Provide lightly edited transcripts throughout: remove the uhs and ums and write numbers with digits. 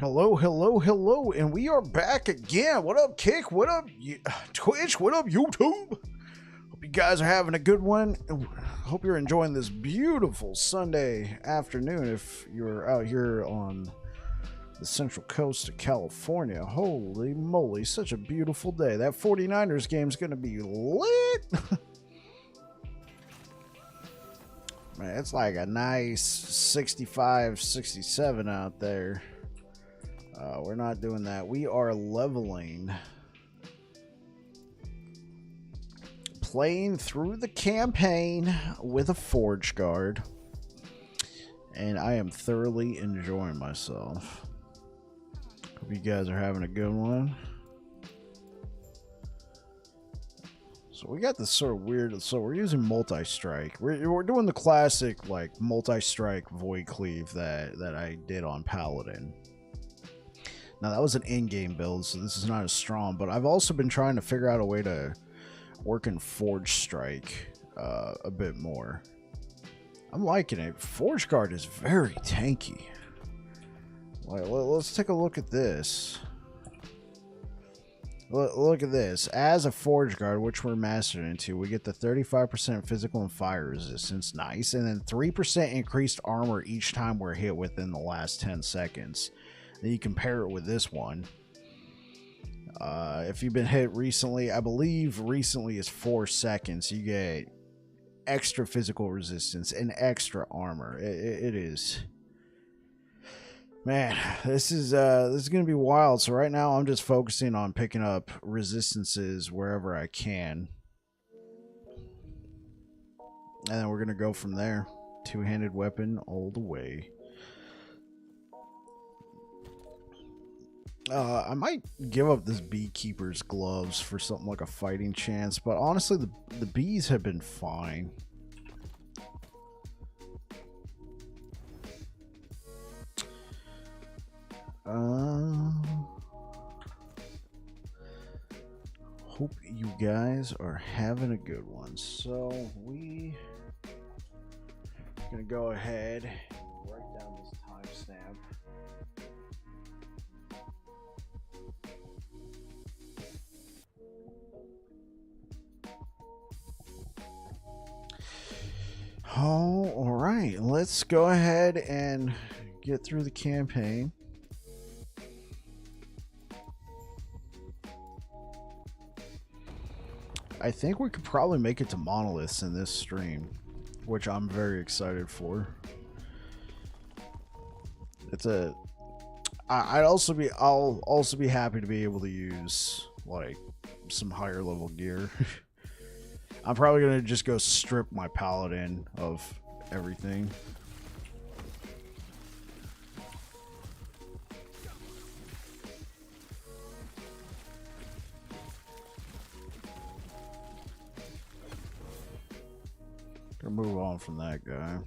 Hello, hello, hello, and we are back again. What up, Kick? What up, Twitch? What up, YouTube? Hope you guys are having a good one. Hope you're enjoying this beautiful Sunday afternoon if you're out here on the central coast of California. Holy moly, such a beautiful day. That 49ers game is going to be lit. Man, it's like a nice 65, 67 out there. We're not doing that. We are leveling. Playing through the campaign with a Forgeguard. And I am thoroughly enjoying myself. Hope you guys are having a good one. So we got this sort of weird, so we're using multi-strike. We're doing the classic like multi-strike void cleave that I did on Paladin. Now that was an in-game build, so this is not as strong, but I've also been trying to figure out a way to work in Forge Strike a bit more. I'm liking it. Forgeguard is very tanky. Let's take a look at this. Look at this. As a Forgeguard, which we're mastered into, we get the 35% physical and fire resistance. Nice. And then 3% increased armor each time we're hit within the last 10 seconds. Then you compare it with this one. If you've been hit recently, I believe recently is 4 seconds. You get extra physical resistance and extra armor. It is... Man, this is going to be wild. So right now I'm just focusing on picking up resistances wherever I can. And then we're going to go from there. Two-handed weapon all the way. I might give up this beekeeper's gloves for something like a fighting chance, but honestly the bees have been fine. Hope you guys are having a good one. So we gonna go ahead and write down this timestamp. Oh, all right. Let's go ahead and get through the campaign. I think we could probably make it to monoliths in this stream, which I'm very excited for. I'll also be happy to be able to use like some higher level gear. I'm probably gonna just go strip my paladin of everything. Gonna move on from that guy.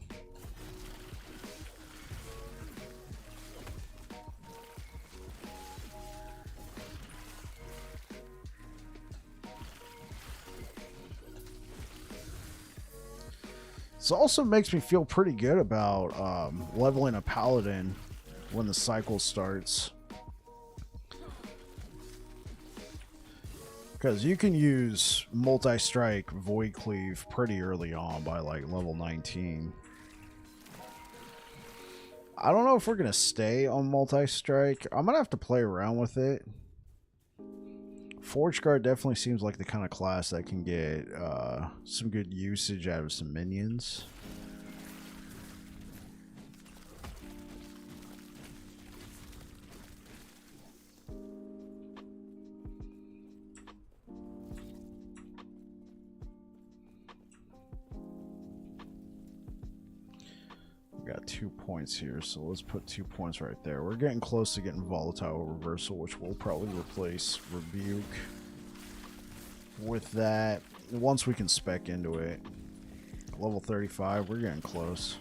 This also makes me feel pretty good about leveling a paladin when the cycle starts. Because you can use multi-strike void cleave pretty early on by like level 19. I don't know if we're going to stay on multi-strike. I'm going to have to play around with it. Forgeguard definitely seems like the kind of class that can get some good usage out of some minions. We got 2 points here, so let's put 2 points right there. We're getting close to getting volatile reversal, which will probably replace rebuke with that once we can spec into it. Level 35, we're getting close.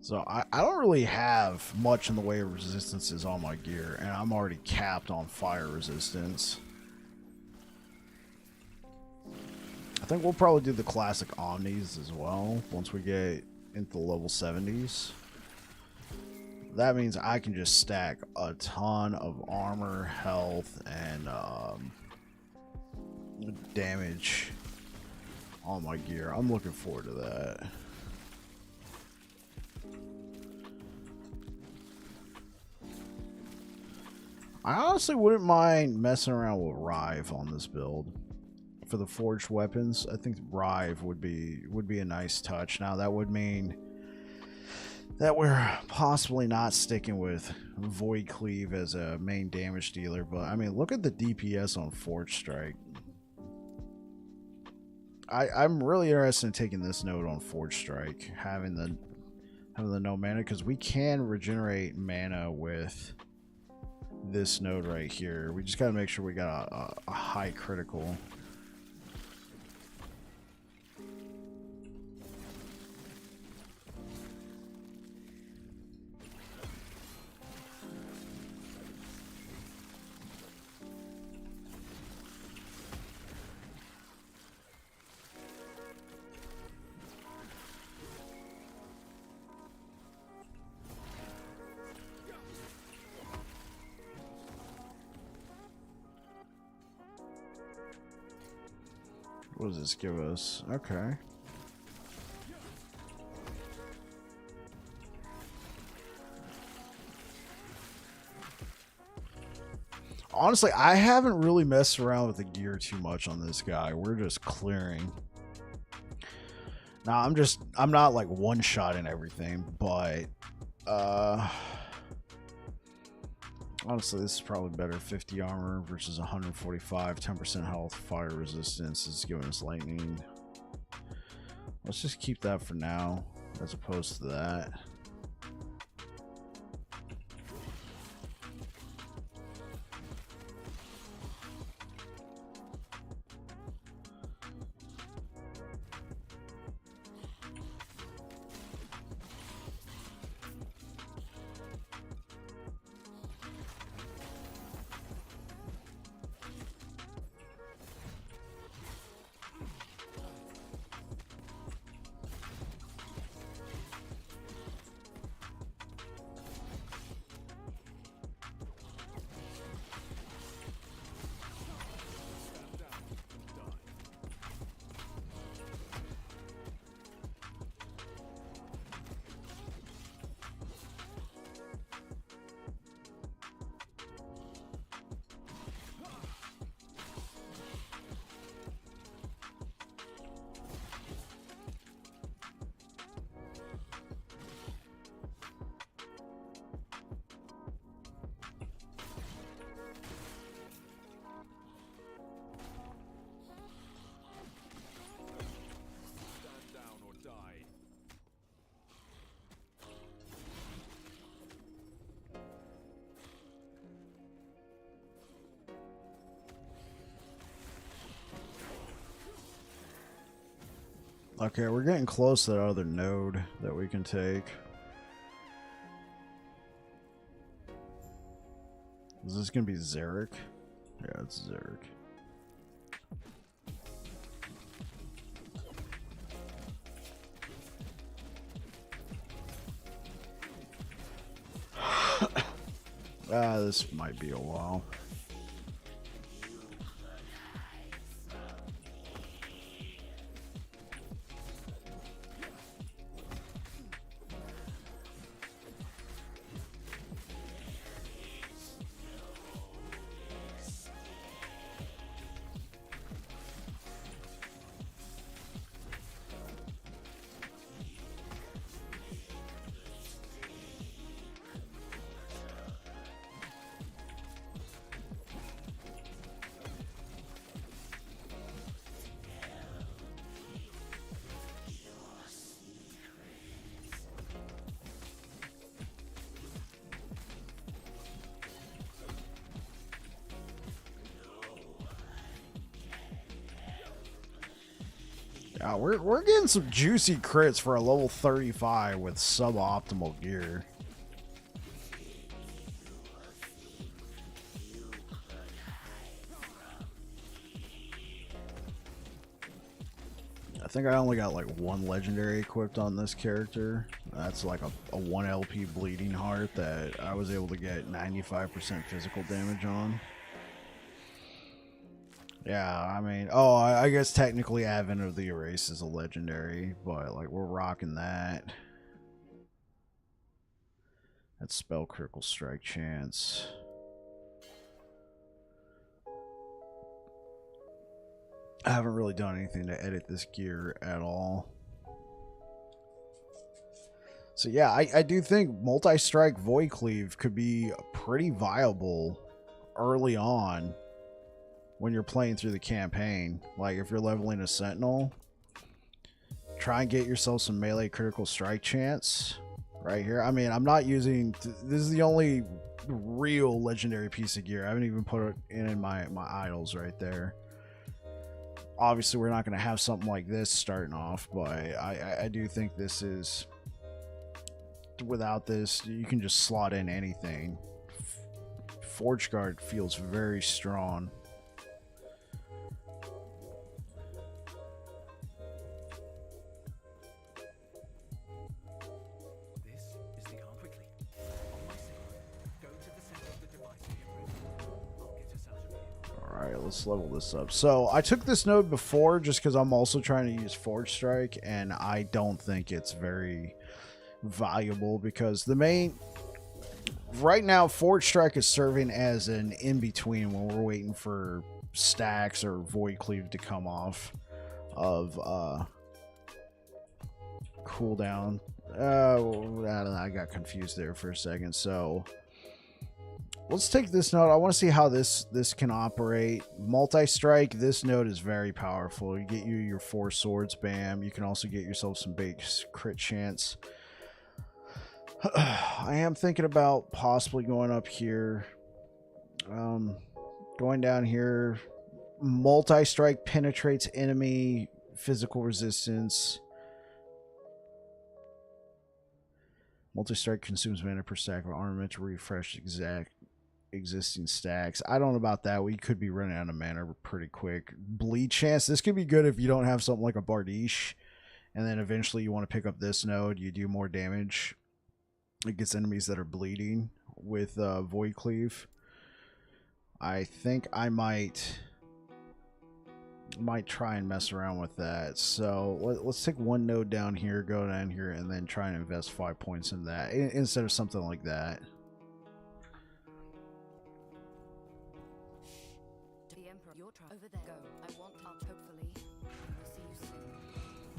So I don't really have much in the way of resistances on my gear, and I'm already capped on fire resistance. I think we'll probably do the classic Omnis as well once we get into the level 70s. That means I can just stack a ton of armor, health, and damage on my gear. I'm looking forward to that. I honestly wouldn't mind messing around with Rive on this build. For the forged weapons, I think Rive would be a nice touch. Now that would mean that we're possibly not sticking with Void Cleave as a main damage dealer, but I mean, look at the DPS on Forge Strike. I'm really interested in taking this node on Forge Strike, having the no mana, because we can regenerate mana with this node right here. We just got to make sure we got a high critical. What does this give us? Okay. Honestly, I haven't really messed around with the gear too much on this guy. We're just clearing. Now, I'm not like one-shotting everything, but honestly, this is probably better. 50 armor versus 145, 10% health, fire resistance is giving us lightning. Let's just keep that for now, as opposed to that. Okay, we're getting close to that other node that we can take. Is this going to be Zarek? Yeah, it's Zarek. This might be a while. We're getting some juicy crits for a level 35 with suboptimal gear. I think I only got like one legendary equipped on this character. That's like a 1 LP bleeding heart that I was able to get 95% physical damage on. Yeah, I mean, oh, I guess technically Advent of the Erase is a legendary, but like we're rocking that. That's spell critical strike chance. I haven't really done anything to edit this gear at all. So yeah, I do think multi-strike Void Cleave could be pretty viable early on when you're playing through the campaign. Like if you're leveling a Sentinel, try and get yourself some melee critical strike chance right here. I mean, I'm not using, this is the only real legendary piece of gear. I haven't even put it in my idols right there. Obviously, we're not going to have something like this starting off, but I do think this is, without this, you can just slot in anything. Forgeguard feels very strong. Let's level this up. So I took this node before just because I'm also trying to use Forge Strike, and I don't think it's very valuable because the main right now Forge Strike is serving as an in-between when we're waiting for stacks or Void Cleave to come off of cooldown. I got confused there for a second. So let's take this node. I want to see how this can operate. Multi-strike, this node is very powerful. You get your 4 swords, bam. You can also get yourself some base crit chance. I am thinking about possibly going up here. Going down here. Multi-strike penetrates enemy physical resistance. Multi-strike consumes mana per stack of armament to refresh existing stacks. I don't know about that. We could be running out of mana pretty quick. Bleed chance. This could be good if you don't have something like a Bardiche, and then eventually you want to pick up this node. You do more damage against enemies that are bleeding with Void Cleave. I think I might try and mess around with that. So let's take one node down here, go down here, and then try and invest 5 points in that instead of something like that.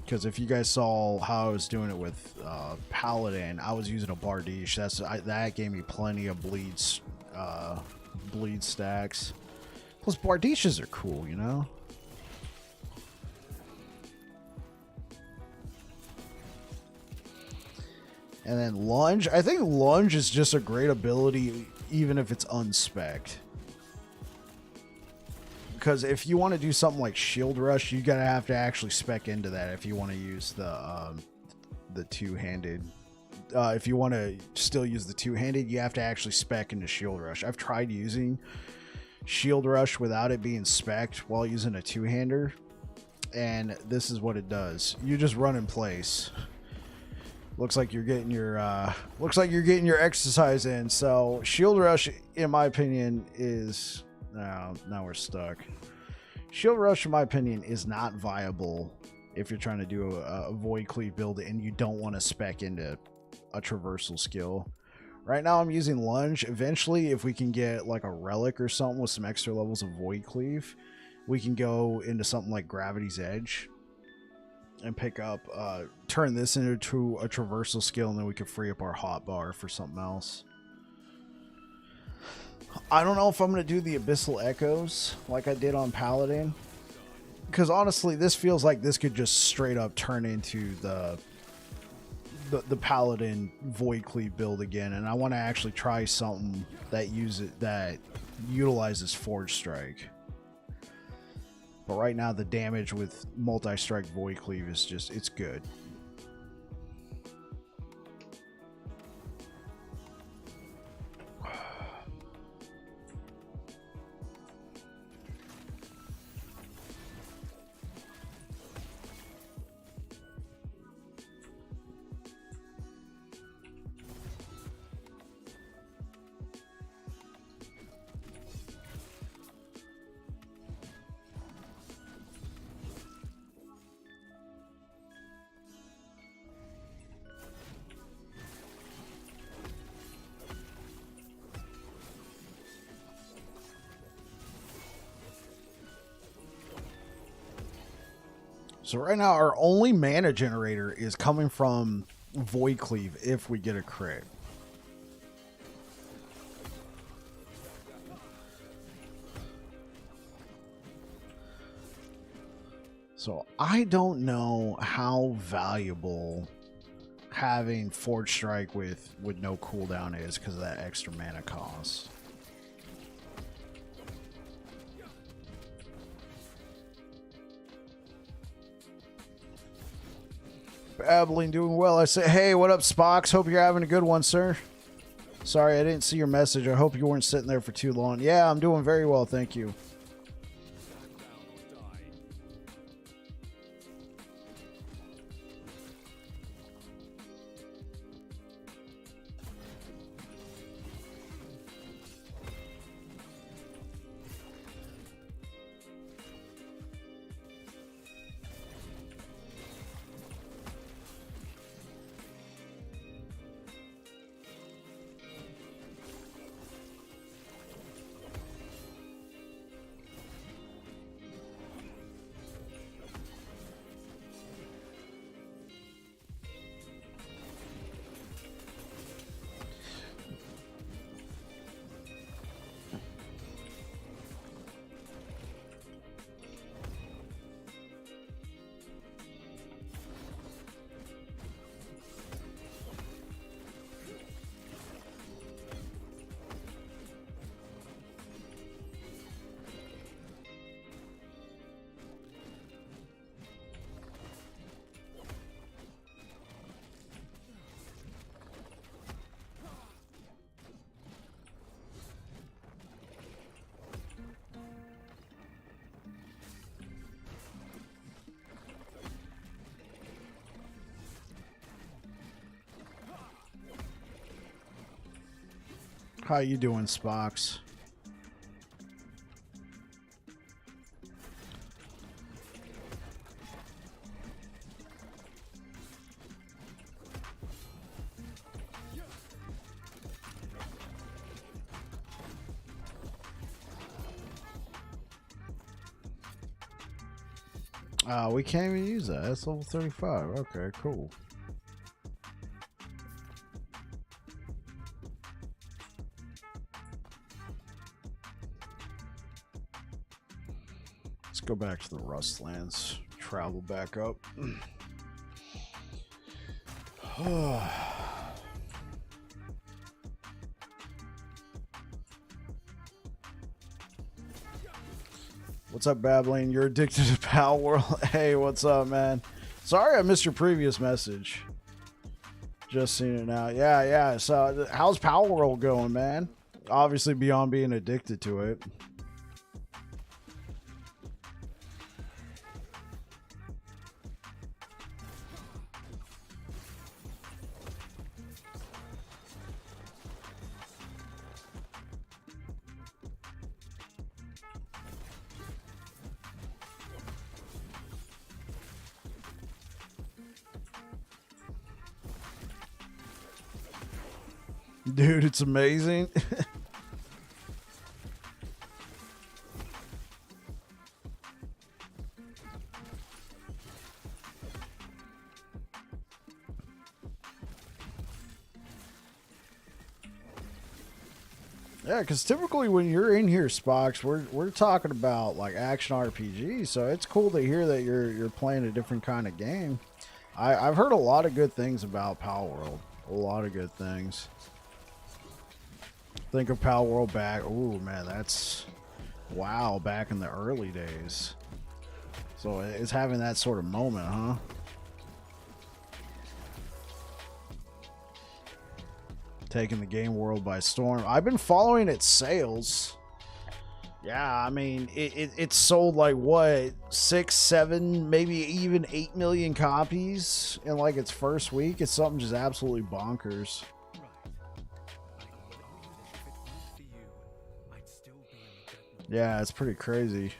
Because if you guys saw how I was doing it with Paladin, I was using a Bardiche. That gave me plenty of bleed stacks. Plus Bardiches are cool, you know. And then Lunge. I think Lunge is just a great ability even if it's unspec'd. Because if you want to do something like Shield Rush, you're going to have to actually spec into that if you want to use the two-handed. If you want to still use the two-handed, you have to actually spec into Shield Rush. I've tried using Shield Rush without it being spec'd while using a two-hander, and this is what it does. You just run in place. Looks like you're getting your exercise in. So Shield Rush, in my opinion, is now we're stuck. Shield Rush, in my opinion, is not viable if you're trying to do a Void Cleave build and you don't want to spec into a traversal skill. Right now I'm using Lunge. Eventually, if we can get like a relic or something with some extra levels of Void Cleave, we can go into something like Gravity's Edge and pick up, turn this into a traversal skill, and then we can free up our hotbar for something else. I don't know if I'm going to do the Abyssal Echoes like I did on Paladin, because honestly, this feels like this could just straight up turn into the Paladin Void Cleave build again, and I want to actually try something that utilizes Forge Strike. But right now, the damage with multi-strike Void Cleave is just, it's good. So right now, our only mana generator is coming from Void Cleave if we get a crit. So I don't know how valuable having Forge Strike with no cooldown is because of that extra mana cost. Lvling doing well. I say, hey, what up, Spox? Hope you're having a good one, sir. Sorry, I didn't see your message. I hope you weren't sitting there for too long. Yeah, I'm doing very well, thank you. How you doing, Spox? We can't even use that. That's level 35. Okay, cool. Let's go back to the Rustlands. Travel back up. What's up, Babbling? You're addicted to Pal World. Hey, what's up, man? Sorry I missed your previous message. Just seen it now. Yeah. So, how's Pal World going, man? Obviously, beyond being addicted to it. Dude, it's amazing. Yeah, because typically when you're in here, Spox, we're talking about like action RPG, so it's cool to hear that you're playing a different kind of game. I've heard a lot of good things about Pal World. A lot of good things. Think of Pal World back. Ooh, man, that's... Wow, back in the early days. So it's having that sort of moment, huh? Taking the game world by storm. I've been following its sales. Yeah, I mean, it sold like what, 6, 7, maybe even 8 million copies in like its first week. It's something just absolutely bonkers. Yeah, it's pretty crazy.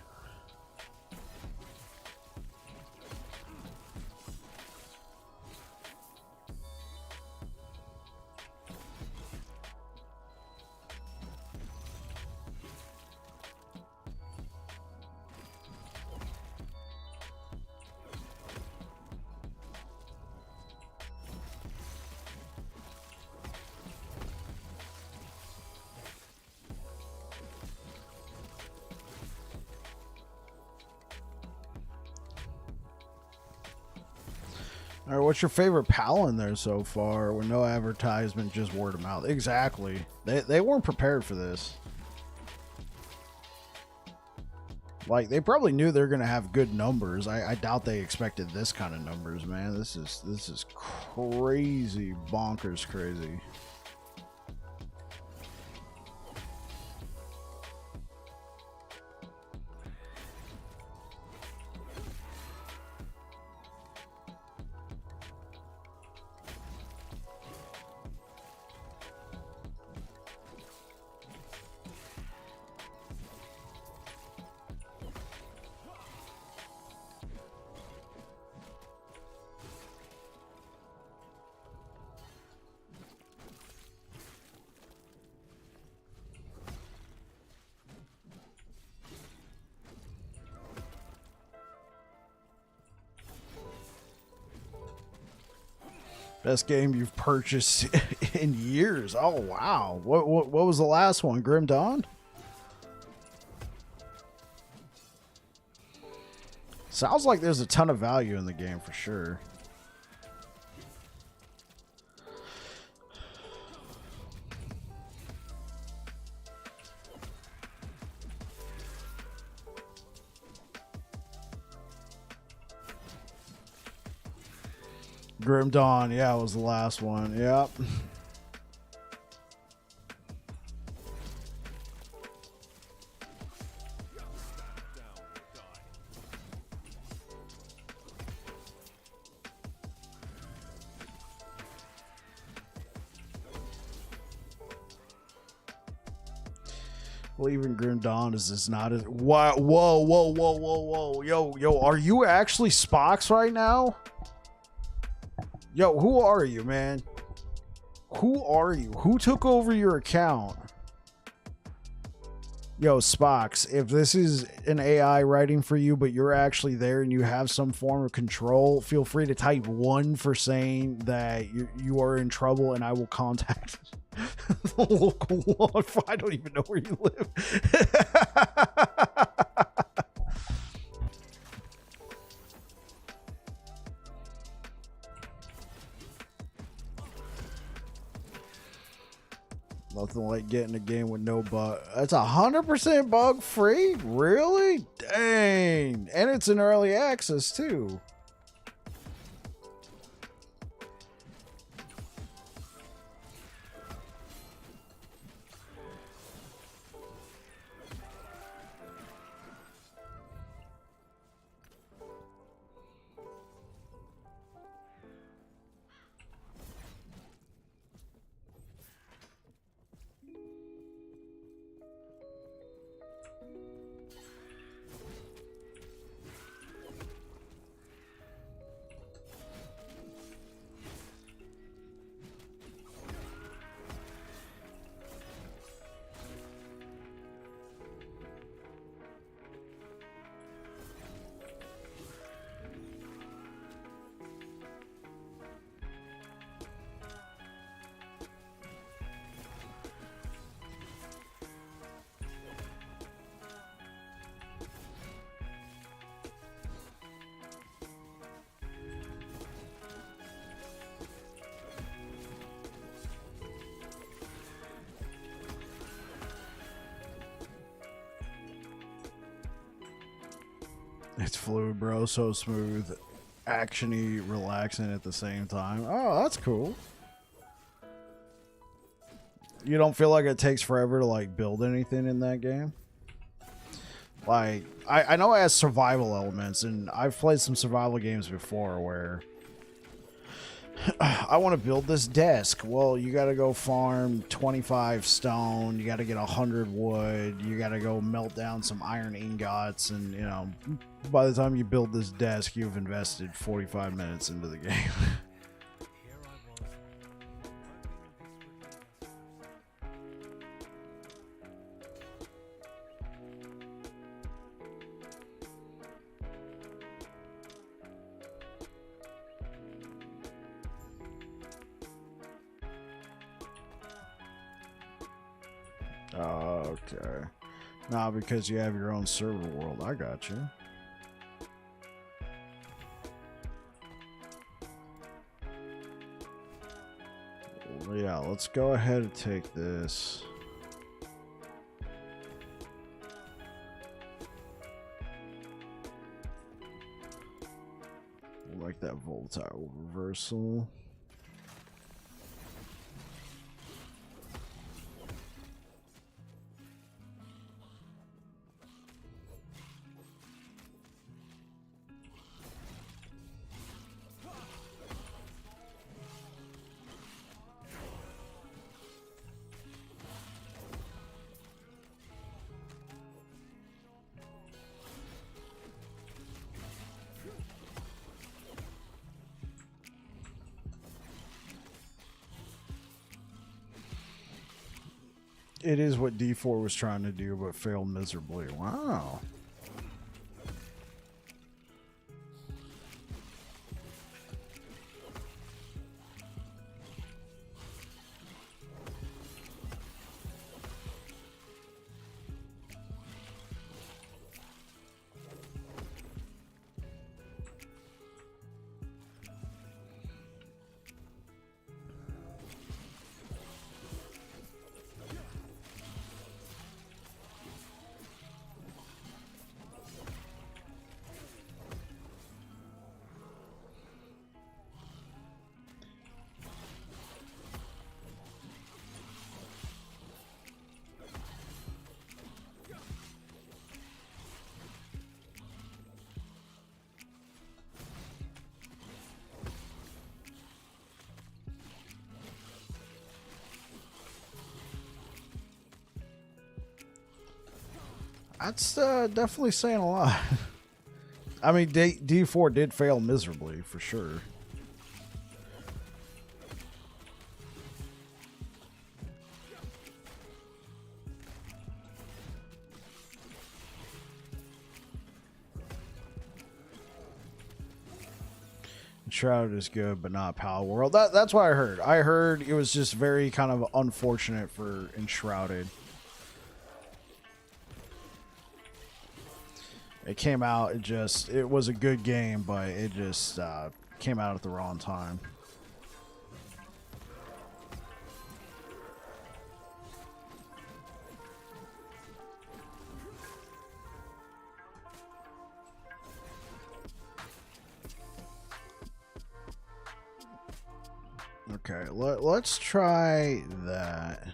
All right, what's your favorite pal in there so far? With no advertisement, just word of mouth. Exactly. They weren't prepared for this. Like, they probably knew they're gonna have good numbers. I doubt they expected this kind of numbers, man. This is crazy, bonkers crazy. Best game you've purchased in years. Oh wow. What was the last one? Grim Dawn? Sounds like there's a ton of value in the game for sure. Grim Dawn, yeah, it was the last one. Yep. Well, even Grim Dawn is not as. Whoa, whoa, whoa, whoa, whoa, whoa, yo, are you actually Spox right now? Yo, who are you, man? Who are you? Who took over your account? Yo, Spox, if this is an AI writing for you, but you're actually there and you have some form of control, feel free to type 1 for saying that you are in trouble and I will contact the local law. I don't even know where you live. Nothing like getting a game with no bug. That's 100% bug free? Really? Dang. And it's in early access too. It's fluid, bro. So smooth. Actiony, relaxing at the same time. Oh, that's cool. You don't feel like it takes forever to like build anything in that game? Like, I know it has survival elements, and I've played some survival games before where I want to build this desk. Well, you got to go farm 25 stone. You got to get 100 wood. You got to go melt down some iron ingots. And, you know, by the time you build this desk, you've invested 45 minutes into the game. Okay. Nah, because you have your own server world. I got you. Well, yeah, let's go ahead and take this. I like that volatile reversal. It is what D4 was trying to do, but failed miserably. Wow. That's definitely saying a lot. I mean, D4 did fail miserably, for sure. Shrouded is good, but not Power World. That's what I heard. I heard it was just very kind of unfortunate for Enshrouded. It came out, it was a good game, but it just came out at the wrong time. Okay, let's try that.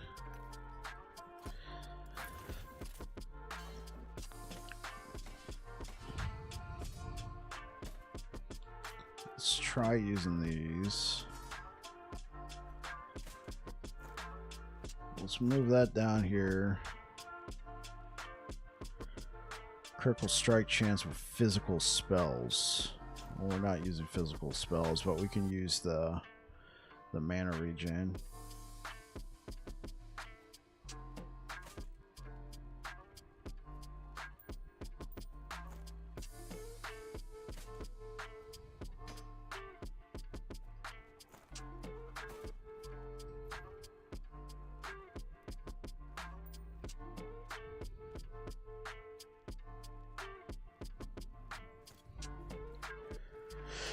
Let's try using these. Let's move that down here. Critical strike chance with physical spells. Well, we're not using physical spells, but we can use the mana regen.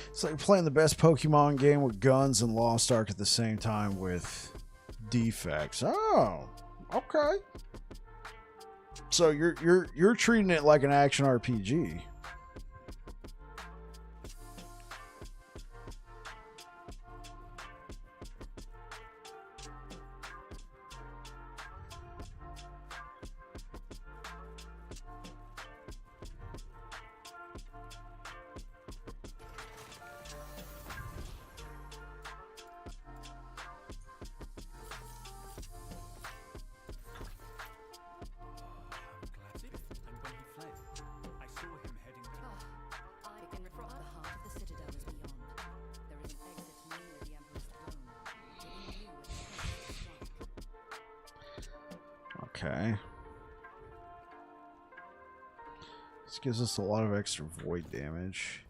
It's like playing the best Pokemon game with guns and Lost Ark at the same time with defects. Oh, okay. So you're treating it like an action RPG. Okay. This gives us a lot of extra void damage.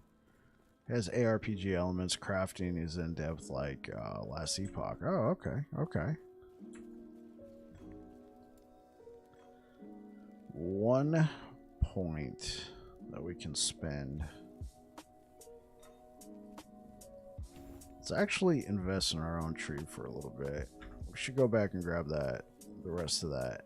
It has ARPG elements. Crafting is in depth like last Epoch. Oh, okay. Okay. 1 point that we can spend. Let's actually invest in our own tree for a little bit. We should go back and grab that, the rest of that.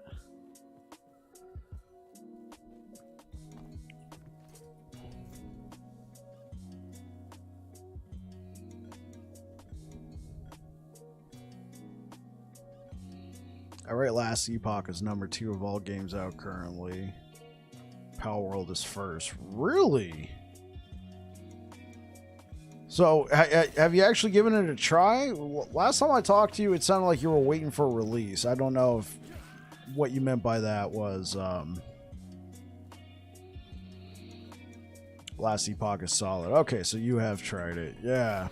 Alright, last Epoch is number 2 of all games out currently. Power World is first. Really? So, have you actually given it a try? Last time I talked to you, it sounded like you were waiting for a release. I don't know if what you meant by that was last Epoch is solid. Okay, so you have tried it. Yeah.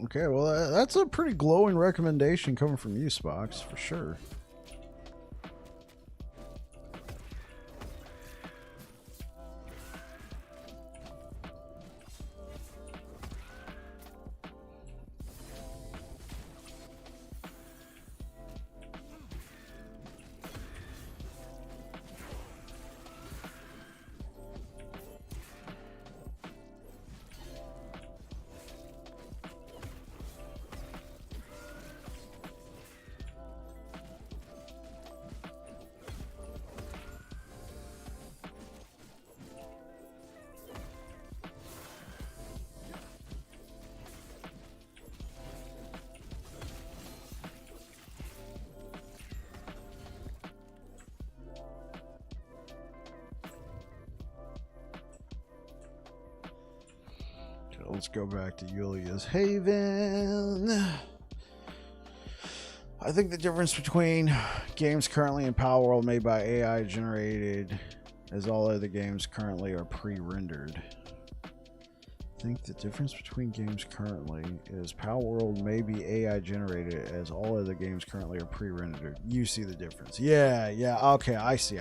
Okay, well, that's a pretty glowing recommendation coming from you, Spox, for sure. Let's go back to Yulia's Haven. I think the difference between games currently in Power World made by AI generated, as all other games currently are pre-rendered. I think the difference between games currently is Power World may be AI generated, as all other games currently are pre-rendered. You see the difference? Yeah, yeah. Okay, I see.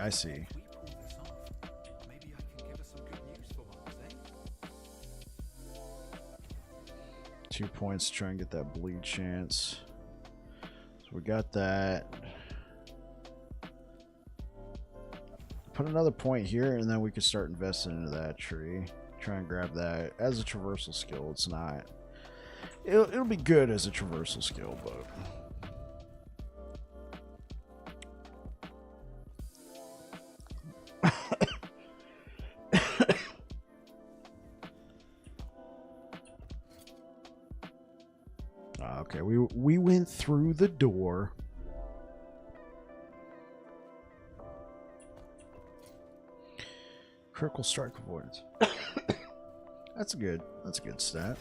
2 points to try and get that bleed chance. So we got that. Put another point here, and then we can start investing into that tree. Try and grab that as a traversal skill. It's not. It'll be good as a traversal skill, but. Okay, we went through the door. Critical strike avoidance. That's a good stat.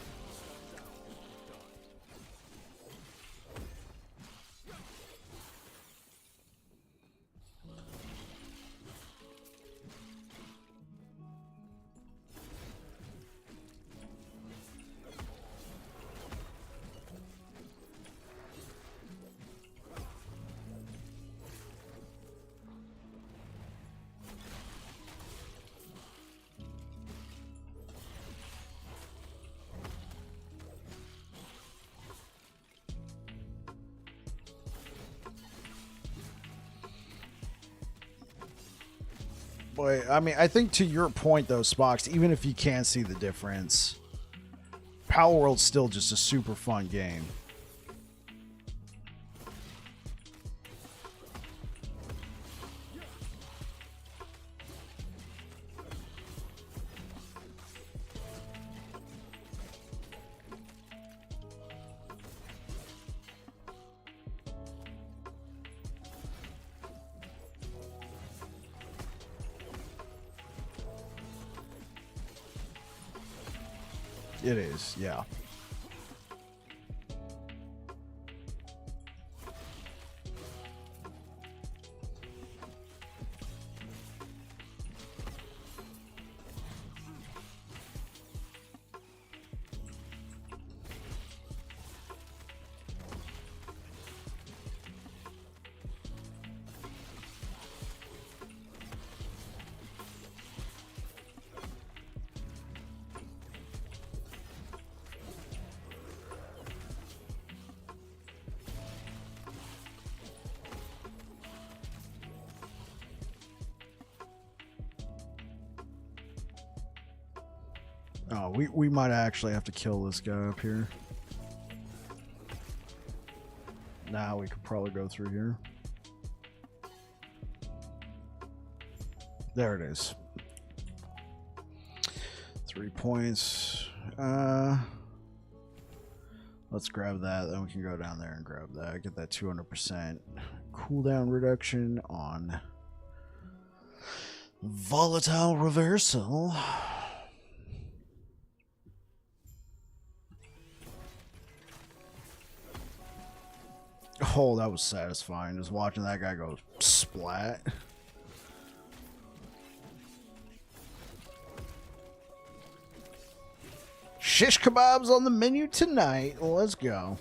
But I mean, I think to your point though, Spox, even if you can't see the difference, Power World's still just a super fun game. It is, yeah. Oh, we might actually have to kill this guy up here. Now we could probably go through here. There it is. 3 points. Let's grab that. Then we can go down there and grab that. Get that 200% cooldown reduction on volatile reversal. Oh, that was satisfying. Just watching that guy go splat. Shish kebabs on the menu tonight. Let's go.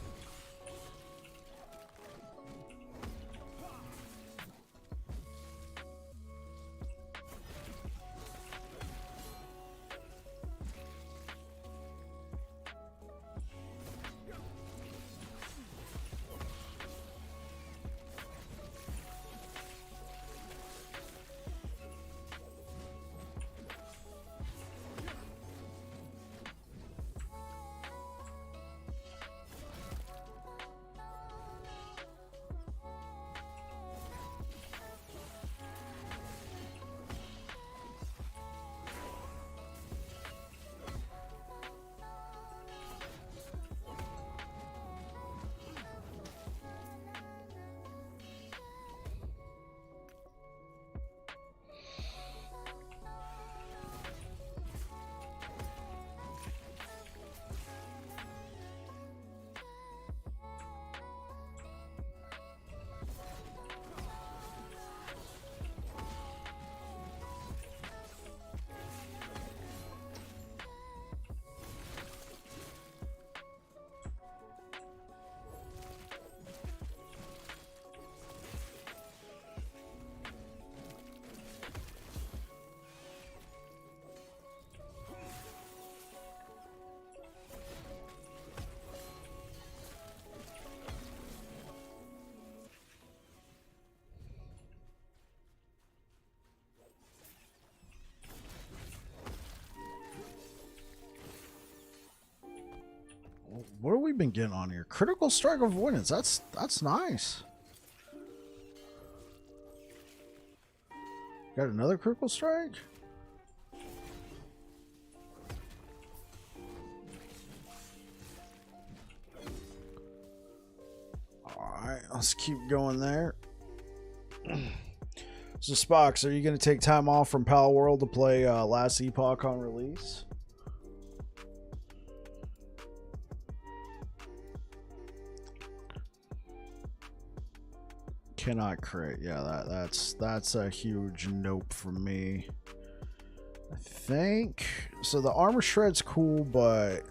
What have we been getting on here? Critical strike avoidance. That's nice. Got another critical strike? Alright, let's keep going there. So Spox, are you going to take time off from Pal World to play Last Epoch on release? Cannot crit. Yeah, that's a huge nope for me. I think so. The armor shred's cool, but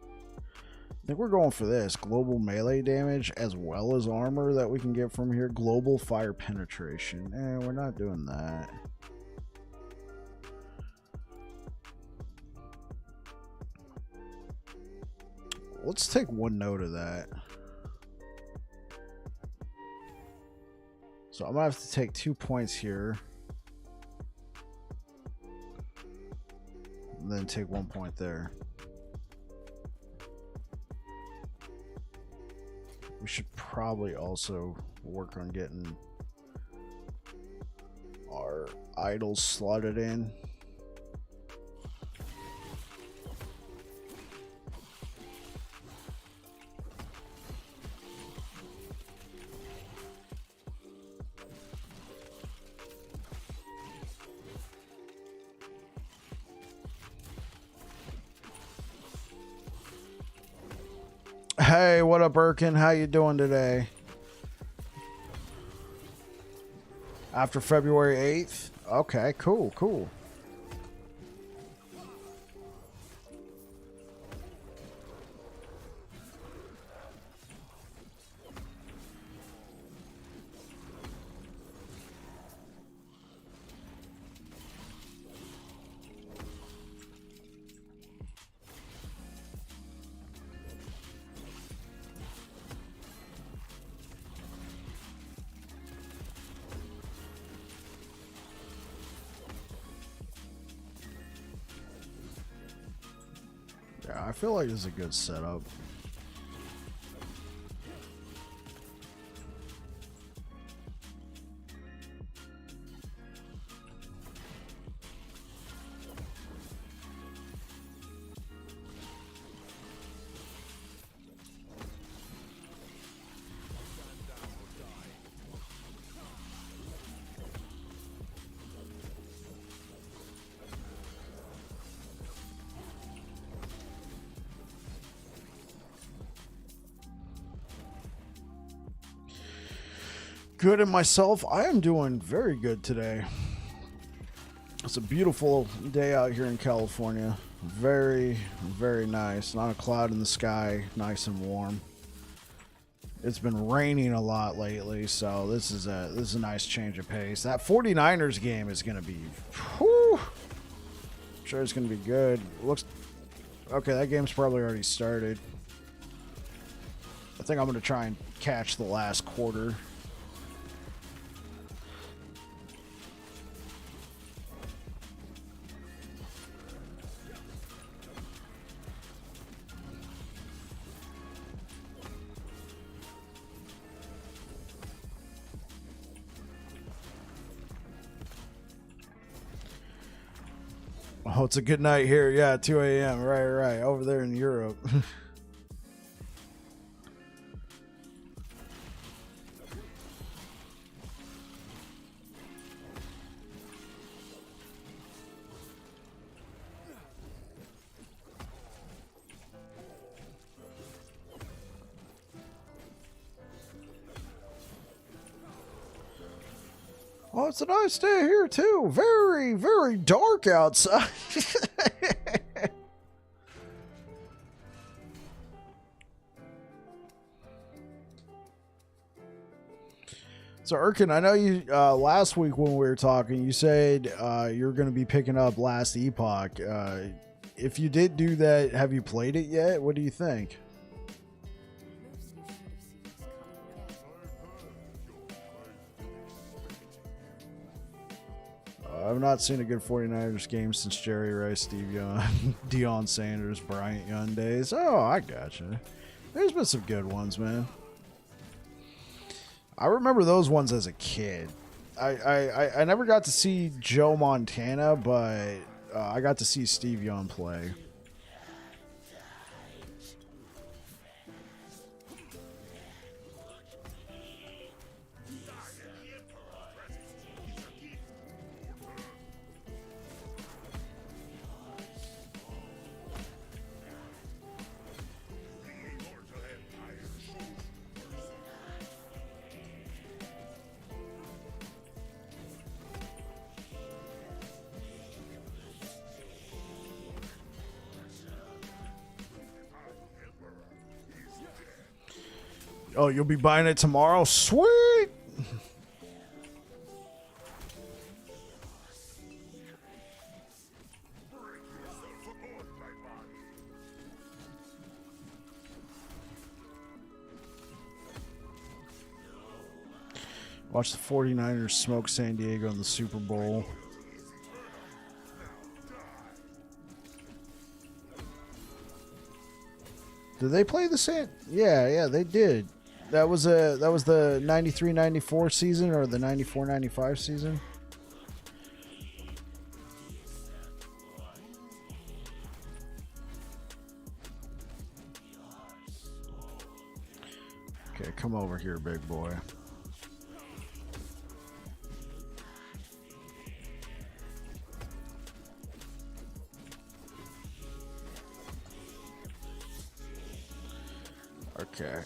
I think we're going for this global melee damage as well as armor that we can get from here. Global fire penetration. We're not doing that. Let's take one note of that. So I'm gonna have to take 2 points here. and then take 1 point there. We should probably also work on getting our idols slotted in. Hey, what up, Birkin? How you doing today? After February 8th? Okay, cool, cool. Yeah, I feel like this is a good setup. Good, and myself, I am doing very good today. It's a beautiful day out here in California. Very, very nice. Not a cloud in the sky, nice and warm. It's been raining a lot lately, so this is a nice change of pace. That 49ers game is going to be, whew, I'm sure it's going to be good. Looks okay. That game's probably already started. I think I'm going to try and catch the last quarter. Oh, it's a good night here. Yeah, 2 a.m. Right. Over there in Europe. Oh, it's a nice day here, too. Very, very dark outside. So, Erkin, I know you last week when we were talking, you said you're going to be picking up Last Epoch. If you did do that, have you played it yet? What do you think? I've not seen a good 49ers game since Jerry Rice, Steve Young, Deion Sanders, Bryant Young days. Oh, I gotcha. There's been some good ones, man. I remember those ones as a kid. I never got to see Joe Montana, but I got to see Steve Young play. Oh, you'll be buying it tomorrow? Sweet! Watch the 49ers smoke San Diego in the Super Bowl. Did they play the same? Yeah, they did. That was the 93-94 season or the 94-95 season. Okay, come over here, big boy. Okay.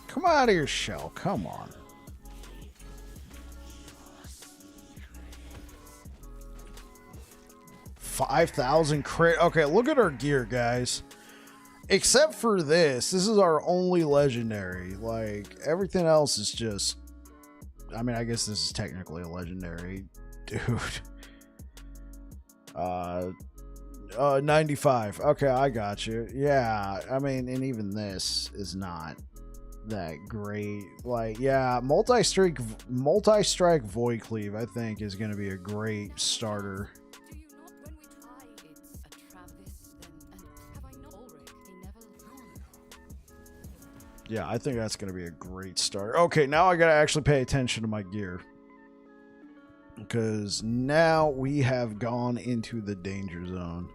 Come out of your shell. Come on. $5,000 crit. Okay, look at our gear, guys. Except for this is our only legendary. Like, everything else is just... I mean, I guess this is technically a legendary. Dude. 95. Okay, I got you. Yeah, I mean, and even this is not that great. Like, yeah, multi-strike void cleave, I think, is going to be a great starter. Yeah, I think that's going to be a great start. Okay, now I got to actually pay attention to my gear. Because now we have gone into the danger zone.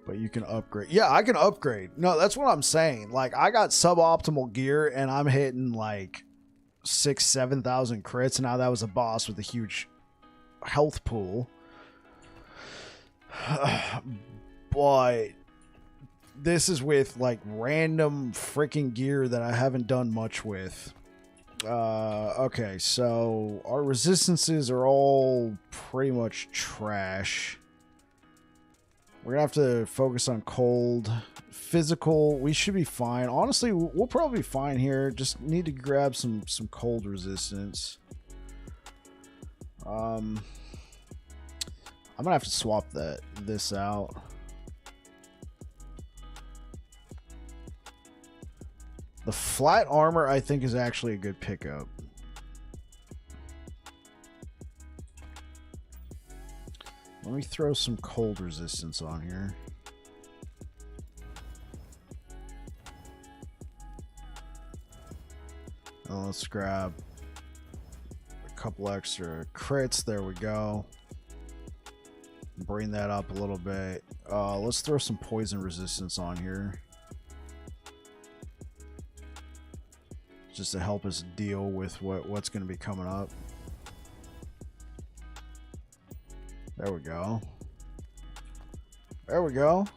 But you can upgrade. Yeah, I can upgrade. No, that's what I'm saying. Like, I got suboptimal gear and I'm hitting like 6,000-7,000 crits. Now that was a boss with a huge health pool. But this is with like random freaking gear that I haven't done much with. Okay, so our resistances are all pretty much trash. We're gonna have to focus on cold. Physical, we should be fine. Honestly, we'll probably be fine here. Just need to grab some cold resistance. I'm gonna have to swap this out. The flat armor, I think, is actually a good pickup. Let me throw some cold resistance on here. And let's grab a couple extra crits. There we go. Bring that up a little bit. Let's throw some poison resistance on here. Just to help us deal with what's going to be coming up. There we go. There we go.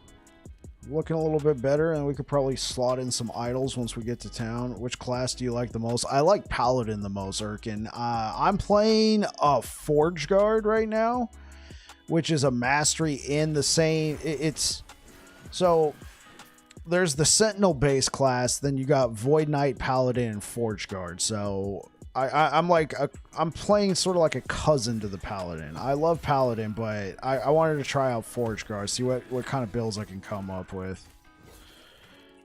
Looking a little bit better, and we could probably slot in some idols once we get to town. Which class do you like the most? I like Paladin the most, Erkin. I'm playing a Forgeguard right now, which is a mastery in the same... It's... So... There's the Sentinel base class, then you got Void Knight, Paladin, and Forgeguard. So I'm playing sort of like a cousin to the Paladin. I love Paladin, but I wanted to try out Forgeguard, see what kind of builds I can come up with.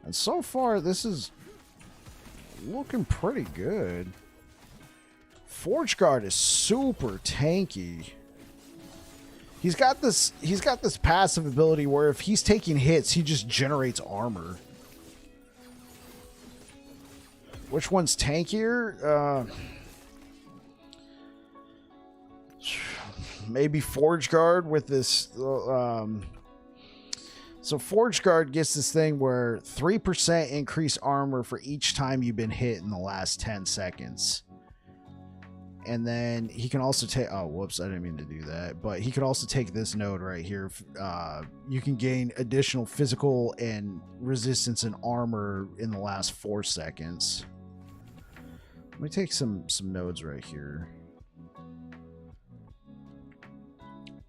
And so far, this is looking pretty good. Forgeguard is super tanky. He's got this passive ability where if he's taking hits, he just generates armor. Which one's tankier? Maybe Forgeguard with this. So Forgeguard gets this thing where 3% increased armor for each time you've been hit in the last 10 seconds. And then he can also take... Oh, whoops, I didn't mean to do that. But he could also take this node right here. You can gain additional physical and resistance and armor in the last 4 seconds. Let me take some nodes right here.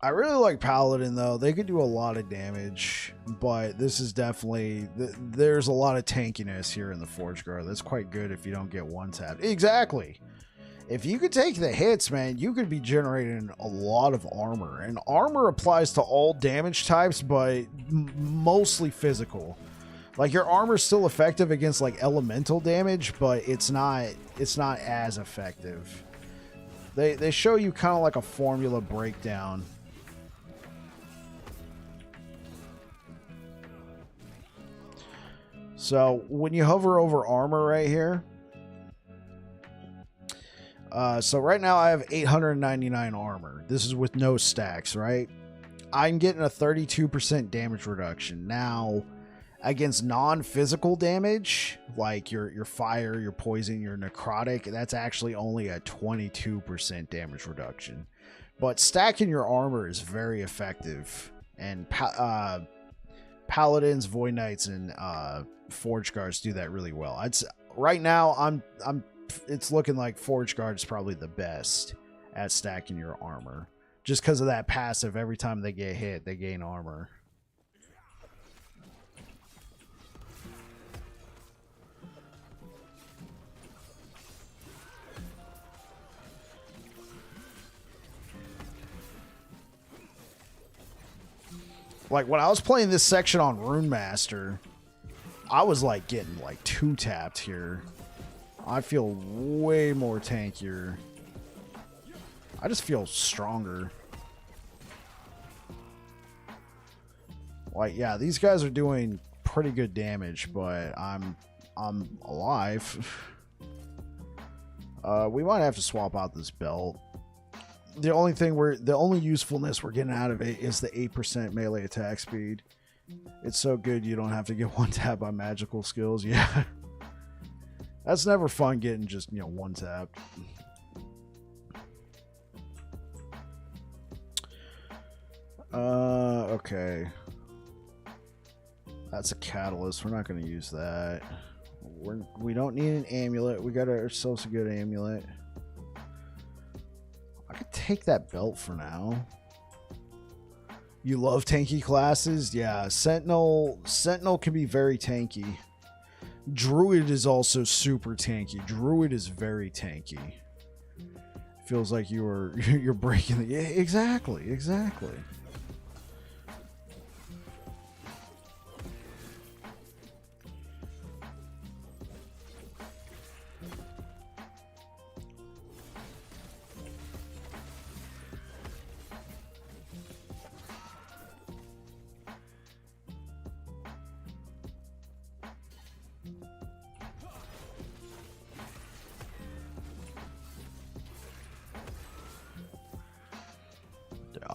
I really like Paladin, though. They could do a lot of damage. But this is definitely... There's a lot of tankiness here in the Forgeguard. That's quite good if you don't get one-tapped. Exactly! If you could take the hits, man, you could be generating a lot of armor. And armor applies to all damage types, but mostly physical. Like, your armor's still effective against, like, elemental damage, but it's not as effective. They show you kind of like a formula breakdown So when you hover over armor right here, so right now I have 899 armor. This is with no stacks, right? I'm getting a 32% damage reduction. Now, against non-physical damage, like your fire, your poison, your necrotic, that's actually only a 22% damage reduction. But stacking your armor is very effective. And paladins, void knights, and Forgeguards do that really well. Right now it's looking like Forgeguard is probably the best at stacking your armor. Just because of that passive, every time they get hit, they gain armor. Like, when I was playing this section on Rune Master, I was, like, getting, like, 2-tapped here. I feel way more tankier. I just feel stronger. Like, yeah, these guys are doing pretty good damage, but I'm alive. We might have to swap out this belt. The only usefulness we're getting out of it is the 8% melee attack speed. It's so good you don't have to get one tap on magical skills. Yeah. That's never fun getting just, one tap. Okay. That's a catalyst. We're not going to use that. We don't need an amulet. We got ourselves a good amulet. I could take that belt for now. You love tanky classes? Yeah, Sentinel can be very tanky. Druid is also super tanky. Druid is very tanky. Feels like you're breaking the... Yeah, exactly.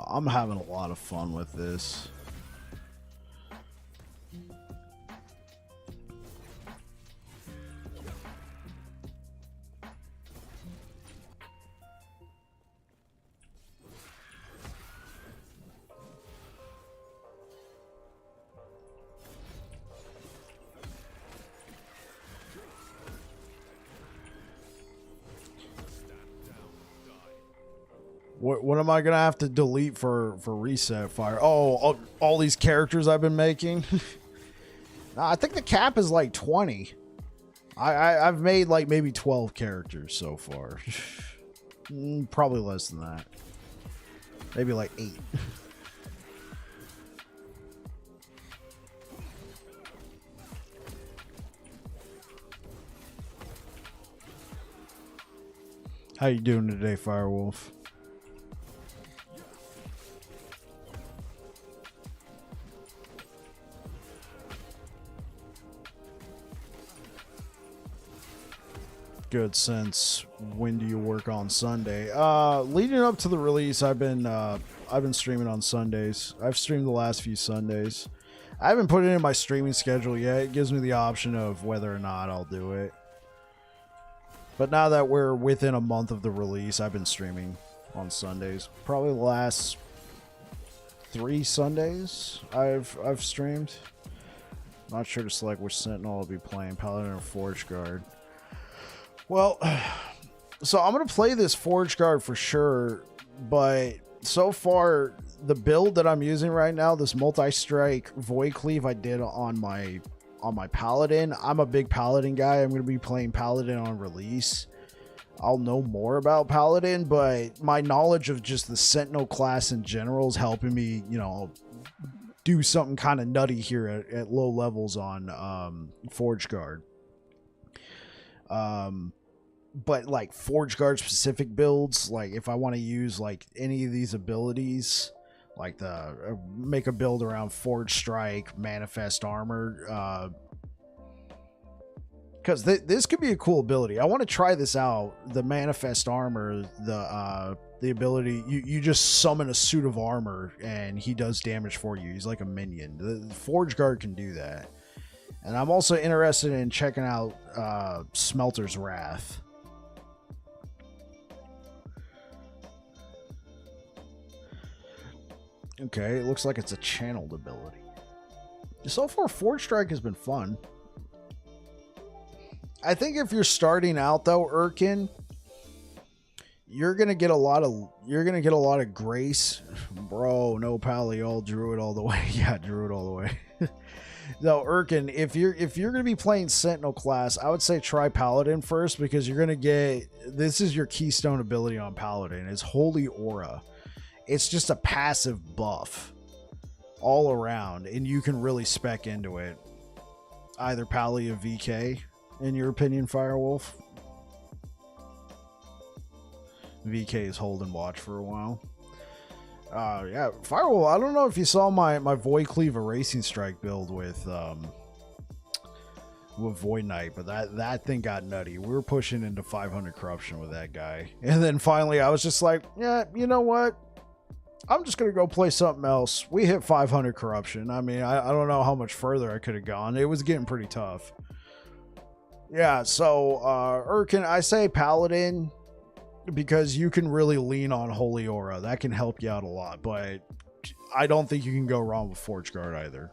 I'm having a lot of fun with this. What am I gonna have to delete for reset fire? Oh, all these characters I've been making. I think the cap is like 20. I've made like maybe 12 characters so far. Probably less than that. Maybe like 8. How you doing today, Firewolf? Good. Since when do you work on Sunday? Leading up to the release, I've been streaming on Sundays. I've streamed the last few Sundays. I haven't put it in my streaming schedule yet. It gives me the option of whether or not I'll do it. But now that we're within a month of the release, I've been streaming on Sundays. Probably the last 3 Sundays I've streamed. Not sure to select which Sentinel I'll be playing, Paladin or Forgeguard. Well, so I'm going to play this Forgeguard for sure, but so far, the build that I'm using right now, this multi-strike Void Cleave I did on my Paladin. I'm a big Paladin guy. I'm going to be playing Paladin on release. I'll know more about Paladin, but my knowledge of just the Sentinel class in general is helping me, do something kind of nutty here at low levels on Forgeguard. But like Forgeguard specific builds, like if I want to use like any of these abilities, like make a build around Forge Strike, Manifest Armor, Because this could be a cool ability. I want to try this out. The manifest armor, the ability you just summon a suit of armor and he does damage for you. He's like a minion. The Forgeguard can do that. And I'm also interested in checking out Smelter's Wrath. Okay, it looks like it's a channeled ability. So far, Forge Strike has been fun. I think if you're starting out though, Erkin, you're gonna get a lot of grace, bro. No paleo, Druid all the way. Yeah, Druid all the way. No, Erkin, if you're gonna be playing Sentinel class, I would say try Paladin first, because you're gonna get, this is your keystone ability on Paladin. It's Holy Aura. It's just a passive buff all around, and you can really spec into it. Either Pally or VK, in your opinion, Firewolf. VK is holding watch for a while. Yeah, Firewolf, I don't know if you saw my Void Cleave Erasing Strike build with Void Knight, but that thing got nutty. We were pushing into 500 corruption with that guy. And then finally I was just like, yeah, you know what? I'm just going to go play something else. We hit 500 corruption. I mean, I don't know how much further I could have gone. It was getting pretty tough. Yeah, so, Erkin, I say Paladin, because you can really lean on Holy Aura. That can help you out a lot, but I don't think you can go wrong with Forgeguard either.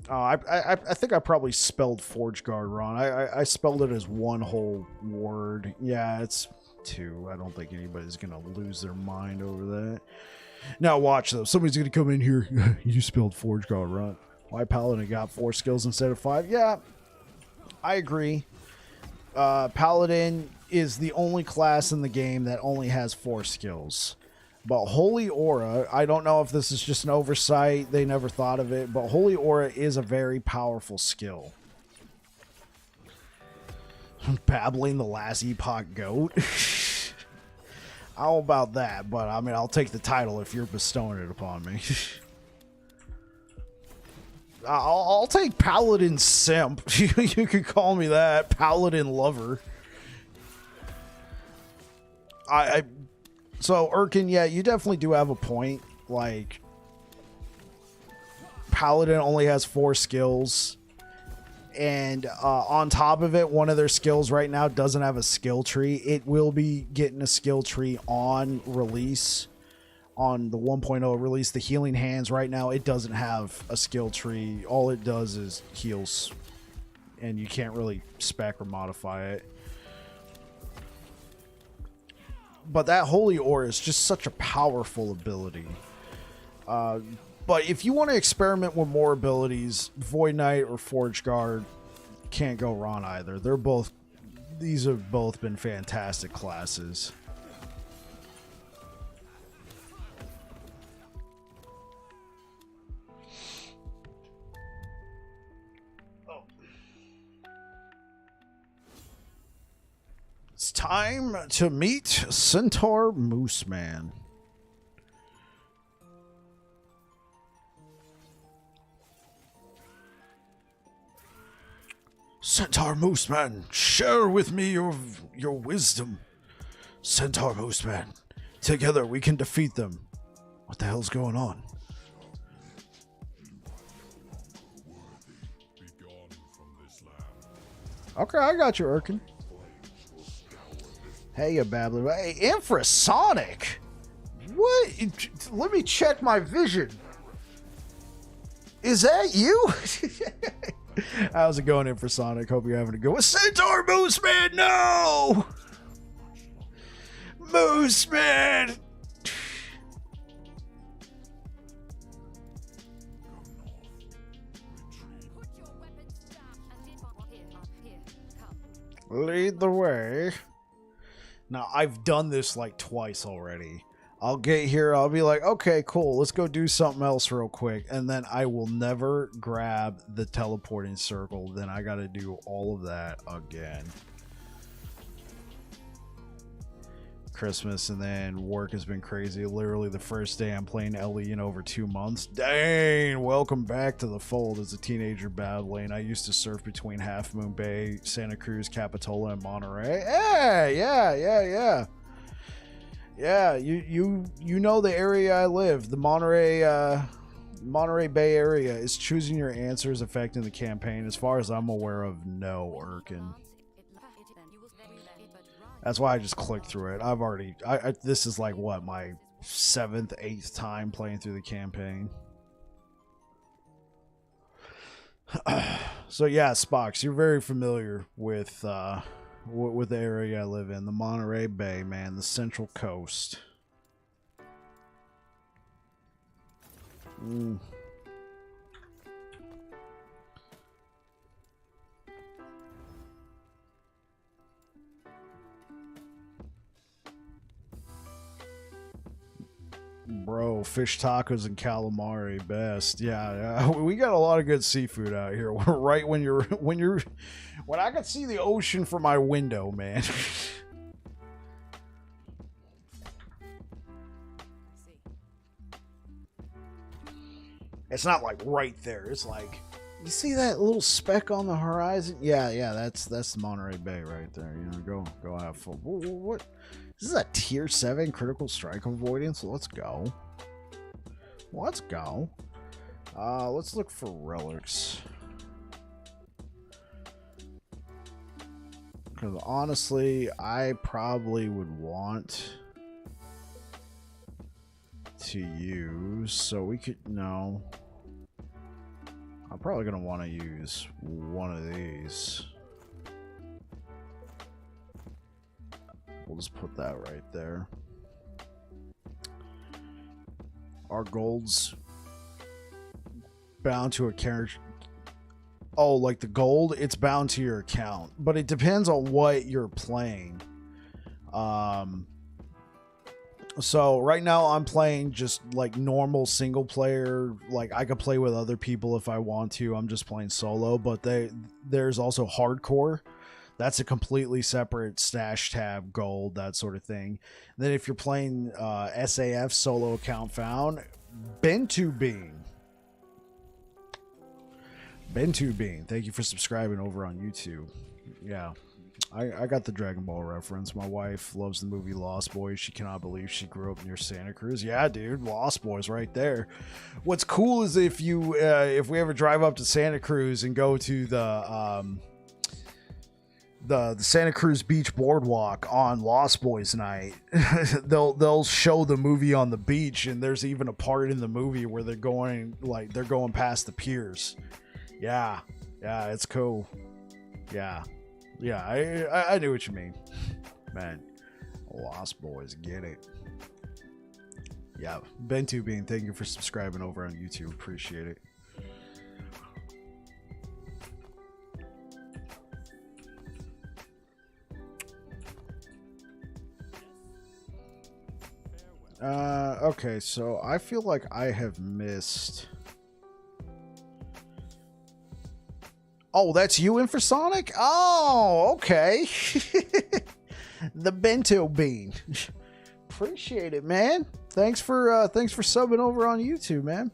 I think I probably spelled Forgeguard wrong. I spelled it as one whole word. Yeah, it's 2. I don't think anybody's gonna lose their mind over that. Now watch though. Somebody's gonna come in here. You spelled Forgeguard wrong. Why Paladin got 4 skills instead of 5? Yeah, I agree. Paladin is the only class in the game that only has 4 skills. But Holy Aura, I don't know if this is just an oversight, they never thought of it, but Holy Aura is a very powerful skill. Babbling the last Epoch goat? I don't know about that, but I mean, I'll take the title if you're bestowing it upon me. I'll take Paladin Simp. You could call me that. Paladin Lover. So, Erkin, yeah, you definitely do have a point. Like, Paladin only has 4 skills. And on top of it, one of their skills right now doesn't have a skill tree. It will be getting a skill tree on release. On the 1.0 release, the Healing Hands right now, it doesn't have a skill tree. All it does is heals. And you can't really spec or modify it. But that Holy Aura is just such a powerful ability. But if you want to experiment with more abilities, Void Knight or Forgeguard can't go wrong either. These have both been fantastic classes. It's time to meet Centaur Mooseman. Centaur Mooseman, share with me your wisdom. Centaur Mooseman, together we can defeat them. What the hell's going on? Okay, I got you, Erkin. Hey, you babbler. Hey, infrasonic. What? Let me check my vision. Is that you? How's it going, Infrasonic? Hope you're having a good one. Centaur Mooseman, no! Mooseman! Lead the way. Now, I've done this like twice already. I'll get here, I'll be like, okay, cool, let's go do something else real quick. And then I will never grab the teleporting circle. Then I gotta do all of that again. Christmas, and then work has been crazy. Literally the first day I'm playing LE in over 2 months. Dang, welcome back to the fold. As a teenager battling, I used to surf between Half Moon Bay, Santa Cruz, Capitola, and Monterey. Yeah, you know the area I live, the Monterey Bay area. Is choosing your answers affecting the campaign? As far as I'm aware of, no, Erkin. That's why I just clicked through it. I've already, this is like what, my 7th, 8th time playing through the campaign. So yeah, Spox, you're very familiar with the area I live in, the Monterey Bay, man, the Central Coast. Bro, fish tacos and calamari best. Yeah, we got a lot of good seafood out here. Right when I can see the ocean from my window, man. It's not like right there. It's like, you see that little speck on the horizon? Yeah, that's the Monterey Bay right there. You know, go have fun. What? This is a tier 7 critical strike avoidance. Let's go. Let's go. Let's look for relics. Because honestly, I probably would want to use, so we could, no. I'm probably going to want to use one of these. We'll just put that right there. Our gold's bound to a character. Oh, like the gold, it's bound to your account, but it depends on what you're playing. So right now I'm playing just like normal single player. Like I could play with other people if I want to. I'm just playing solo, but there's also hardcore. That's a completely separate stash tab, gold, that sort of thing. And then if you're playing SAF, solo account found, Bentu Bean, thank you for subscribing over on YouTube. Yeah, I got the Dragon Ball reference. My wife loves the movie Lost Boys. She cannot believe she grew up near Santa Cruz. Yeah, dude, Lost Boys right there. What's cool is if we ever drive up to Santa Cruz and go to the Santa Cruz Beach Boardwalk on Lost Boys night, they'll show the movie on the beach, and there's even a part in the movie where they're going past the piers. Yeah, it's cool. Yeah, I knew what you mean, man. Lost Boys, get it. Yeah, Bentu Bean, thank you for subscribing over on YouTube. Appreciate it. Okay, so I feel like I have missed. Oh, that's you, Infrasonic? Oh, okay. The Bento Bean. Appreciate it, man. Thanks for subbing over on YouTube, man.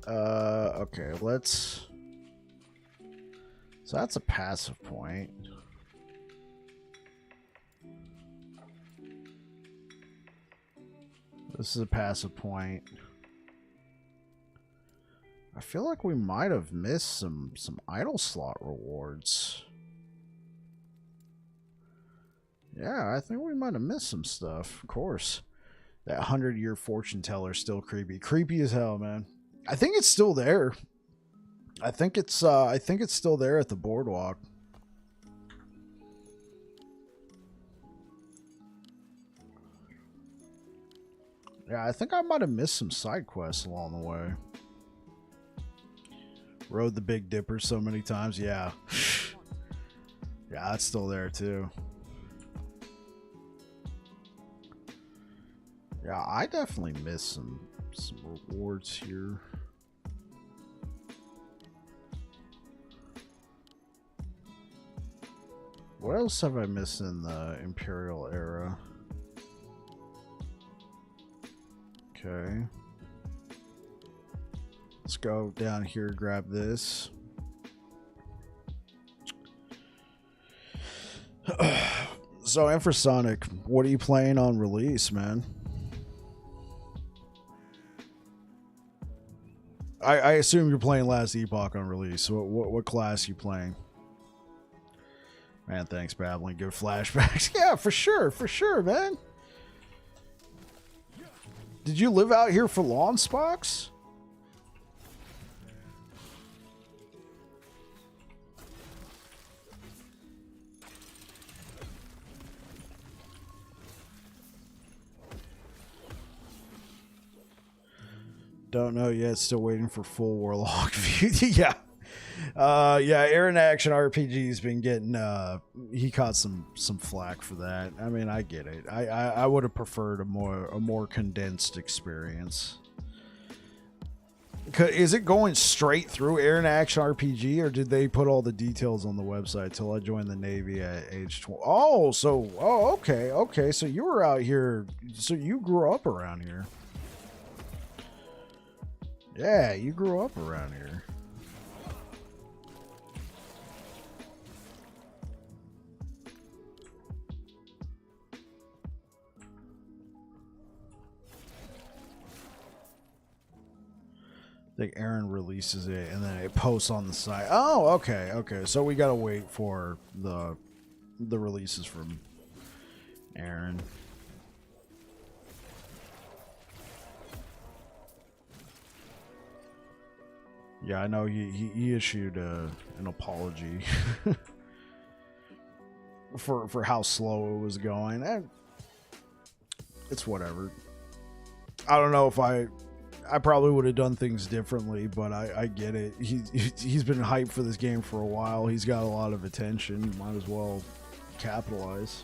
Okay, let's. So that's a passive point. This is a passive point. I feel like we might have missed some idle slot rewards. Yeah, I think we might have missed some stuff. Of course. That 100-year fortune teller is still creepy. Creepy as hell, man. I think it's still there. I think it's still there at the boardwalk. Yeah, I think I might have missed some side quests along the way. Rode the Big Dipper so many times. Yeah. Yeah, that's still there too. Yeah, I definitely missed some rewards here. What else have I missed in the Imperial era? Okay. Let's go down here, grab this. So, Infrasonic, what are you playing on release, man? I assume you're playing Last Epoch on release. So what class are you playing? Man, thanks, Babbling. Good flashbacks. Yeah, for sure, man. Did you live out here for long, Spox? Don't know yet. Still waiting for full Warlock view. Yeah. Yeah, Aaron Action RPG's been getting he caught some flack for that. I mean, I get it. I would have preferred a more condensed experience. Is it going straight through Aaron Action RPG, or did they put all the details on the website till I joined the Navy at age 12? Oh, okay. So you were out here. So you grew up around here. Yeah, you grew up around here. I think Aaron releases it and then it posts on the site. Oh, okay. So we gotta wait for the releases from Aaron. Yeah, I know he issued an apology for how slow it was going, and it's whatever. I don't know if I probably would have done things differently, but I get it. He's been hyped for this game for a while. He's got a lot of attention. Might as well capitalize.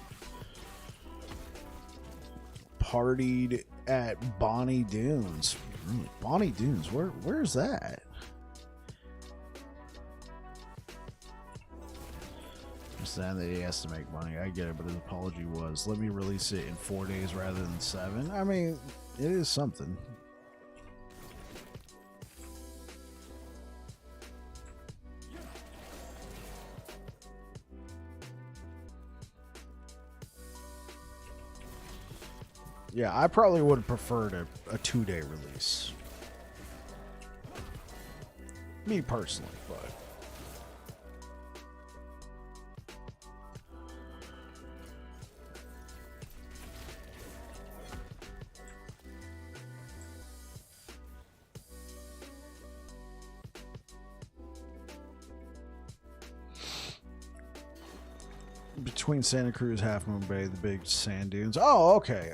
Partied at Bonnie Dunes. Really? Bonnie Dunes? Where's that? Understand that he has to make money. I get it, but his apology was, let me release it in 4 days rather than 7. I mean, it is something. Yeah, I probably would have preferred a 2-day release. Me personally, but... Between Santa Cruz, Half Moon Bay, the big sand dunes. Oh, okay.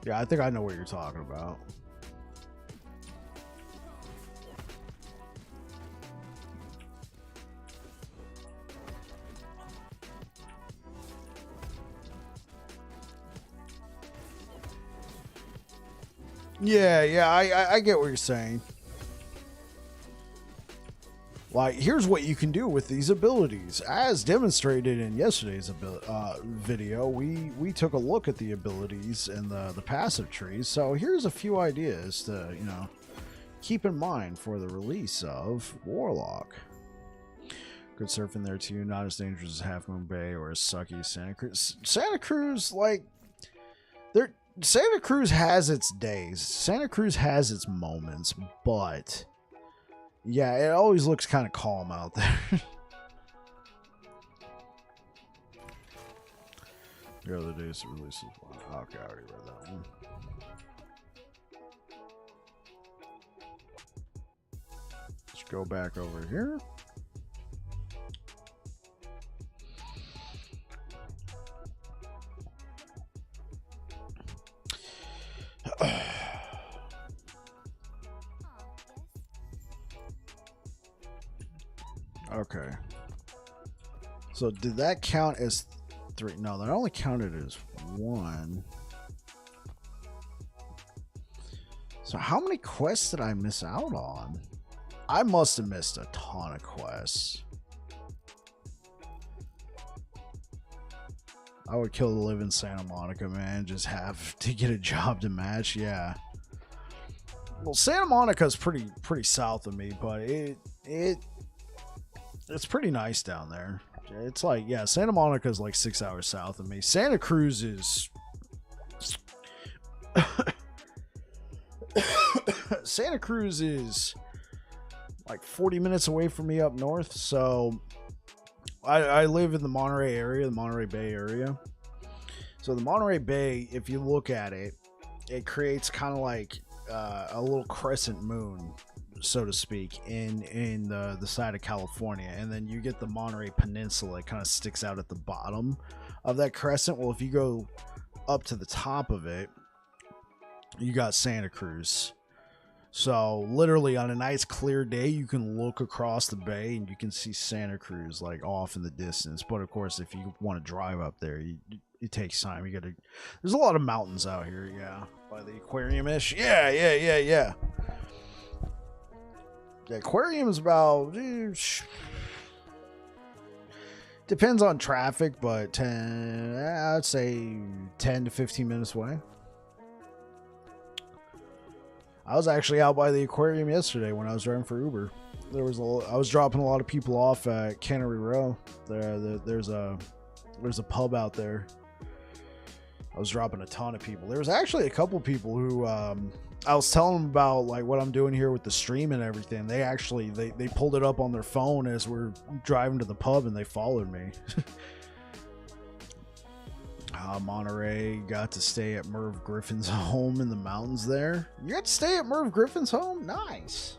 Yeah, I think I know what you're talking about. Yeah, I get what you're saying. Like, here's what you can do with these abilities. As demonstrated in yesterday's video, we took a look at the abilities and the passive trees. So here's a few ideas to, keep in mind for the release of Warlock. Good surfing there too. Not as dangerous as Half Moon Bay or as sucky as Santa Cruz. Santa Cruz, like, Santa Cruz has its days. Santa Cruz has its moments, but... yeah, it always looks kind of calm out there. The other days to release this one. Okay, I already read that one. Let's go back over here. Okay. So did that count as 3? No, that only counted as 1. So how many quests did I miss out on? I must have missed a ton of quests. I would kill to live in Santa Monica, man. Just have to get a job to match. Yeah. Well, Santa Monica's pretty south of me, but it's pretty nice down there. It's like, yeah, Santa Monica's like 6 hours south of me. Santa Cruz is Santa Cruz is like 40 minutes away from me up north. So I live in the Monterey area, the Monterey Bay area. So the Monterey Bay, if you look at it, it creates kind of like a little crescent moon, so to speak, in the side of California. And then you get the Monterey Peninsula. It kind of sticks out at the bottom of that crescent. Well, if you go up to the top of it, you got Santa Cruz. So literally on a nice clear day, you can look across the bay and you can see Santa Cruz like off in the distance. But of course, if you want to drive up there, it takes time. There's a lot of mountains out here. Yeah. By the aquarium-ish. Yeah. The aquarium is about, depends on traffic, but I'd say 10 to 15 minutes away. I was actually out by the aquarium yesterday when I was driving for Uber. I was dropping a lot of people off at Cannery Row. There's a pub out there. I was dropping a ton of people. There was actually a couple people who I was telling them about like what I'm doing here with the stream and everything. They actually they pulled it up on their phone as we're driving to the pub and they followed me. Monterey, got to stay at Merv Griffin's home in the mountains there. You got to stay at Merv Griffin's home? Nice.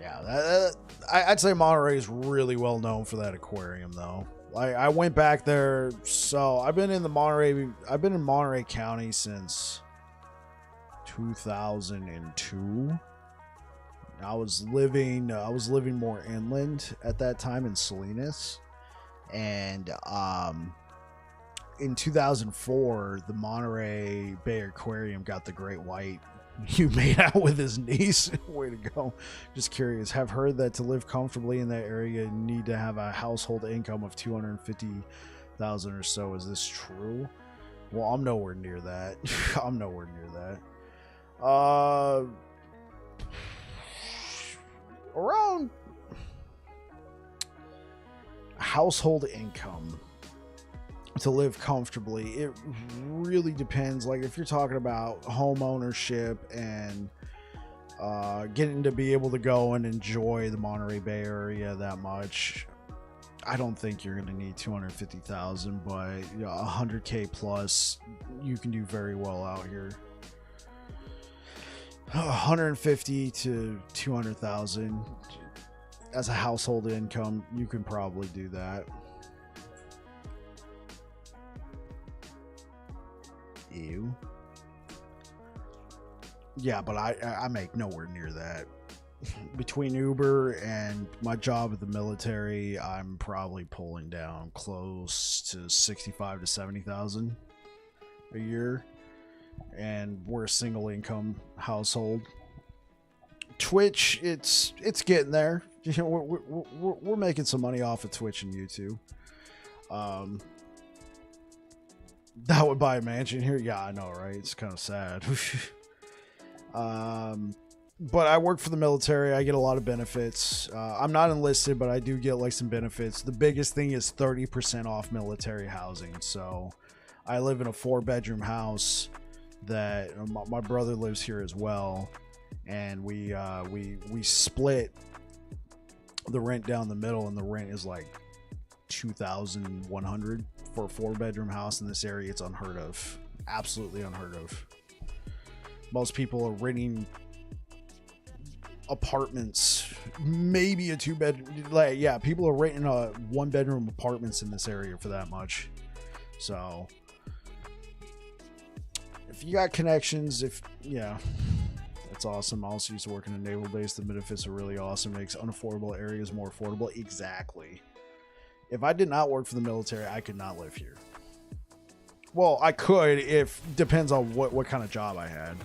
Yeah, I'd say Monterey is really well known for that aquarium, though. I went back there, so I've been in Monterey County since 2002. I was living more inland at that time in Salinas, and in 2004, the Monterey Bay Aquarium got the great white. You made out with his niece. Way to go. Just curious. Have heard that to live comfortably in that area, you need to have a household income of $250,000 or so. Is this true? Well, I'm nowhere near that. I'm nowhere near that. Around household income to live comfortably, it really depends. Like if you're talking about home ownership and getting to be able to go and enjoy the Monterey Bay area that much, I don't think you're going to need 250,000, but 100K plus, you can do very well out here. 150 to 200,000 as a household income, you can probably do that. Ew. Yeah, but I make nowhere near that. Between Uber and my job at the military, I'm probably pulling down close to 65 to 70,000 a year. And we're a single income household. Twitch, it's getting there. We're making some money off of Twitch and YouTube. That would buy a mansion here. Yeah, I know, right? It's kind of sad. But I work for the military. I get a lot of benefits. I'm not enlisted, but I do get like some benefits. The biggest thing is 30% off military housing. So I live in a 4-bedroom house that my brother lives here as well, and we split the rent down the middle, and the rent is like $2,100 for a 4-bedroom house in this area. It's unheard of, absolutely unheard of. Most people are renting apartments, maybe a 2-bedroom. Like, yeah, people are renting 1-bedroom apartments in this area for that much. So if you got connections, that's awesome. I also used to work in a naval base. The benefits are really awesome. Makes unaffordable areas more affordable. Exactly. If I did not work for the military, I could not live here. Well, I could, if depends on what kind of job I had.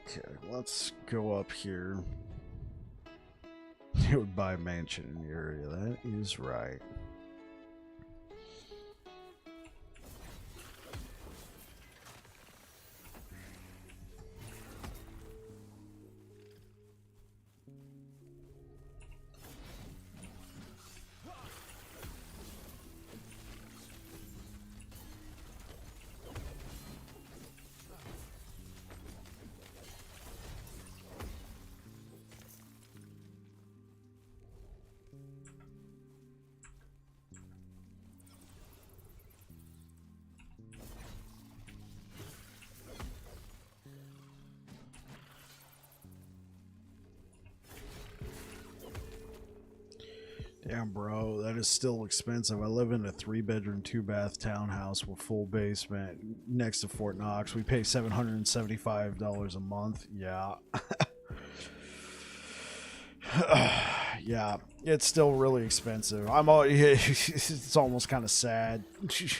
Okay, let's go up here. You would buy a mansion in the area. That is right. Damn, bro, that is still expensive. I live in a 3-bedroom, 2-bath townhouse with full basement next to Fort Knox. We pay $775 a month. Yeah. Yeah, it's still really expensive. It's almost kind of sad.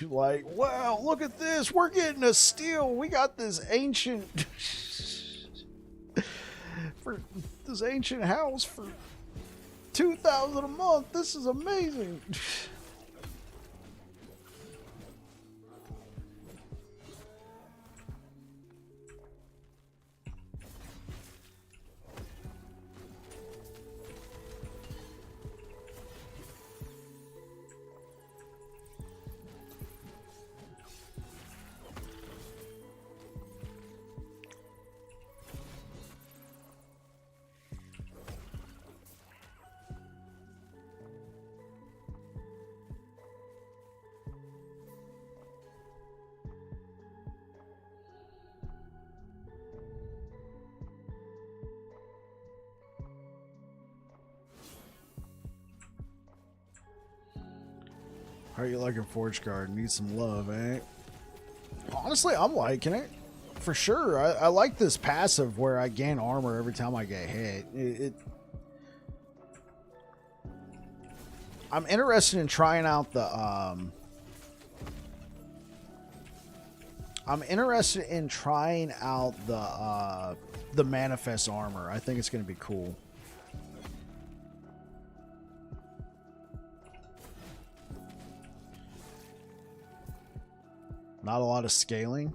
Like, wow, look at this. We're getting a steal. We got this ancient for this ancient house for $2,000 a month. This is amazing. How are you liking Forgeguard? Need some love, eh? Honestly, I'm liking it. For sure. I like this passive where I gain armor every time I get hit. I'm interested in trying out the the manifest armor. I think it's going to be cool. Not a lot of scaling.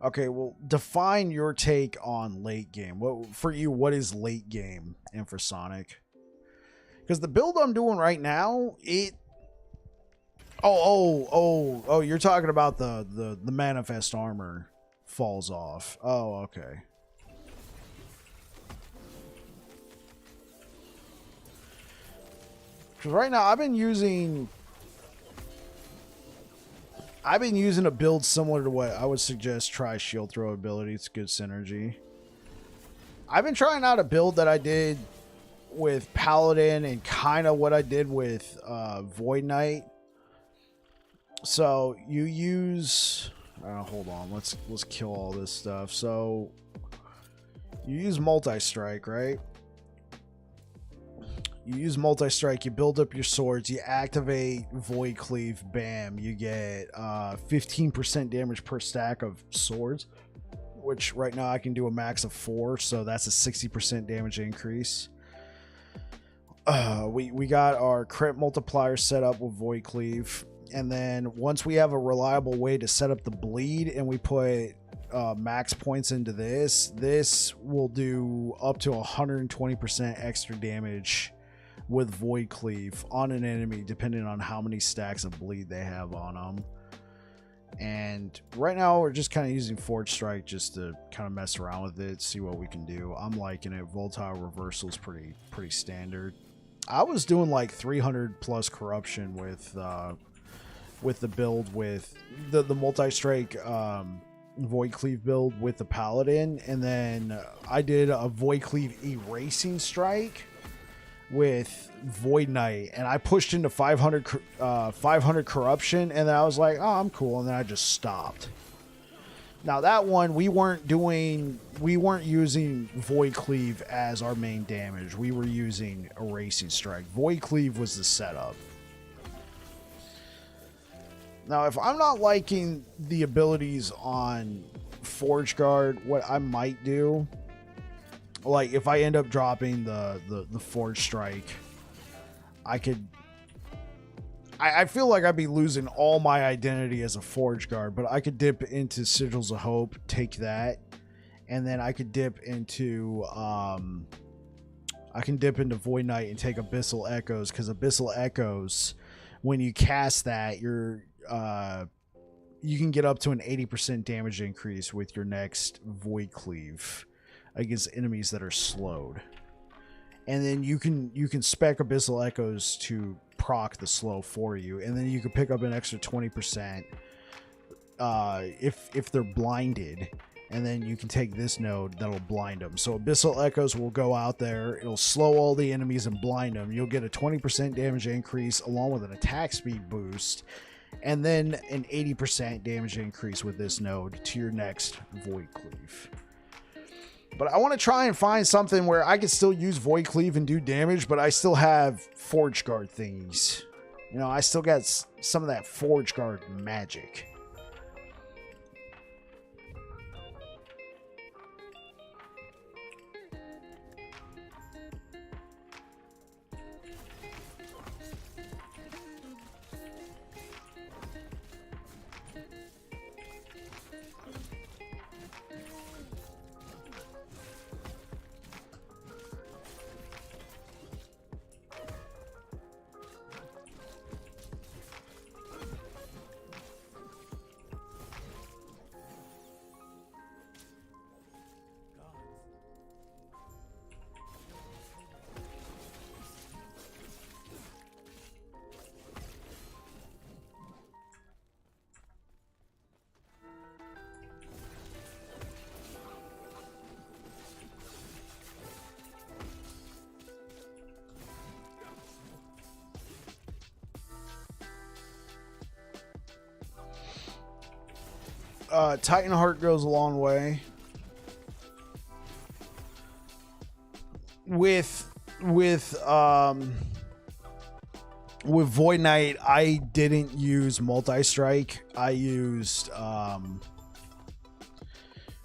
Okay, well, define your take on late game. What for you? What is late game infrasonic? Because the build I'm doing right now, it. Oh! You're talking about the manifest armor falls off. Oh, okay. Because right now I've been using a build similar to what I would suggest try shield throw ability. It's good synergy. I've been trying out a build that I did with Paladin and kind of what I did with Void Knight. So you use hold on, let's kill all this stuff. So you use multi-strike, right? You use multi-strike, you build up your swords, you activate Void Cleave, bam, you get 15% damage per stack of swords, which right now I can do a max of 4, so that's a 60% damage increase. We got our crit multiplier set up with Void Cleave, and then once we have a reliable way to set up the bleed and we put max points into this will do up to 120% extra damage with Void Cleave on an enemy, depending on how many stacks of bleed they have on them. And right now we're just kind of using Forge Strike just to kind of mess around with it, see what we can do. I'm liking it. Volatile reversal is pretty standard. I was doing like 300 plus corruption with the build with the multi-strike Void Cleave build with the Paladin, and then I did a Void Cleave erasing strike with Void Knight, and I pushed into 500 corruption, and then I was like, oh, I'm cool, and then I just stopped. Now that one we weren't using Void Cleave as our main damage. We were using erasing strike. Void Cleave was the setup. Now if I'm not liking the abilities on Forgeguard, what I might do, like if I end up dropping the Forge Strike, I could. I feel like I'd be losing all my identity as a Forgeguard, but I could dip into Sigils of Hope, take that, and then I could dip into Void Knight and take Abyssal Echoes, because Abyssal Echoes, when you cast that, you can get up to an 80% damage increase with your next Void Cleave against enemies that are slowed. And then you can spec Abyssal Echoes to proc the slow for you, and then you can pick up an extra 20% if they're blinded, and then you can take this node that'll blind them. So Abyssal Echoes will go out there, it'll slow all the enemies and blind them. You'll get a 20% damage increase along with an attack speed boost, and then an 80% damage increase with this node to your next Void Cleave. But I want to try and find something where I can still use Void Cleave and do damage, but I still have Forgeguard thingies. You know, I still got some of that Forgeguard magic. Titan Heart goes a long way. With Void Knight, I didn't use multi-strike. I used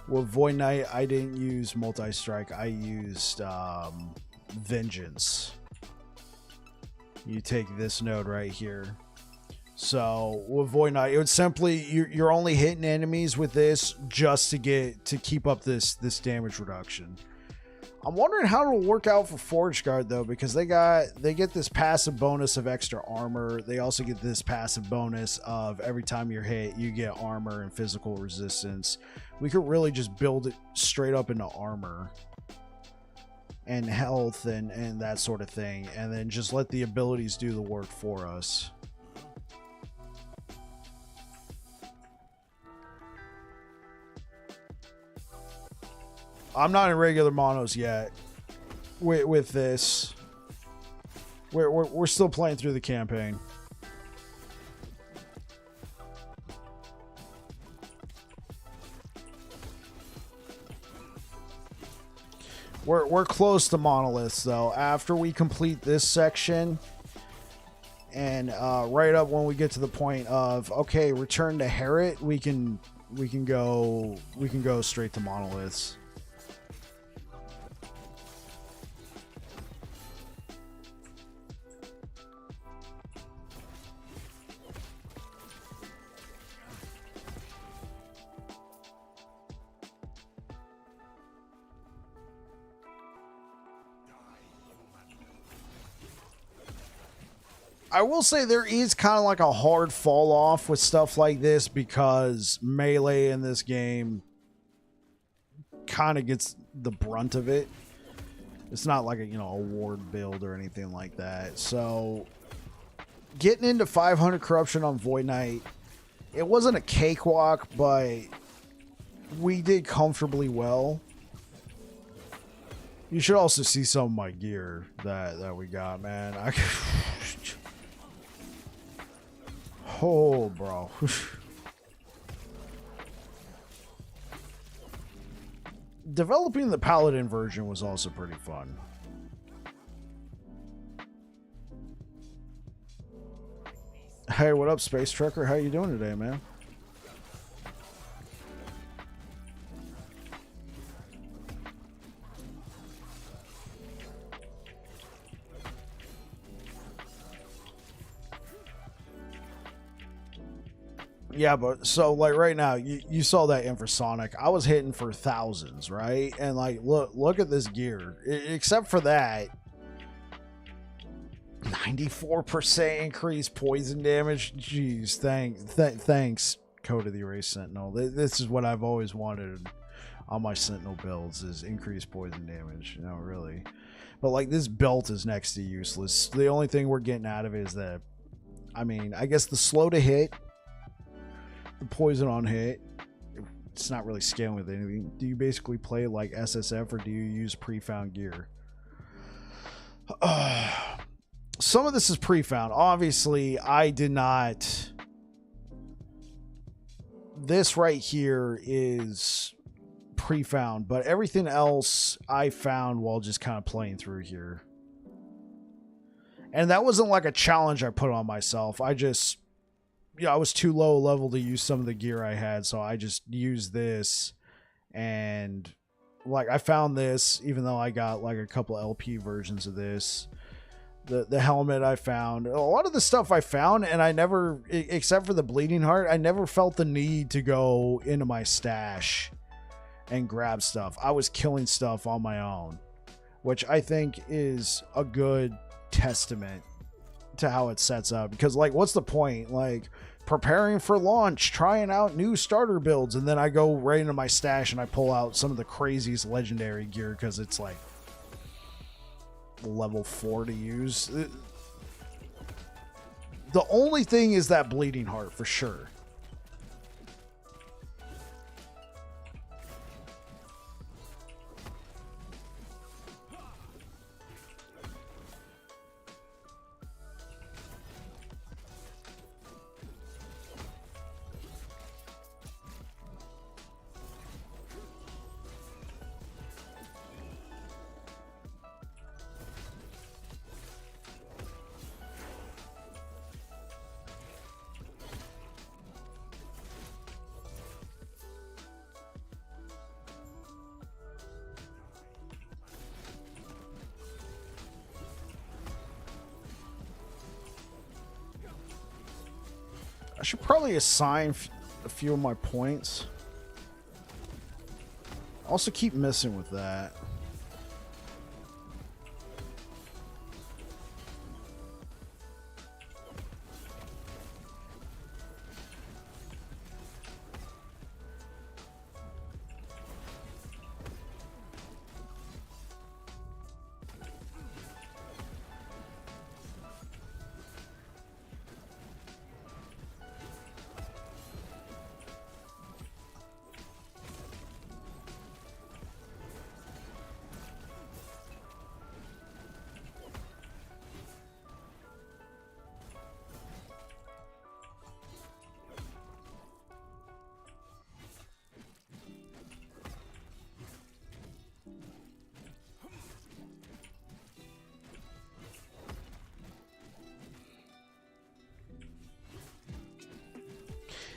with Void Knight, I didn't use multi-strike. I used Vengeance. You take this node right here. So with Void Knight, it would simply you're only hitting enemies with this just to keep up this damage reduction. I'm wondering how it'll work out for Forgeguard though, because they get this passive bonus of extra armor. They also get this passive bonus of every time you're hit, you get armor and physical resistance. We could really just build it straight up into armor and health and that sort of thing, and then just let the abilities do the work for us. I'm not in regular monos yet with this. We're still playing through the campaign. We're close to monoliths though. After we complete this section, and right up when we get to the point of okay, return to Herod, we can go straight to monoliths. I will say there is kind of like a hard fall off with stuff like this because melee in this game kind of gets the brunt of it. It's not like a, you know, a ward build or anything like that. So getting into 500 corruption on Void Knight, it wasn't a cakewalk, but we did comfortably well. You should also see some of my gear that we got, man. Oh, bro. Developing the Paladin version was also pretty fun. Hey, what up, Space Trucker? How you doing today, man? Yeah, but so like right now, you saw that infrasonic. I was hitting for thousands, right? And like, look at this gear. Except for that, 94% increased poison damage. Jeez, thanks, Code of the Erased Sentinel. This is what I've always wanted on my Sentinel builds, is increased poison damage. You know, really. But like, this belt is next to useless. The only thing we're getting out of it is that, I mean, I guess the slow to hit, the poison on hit, it's not really scaling with anything. Do you basically play like SSF, or do you use pre-found gear? Some of this is pre-found. Obviously, I did not. This right here is pre-found, but everything else I found while just kind of playing through here. And that wasn't like a challenge I put on myself. I just, I was too low level to use some of the gear I had, so I just used this. And like, I found this, even though I got like a couple LP versions of this. The helmet I found, a lot of the stuff I found, and I never, except for the bleeding heart, I never felt the need to go into my stash and grab stuff. I was killing stuff on my own, which I think is a good testament to how it sets up. Because like, what's the point? Like, preparing for launch, trying out new starter builds, and then I go right into my stash and I pull out some of the craziest legendary gear because it's like level 4 to use. The only thing is that bleeding heart for sure. I should probably assign a few of my points. Also keep missing with that.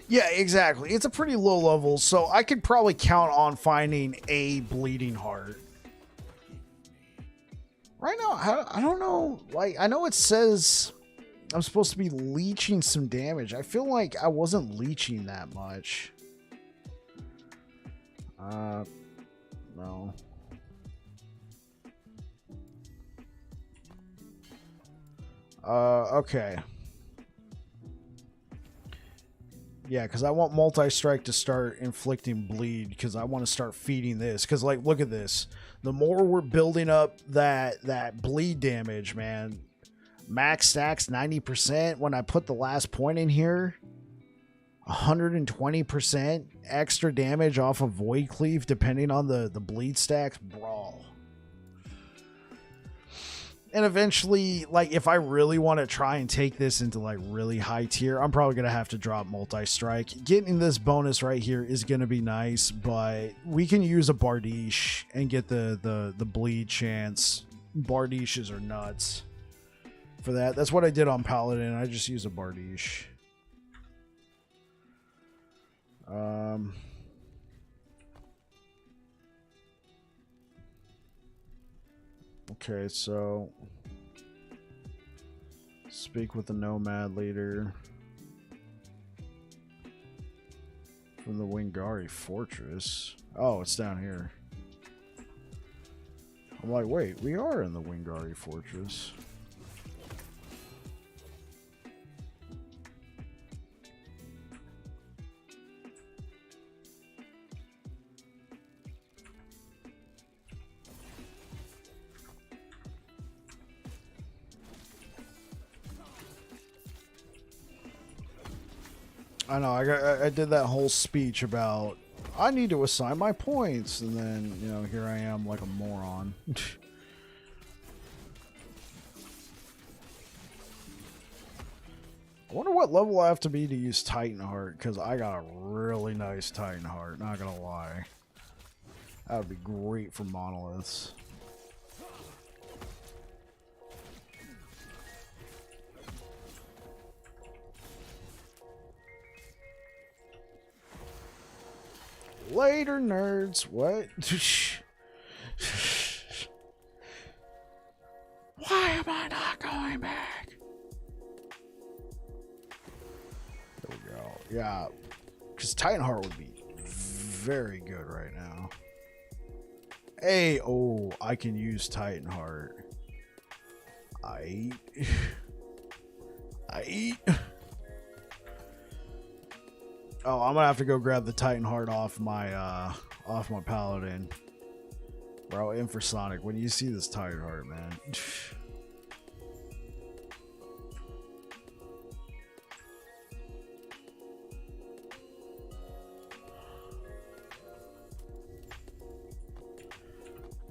Yeah, exactly. It's a pretty low level, so I could probably count on finding a bleeding heart. Right now, I don't know. Like, I know it says I'm supposed to be leeching some damage. I feel like I wasn't leeching that much. No. Okay. Yeah, because I want multi-strike to start inflicting bleed, because I want to start feeding this. Because, like, look at this. The more we're building up that bleed damage, man. Max stacks 90%. When I put the last point in here, 120% extra damage off of Void Cleave, depending on the bleed stacks. Brawl. And eventually, like, if I really want to try and take this into, like, really high tier, I'm probably going to have to drop multi-strike. Getting this bonus right here is going to be nice, but we can use a Bardiche and get the bleed chance. Bardishes are nuts for that. That's what I did on Paladin. I just used a Bardiche. Okay, so speak with the Nomad leader. From the Wingari Fortress. Oh, it's down here. I'm like, wait, we are in the Wingari Fortress. I know, I did that whole speech about I need to assign my points, and then, you know, here I am like a moron. I wonder what level I have to be to use Titan Heart, because I got a really nice Titan Heart, not gonna lie. That would be great for monoliths. Later, nerds. What? Why am I not going back? There we go. Yeah, because Titan Heart would be very good right now. Hey, oh, I can use Titan Heart. I Oh, I'm gonna have to go grab the Titan Heart off my Paladin. Bro, Infrasonic, when you see this Titan Heart, man.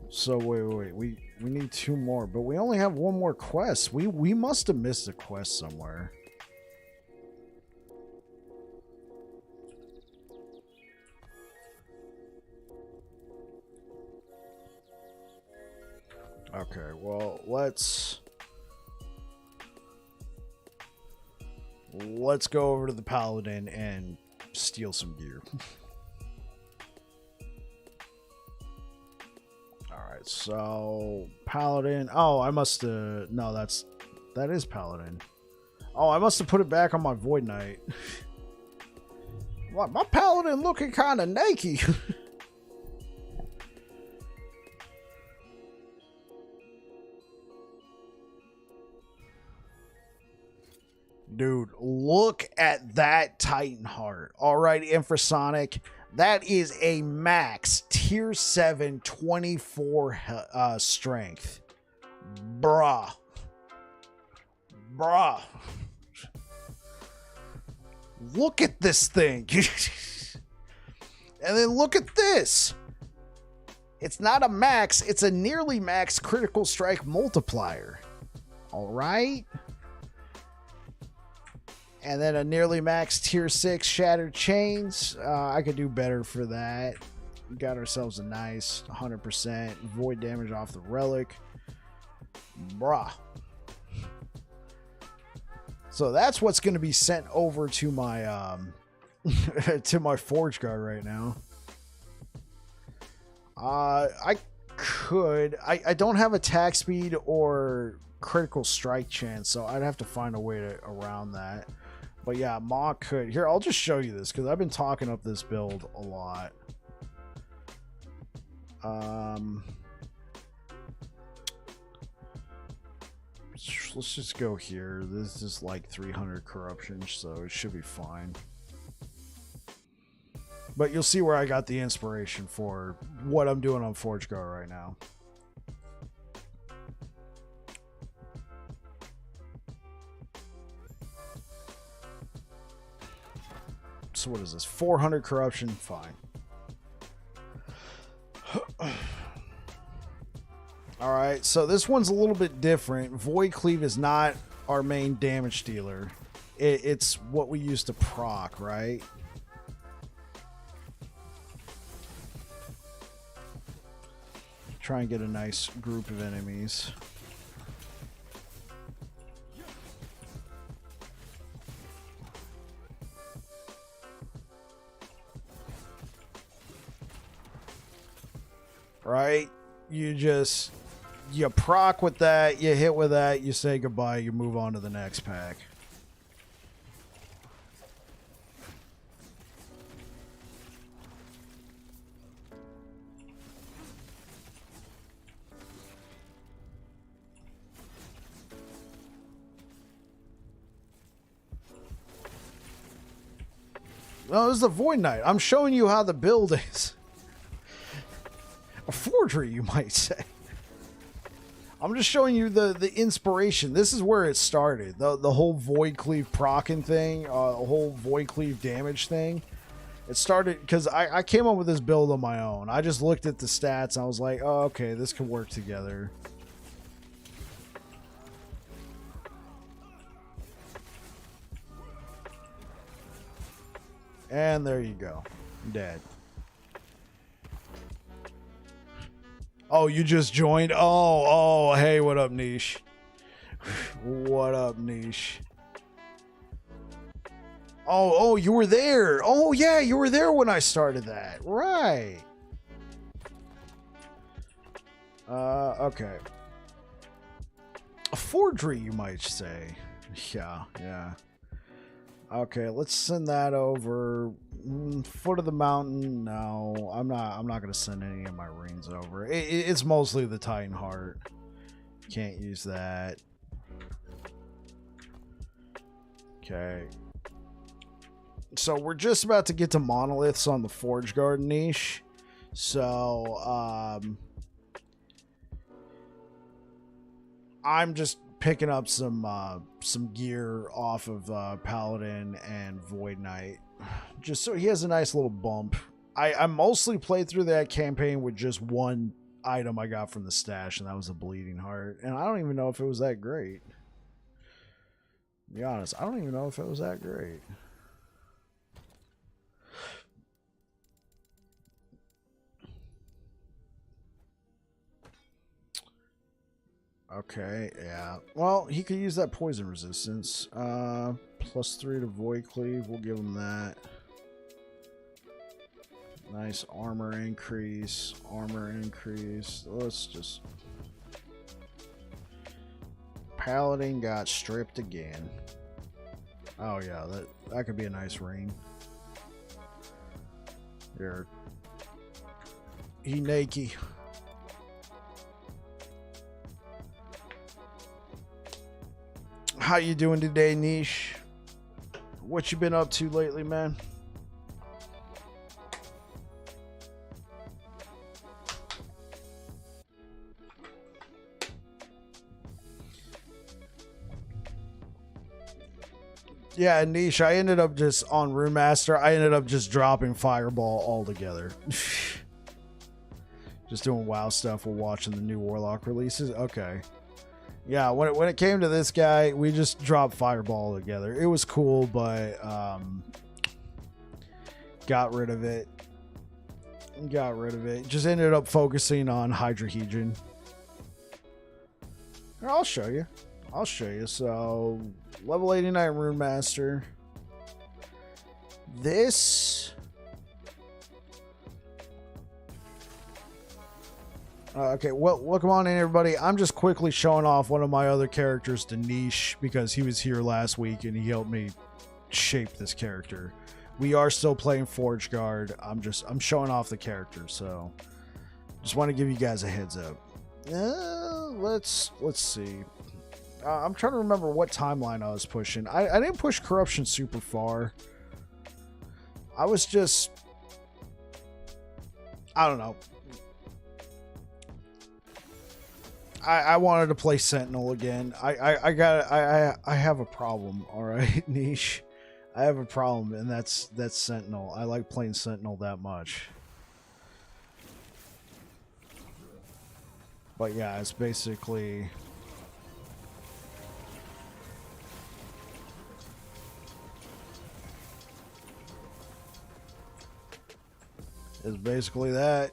So wait, we need 2 more, but we only have 1 more quest. We must have missed a quest somewhere. Okay, well, let's go over to the Paladin and steal some gear. Alright, so Paladin. Oh, I must have no, that is Paladin. Oh, I must have put it back on my Void Knight. What, my Paladin looking kinda naked. Dude, look at that Titan Heart. All right, Infrasonic. That is a max tier 7 24 strength. Bruh. Look at this thing. And then look at this. It's not a max. It's a nearly max critical strike multiplier. All right. And then a nearly max tier 6 Shattered Chains. I could do better for that. We got ourselves a nice 100% void damage off the relic. Bruh. So that's what's going to be sent over to my to my Forgeguard right now. I don't have attack speed or critical strike chance, so I'd have to find a way around that. But yeah, Ma could. Here, I'll just show you this because I've been talking up this build a lot. Let's just go here. This is like 300 corruption, so it should be fine. But you'll see where I got the inspiration for what I'm doing on Forgeguard right now. So what is this? 400 corruption? Fine. Alright, so this one's a little bit different. Void Cleave is not our main damage dealer. It's what we use to proc, right? Try and get a nice group of enemies. Right? You proc with that, you hit with that, you say goodbye, you move on to the next pack. No, this is the Void Knight. I'm showing you how the build is. A forgery, you might say. I'm just showing you the inspiration. This is where it started. The whole Void Cleave procking thing, the whole Void Cleave damage thing. It started because I came up with this build on my own. I just looked at the stats and I was like, oh, okay, this could work together. And there you go. Dead. Oh, you just joined? Oh, hey, what up, Niche? What up, Niche? Oh, you were there. Oh, yeah, you were there when I started that. Right. Okay. A forgery, you might say. Yeah. Okay, let's send that over. Foot of the mountain. No, I'm not gonna send any of my rings over. It's mostly the Titan Heart. Can't use that. Okay. So we're just about to get to monoliths on the Forgeguard niche. So I'm just picking up some gear off of Paladin and Void Knight, just so he has a nice little bump. I mostly played through that campaign with just one item I got from the stash, and that was a Bleeding Heart. And I don't even know if it was that great. To be honest, I don't even know if it was that great. Okay, yeah. Well, he could use that poison resistance. +3 to Void Cleave. We'll give him that. Nice armor increase. Armor increase. Let's just... Paladin got stripped again. Oh, yeah. That could be a nice ring. Here. Hineki. How you doing today, Niche? What you been up to lately, man? Yeah, Niche, I ended up just on Rune Master, I ended up just dropping Fireball altogether. Just doing WoW stuff while watching the new Warlock releases. Okay. Yeah, when it came to this guy, we just dropped Fireball together. It was cool, but got rid of it. Just ended up focusing on Hydrahedron. Here, I'll show you. So, level 89 Rune Master. This... okay, well, welcome on in, everybody. I'm just quickly showing off one of my other characters to Niche because he was here last week and he helped me shape this character. We are still playing Forgeguard. I'm showing off the character, so just want to give you guys a heads up. Let's see. I'm trying to remember what timeline I was pushing. I didn't push Corruption super far. I was just... I don't know. I wanted to play Sentinel again. I have a problem, all right, Niche. I have a problem, and that's Sentinel. I like playing Sentinel that much. But yeah, it's basically... It's basically that.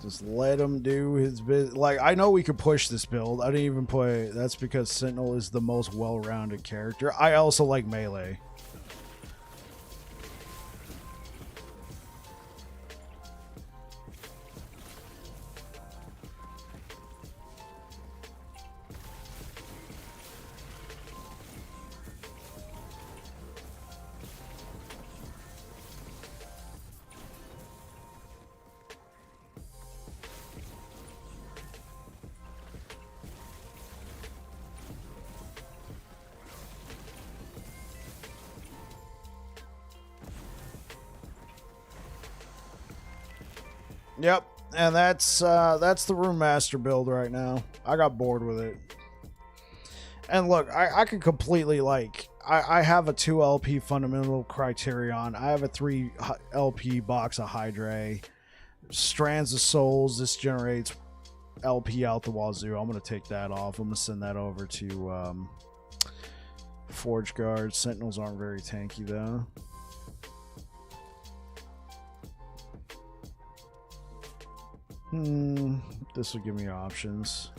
Just let him do his bit. Like, I know we could push this build. I didn't even play. That's because Sentinel is the most well-rounded character. I also like melee. Yep, and that's the Room Master build right now. I got bored with it. And look, I could completely, like, I have a 2 LP fundamental criterion. I have a 3 LP box of Hydra. Strands of Souls. This generates LP out the wazoo. I'm going to take that off. I'm going to send that over to Forgeguard. Sentinels aren't very tanky, though. This will give me options.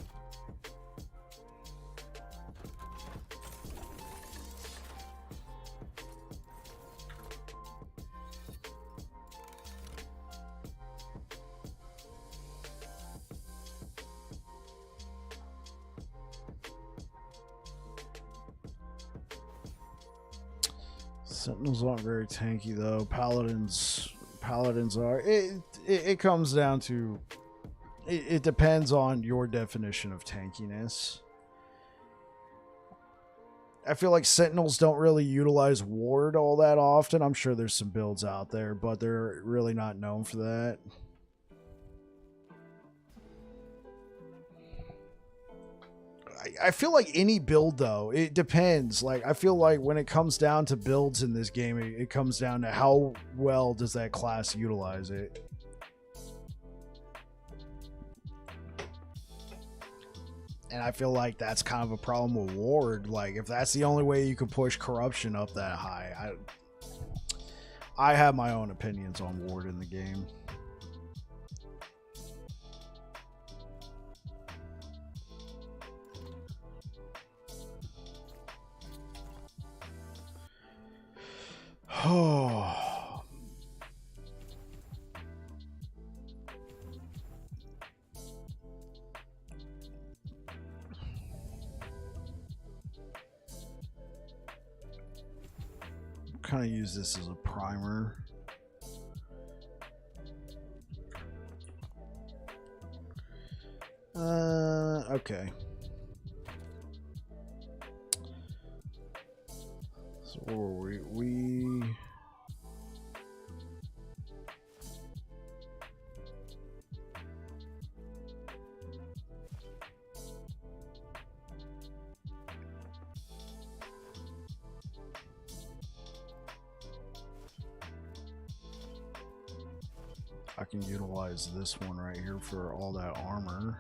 Sentinels aren't very tanky though. Paladins are. It comes down to. It depends on your definition of tankiness. I feel like Sentinels don't really utilize Ward all that often. I'm sure there's some builds out there, but they're really not known for that. I feel like any build, though, it depends. Like, I feel like when it comes down to builds in this game, it comes down to how well does that class utilize it. And I feel like that's kind of a problem with Ward. Like, if that's the only way you can push corruption up that high, I have my own opinions on Ward in the game. Oh. Kind of use this as a primer. Okay. So where were we? I can utilize this one right here for all that armor.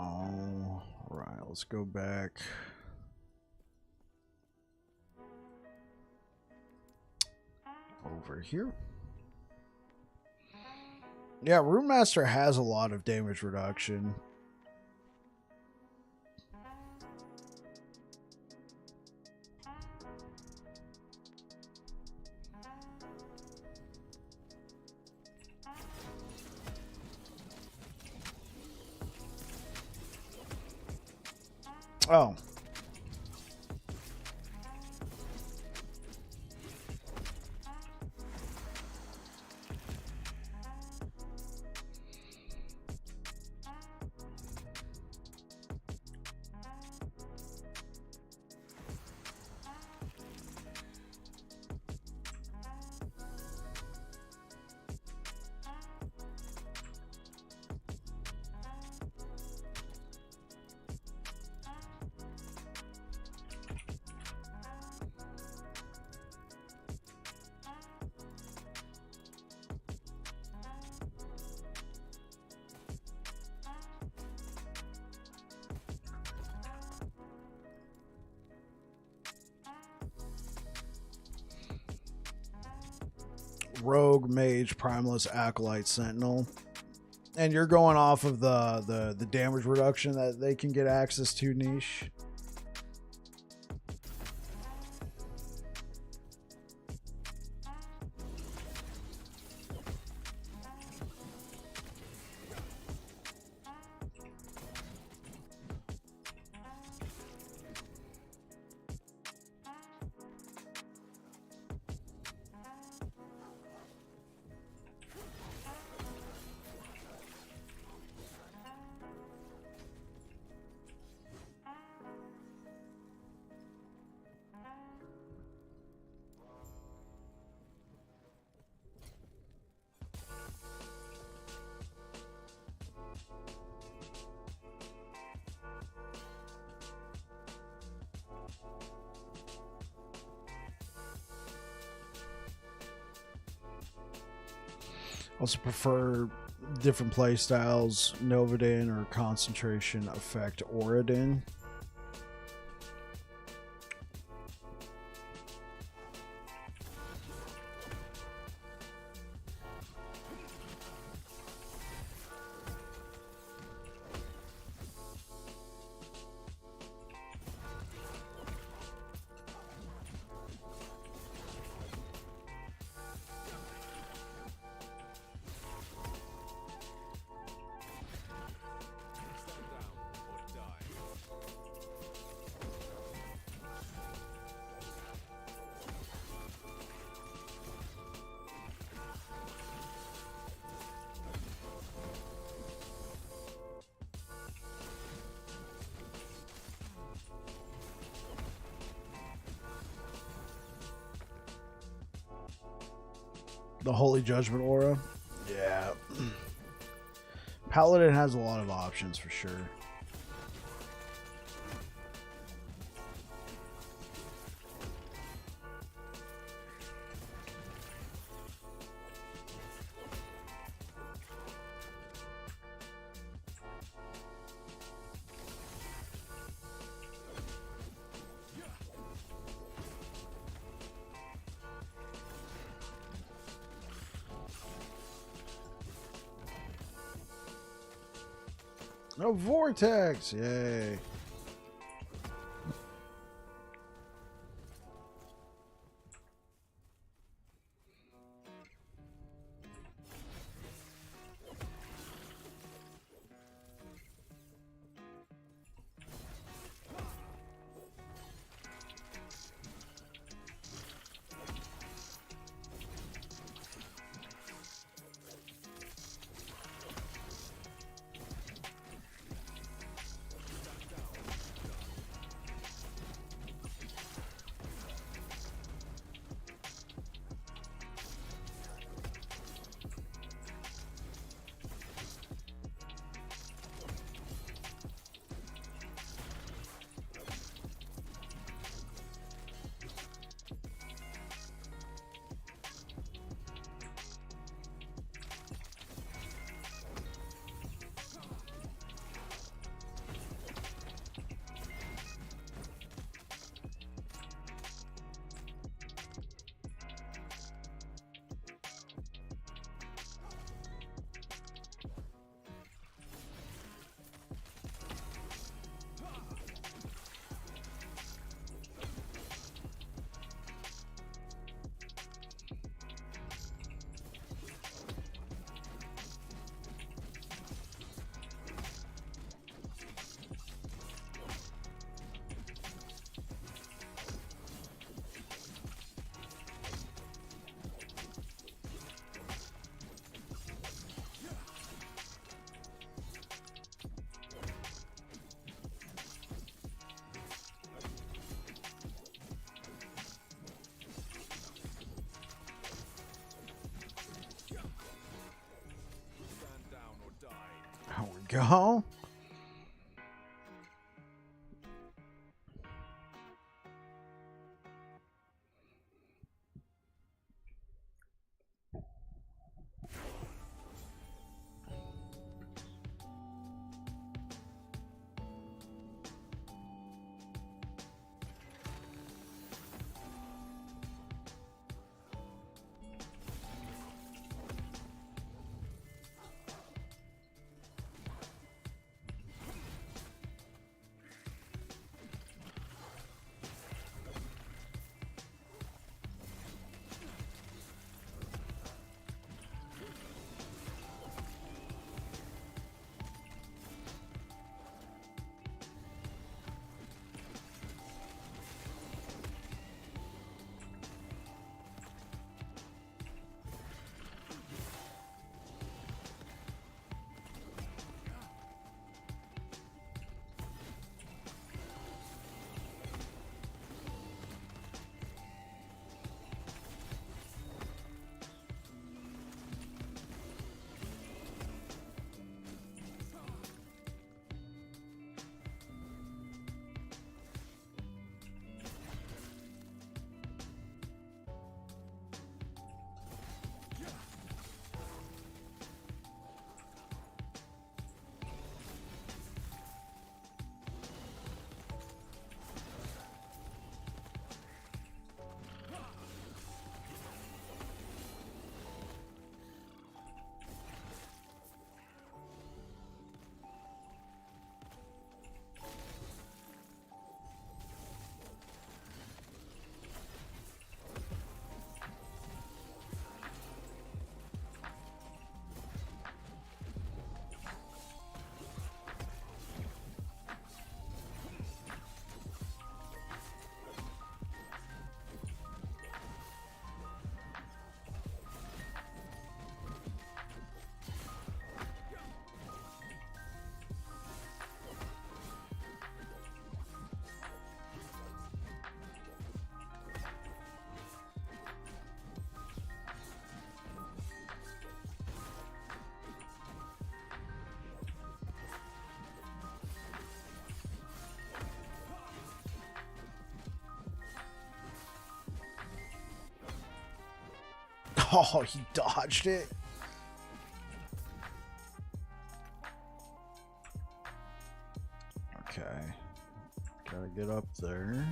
All right, let's go back. Over here. Yeah, Rune Master has a lot of damage reduction. Oh. Rogue, Mage, Primalist, Acolyte, Sentinel. And you're going off of the damage reduction that they can get access to niche. Also prefer different playstyles, Novidin or Concentration Effect Oridin. The Holy Judgment Aura. Yeah. Paladin has a lot of options for sure. No vortex! Yay. There we go. Oh, he dodged it. Okay. Gotta get up there.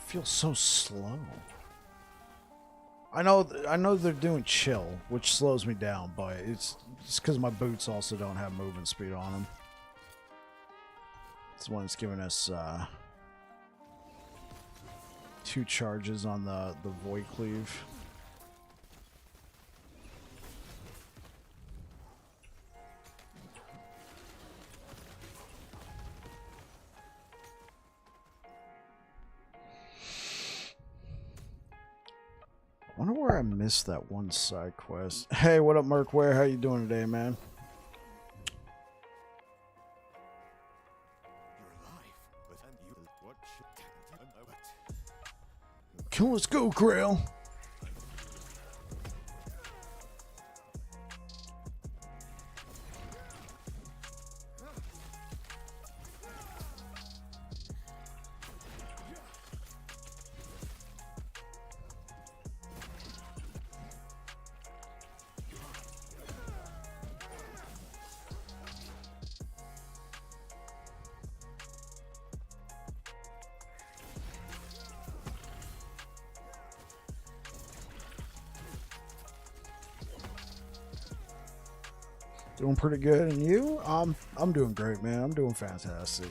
Feels so slow. I know they're doing chill, which slows me down, but it's just because my boots also don't have movement speed on them. This one's giving us 2 charges on the void cleave. I wonder where I missed that one side quest. Hey, what up, Merkware? How you doing today, man? Let's go, Grail. Doing pretty good, and you? I'm doing great, man. I'm doing fantastic.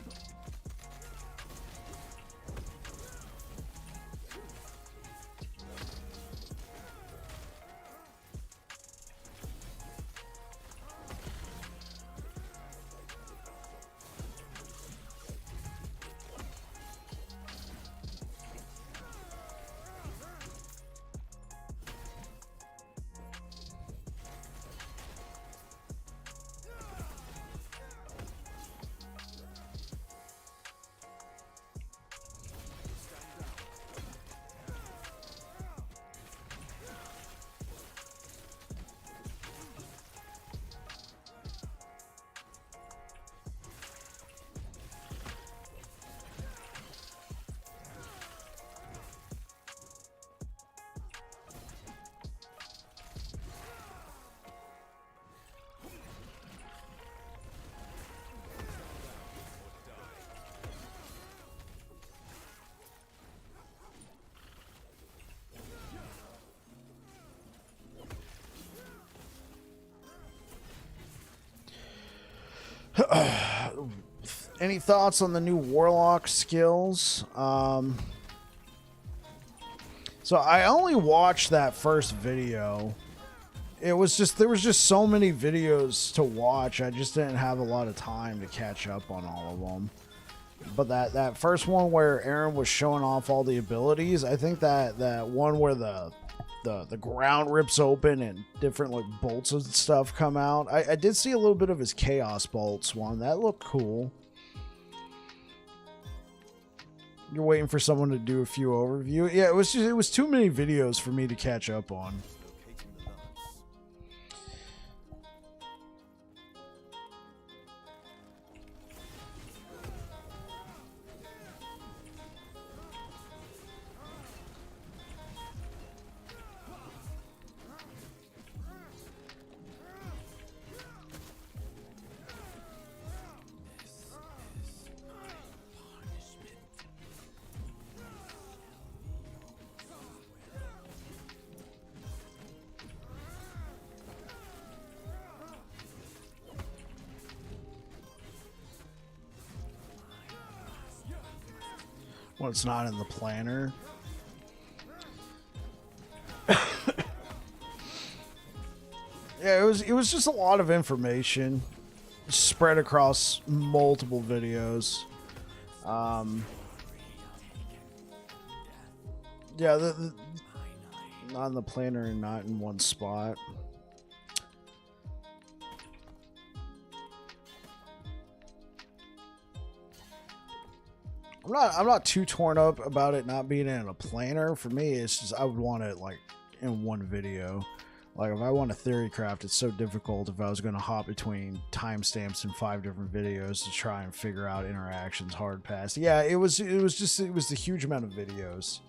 Any thoughts on the new Warlock skills? So I only watched that first video. There was just so many videos to watch. I just didn't have a lot of time to catch up on all of them. But that first one where Aaron was showing off all the abilities, I think that one where the ground rips open and different like bolts and stuff come out. I did see a little bit of his chaos bolts one. That looked cool. You're waiting for someone to do a few overview. Yeah, it was too many videos for me to catch up on. Well, it's not in the planner. Yeah, it was just a lot of information spread across multiple videos. Yeah, not in the planner and not in one spot. I'm not too torn up about it not being in a planner. For me, it's just I would want it like in one video. Like if I want a theory craft, it's so difficult if I was going to hop between timestamps in 5 different videos to try and figure out interactions hard pass. Yeah, it was the huge amount of videos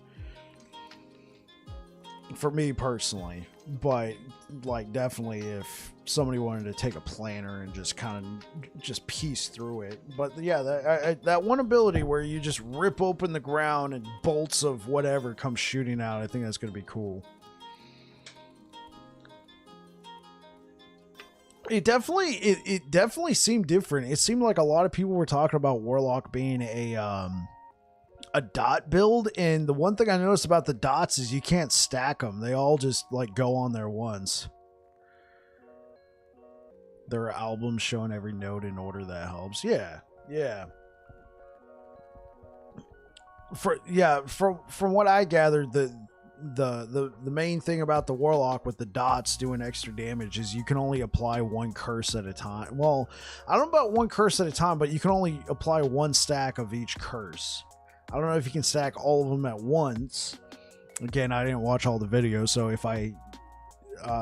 for me personally. But like definitely if somebody wanted to take a planner and just kind of just piece through it. But yeah, that one ability where you just rip open the ground and bolts of whatever come shooting out, I think that's going to be cool. It definitely seemed different. It seemed like a lot of people were talking about Warlock being a dot build, and the one thing I noticed about the dots is you can't stack them. They all just like go on their ones. There are albums showing every note in order. That helps. Yeah. From what I gathered, the main thing about the Warlock with the dots doing extra damage is you can only apply one curse at a time. Well, I don't know about one curse at a time, but you can only apply one stack of each curse. I don't know if you can stack all of them at once. Again, I didn't watch all the videos, so if I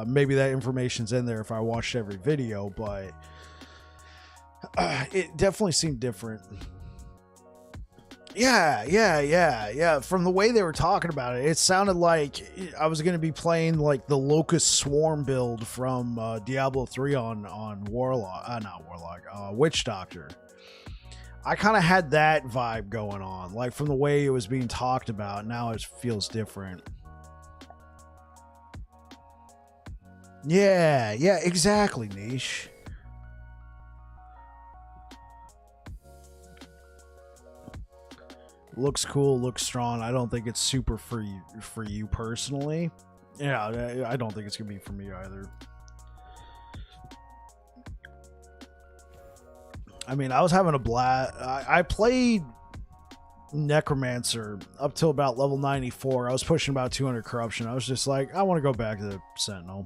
maybe that information's in there if I watched every video, but it definitely seemed different. Yeah. From the way they were talking about it, it sounded like I was going to be playing like the Locust Swarm build from Diablo 3 on Witch Doctor. I kind of had that vibe going on, like from the way it was being talked about. Now it feels different. Yeah, exactly, Niche. Looks cool, looks strong. I don't think it's super for you personally. Yeah, I don't think it's gonna be for me either. I mean, I was having a blast. I played Necromancer up till about level 94. I was pushing about 200 corruption. I was just like, I want to go back to the Sentinel.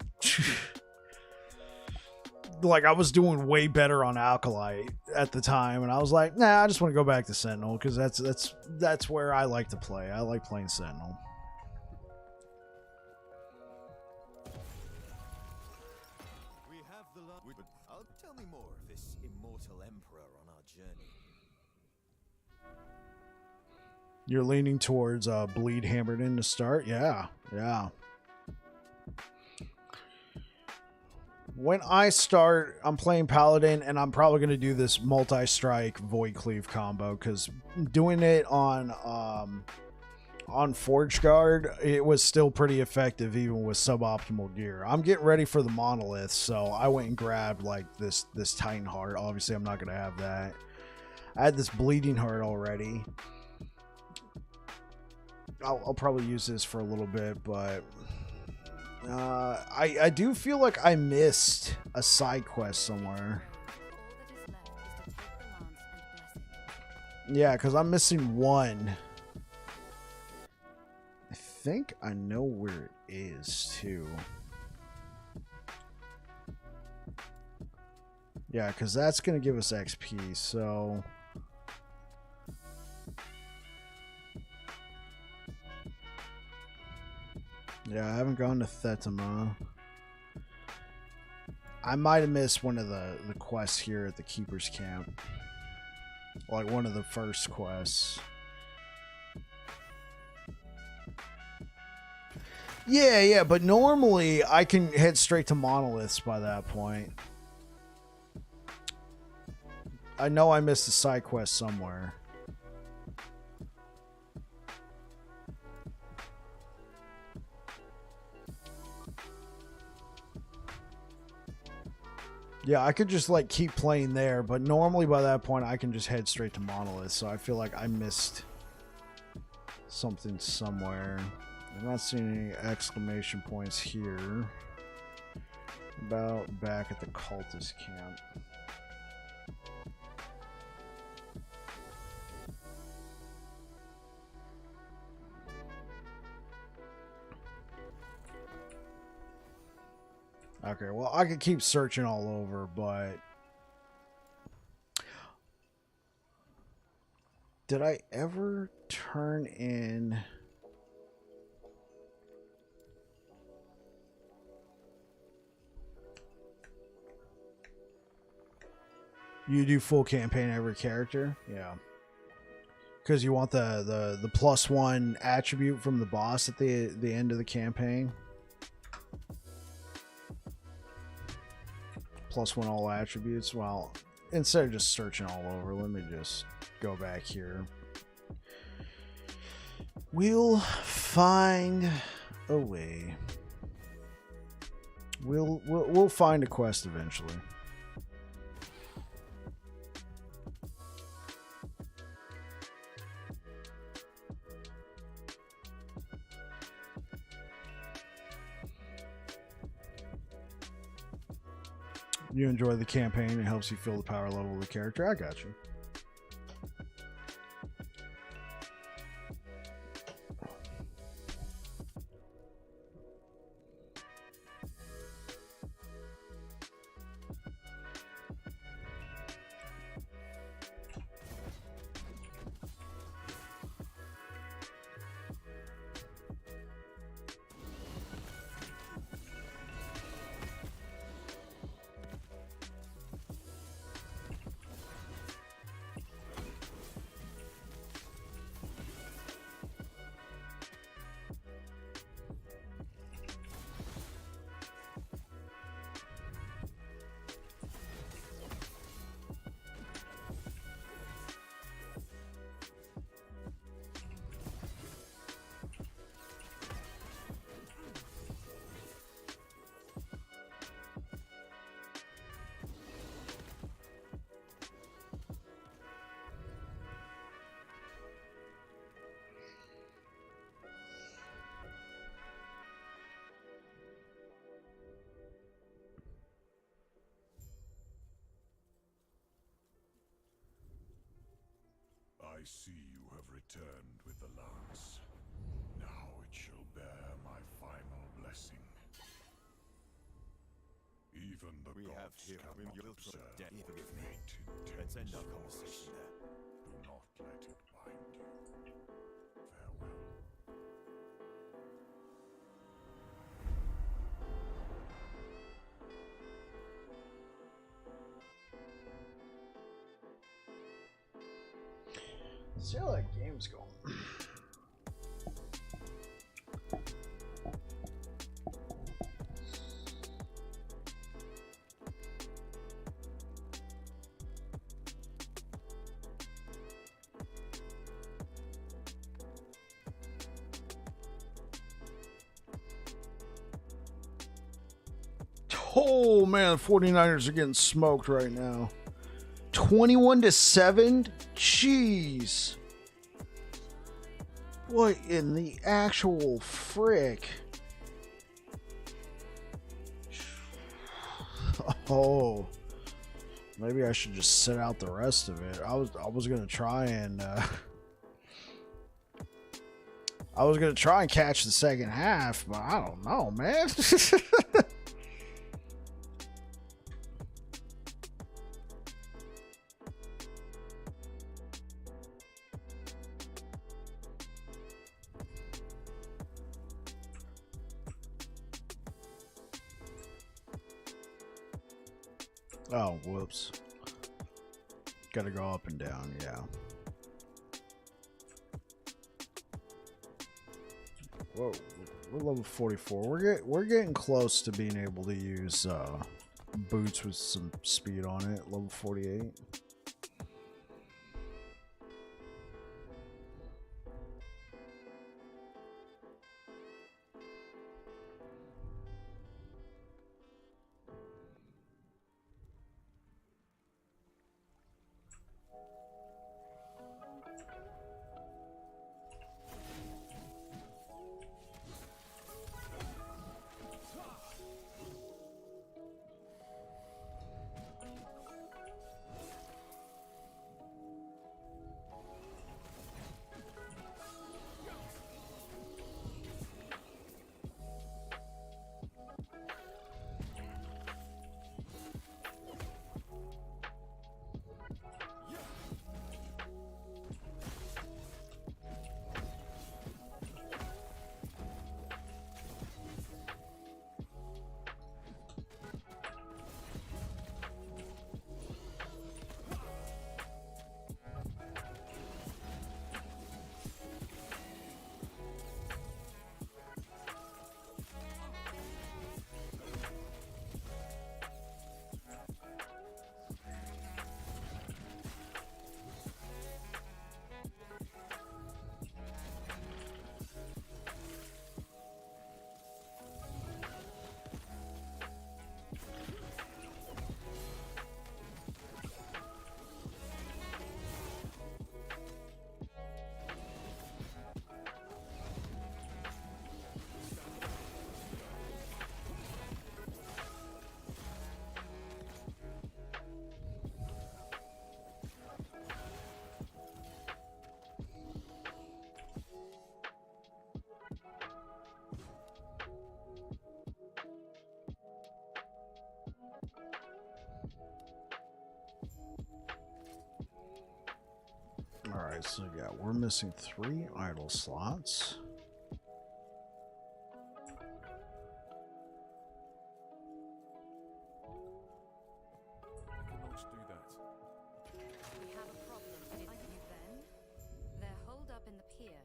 Like, I was doing way better on Alkalite at the time, and I was like, nah, I just want to go back to Sentinel because that's where I like to play. I like playing Sentinel. We have the tell me more of this immortal emperor on our journey. You're leaning towards Bleed Hammerton to start? Yeah. When I start, I'm playing Paladin, and I'm probably going to do this multi-strike Void Cleave combo, because doing it on Forgeguard, it was still pretty effective even with suboptimal gear. I'm getting ready for the Monolith, so I went and grabbed like this Titan Heart. Obviously, I'm not going to have that. I had this Bleeding Heart already. I'll probably use this for a little bit, but I do feel like I missed a side quest somewhere. Yeah, because I'm missing one. I think I know where it is too. Yeah, because that's going to give us XP, so... Yeah, I haven't gone to Thetema. I might have missed one of the quests here at the Keeper's Camp. Like one of the first quests. Yeah, but normally I can head straight to Monoliths by that point. I know I missed a side quest somewhere. Yeah, I could just like keep playing there, but normally by that point I can just head straight to Monolith, so I feel like I missed something somewhere. I'm not seeing any exclamation points here. About back at the cultist camp. Okay, well, I could keep searching all over, but... Did I ever turn in... You do full campaign every character? Yeah. Because you want the +1 attribute from the boss at the end of the campaign. +1 all attributes. Well, instead of just searching all over, let me just go back here. We'll find a way. We'll find a quest eventually. You enjoy the campaign, it helps you feel the power level of the character. I got you. I see you have returned with the lance. Now it shall bear my final blessing. Even the We have gods here cannot will observe death. the Forgive me. fate Let's end our intends for us. conversation there. Do not let it bind you. Farewell. See how that game's going. Oh man, the 49ers are getting smoked right now. 21-7? Jeez. What in the actual frick? Oh. Maybe I should just sit out the rest of it. I was gonna try and I was gonna try and catch the second half, but I don't know, man. Oh, whoops. Gotta go up and down, yeah. Whoa, we're level 44. We're getting close to being able to use boots with some speed on it. Level 48. Alright, so yeah, we're missing 3 idle slots. I can manage to do that. We have a problem. I you then? They're holed up in the pier.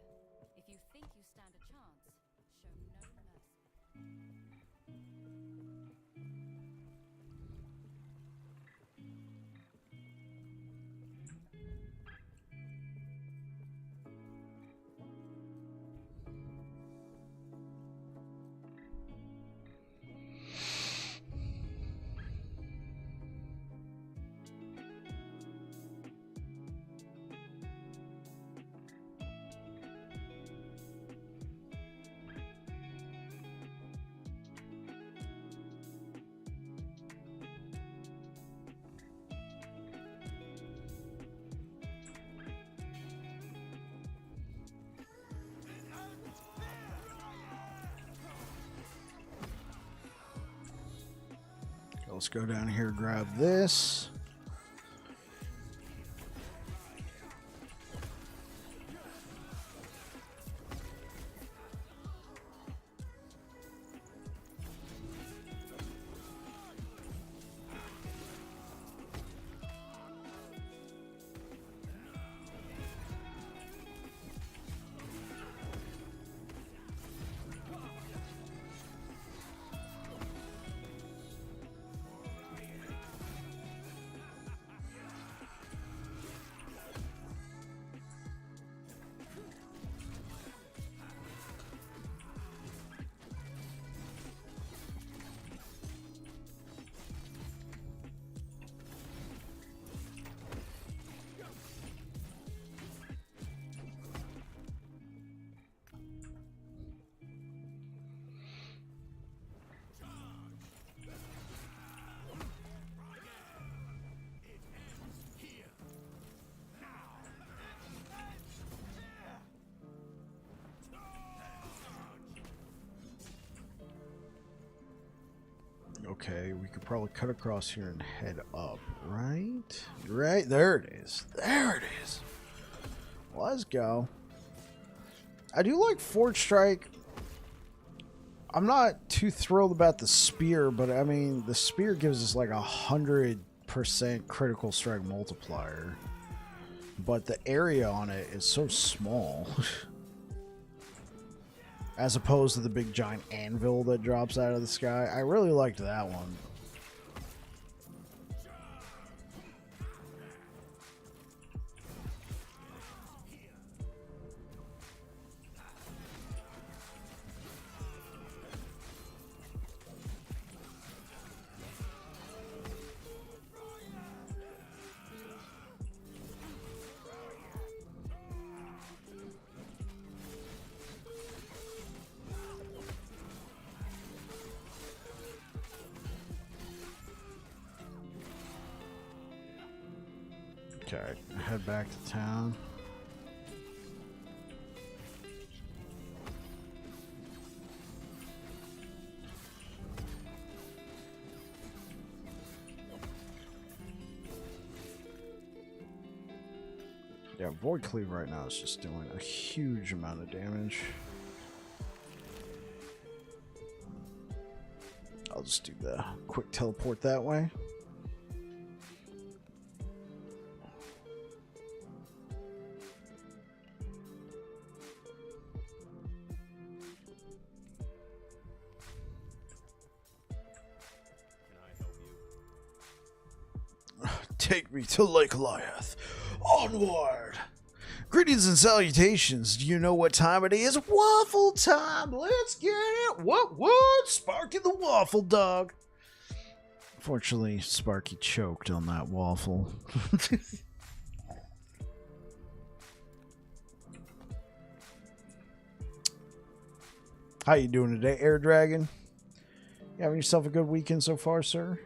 If you think you stand a chance, show no mercy. Let's go down here, grab this. Okay, we could probably cut across here and head up, right? Right, there it is. There it is. Let's go. I do like Forge Strike. I'm not too thrilled about the spear, but I mean, the spear gives us like 100% critical strike multiplier. But the area on it is so small. As opposed to the big giant anvil that drops out of the sky. I really liked that one. Okay, head back to town. Yeah, Void Cleave right now is just doing a huge amount of damage. I'll just do the quick teleport that way. Take me to Lake Lyeth. Onward! Greetings and salutations. Do you know what time it is? Waffle time! Let's get it! What? Sparky the Waffle Dog. Fortunately, Sparky choked on that waffle. How you doing today, Air Dragon? You having yourself a good weekend so far, sir?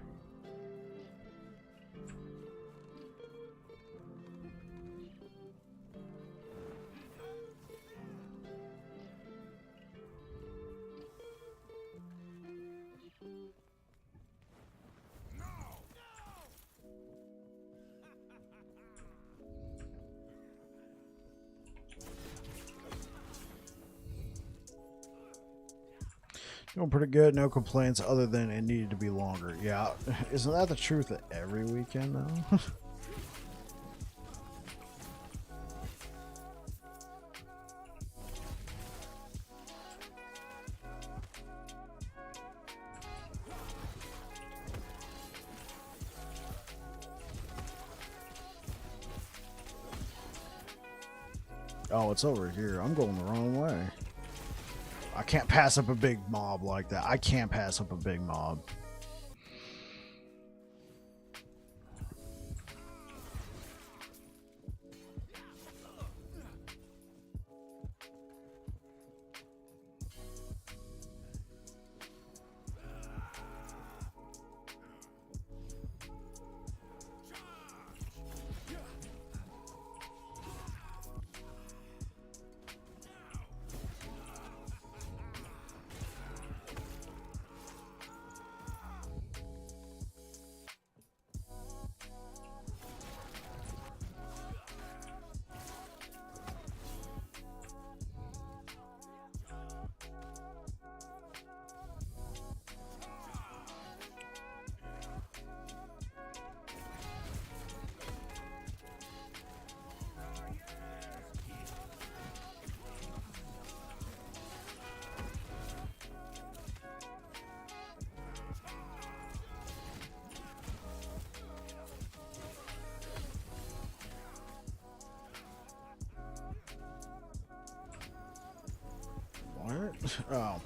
Doing pretty good, no complaints other than it needed to be longer. Yeah, isn't that the truth of every weekend though? Oh, it's over here. I'm going the wrong way. I can't pass up a big mob like that. I can't pass up a big mob. What? Oh.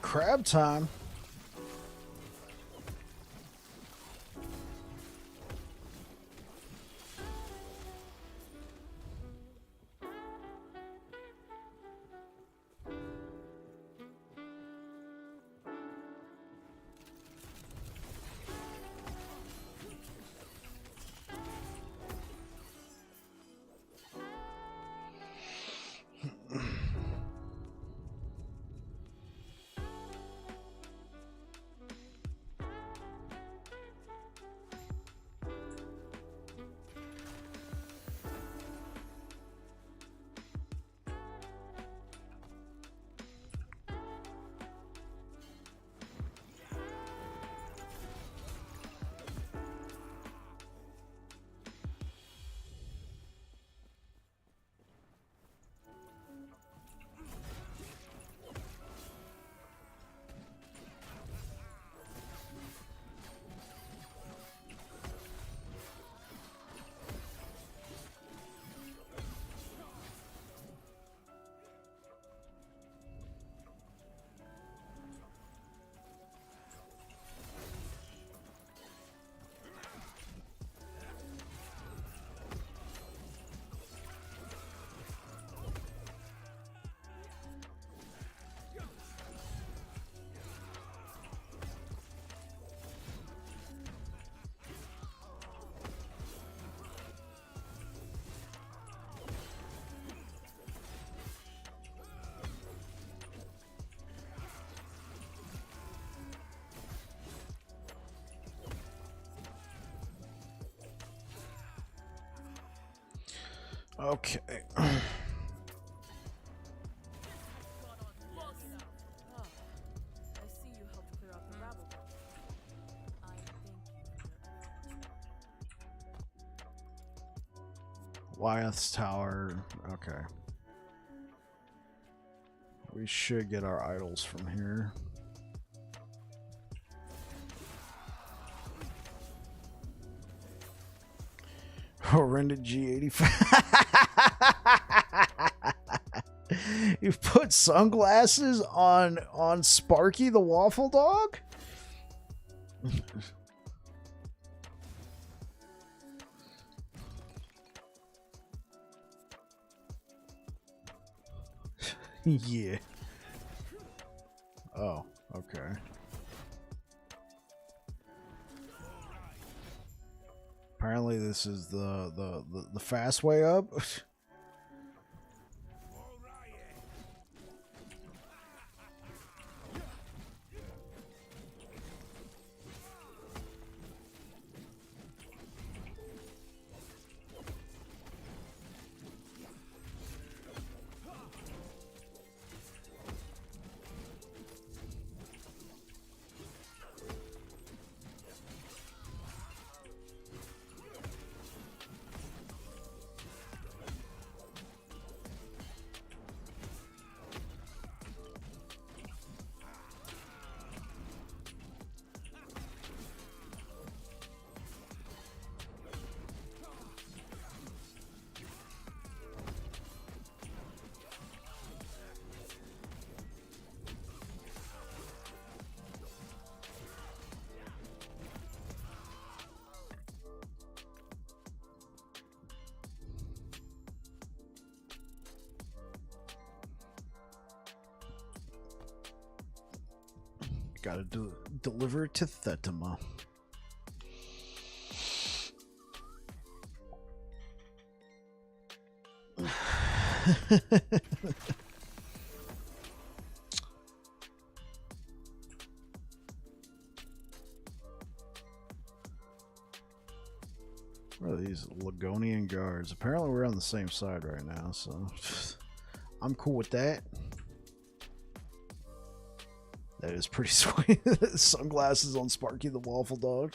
Crab time. Okay. Ah, I see you helped clear out the rabble. I thank you. Wyeth's Tower. Okay. We should get our idols from here. Horrendous G85. You've put sunglasses on Sparky the Waffle Dog? Yeah. Oh, okay. Apparently this is the fast way up. Gotta deliver it to Thetima. What are these Ligonian guards? Apparently we're on the same side right now, so I'm cool with that. That is pretty sweet. Sunglasses on Sparky the Waffle Dog.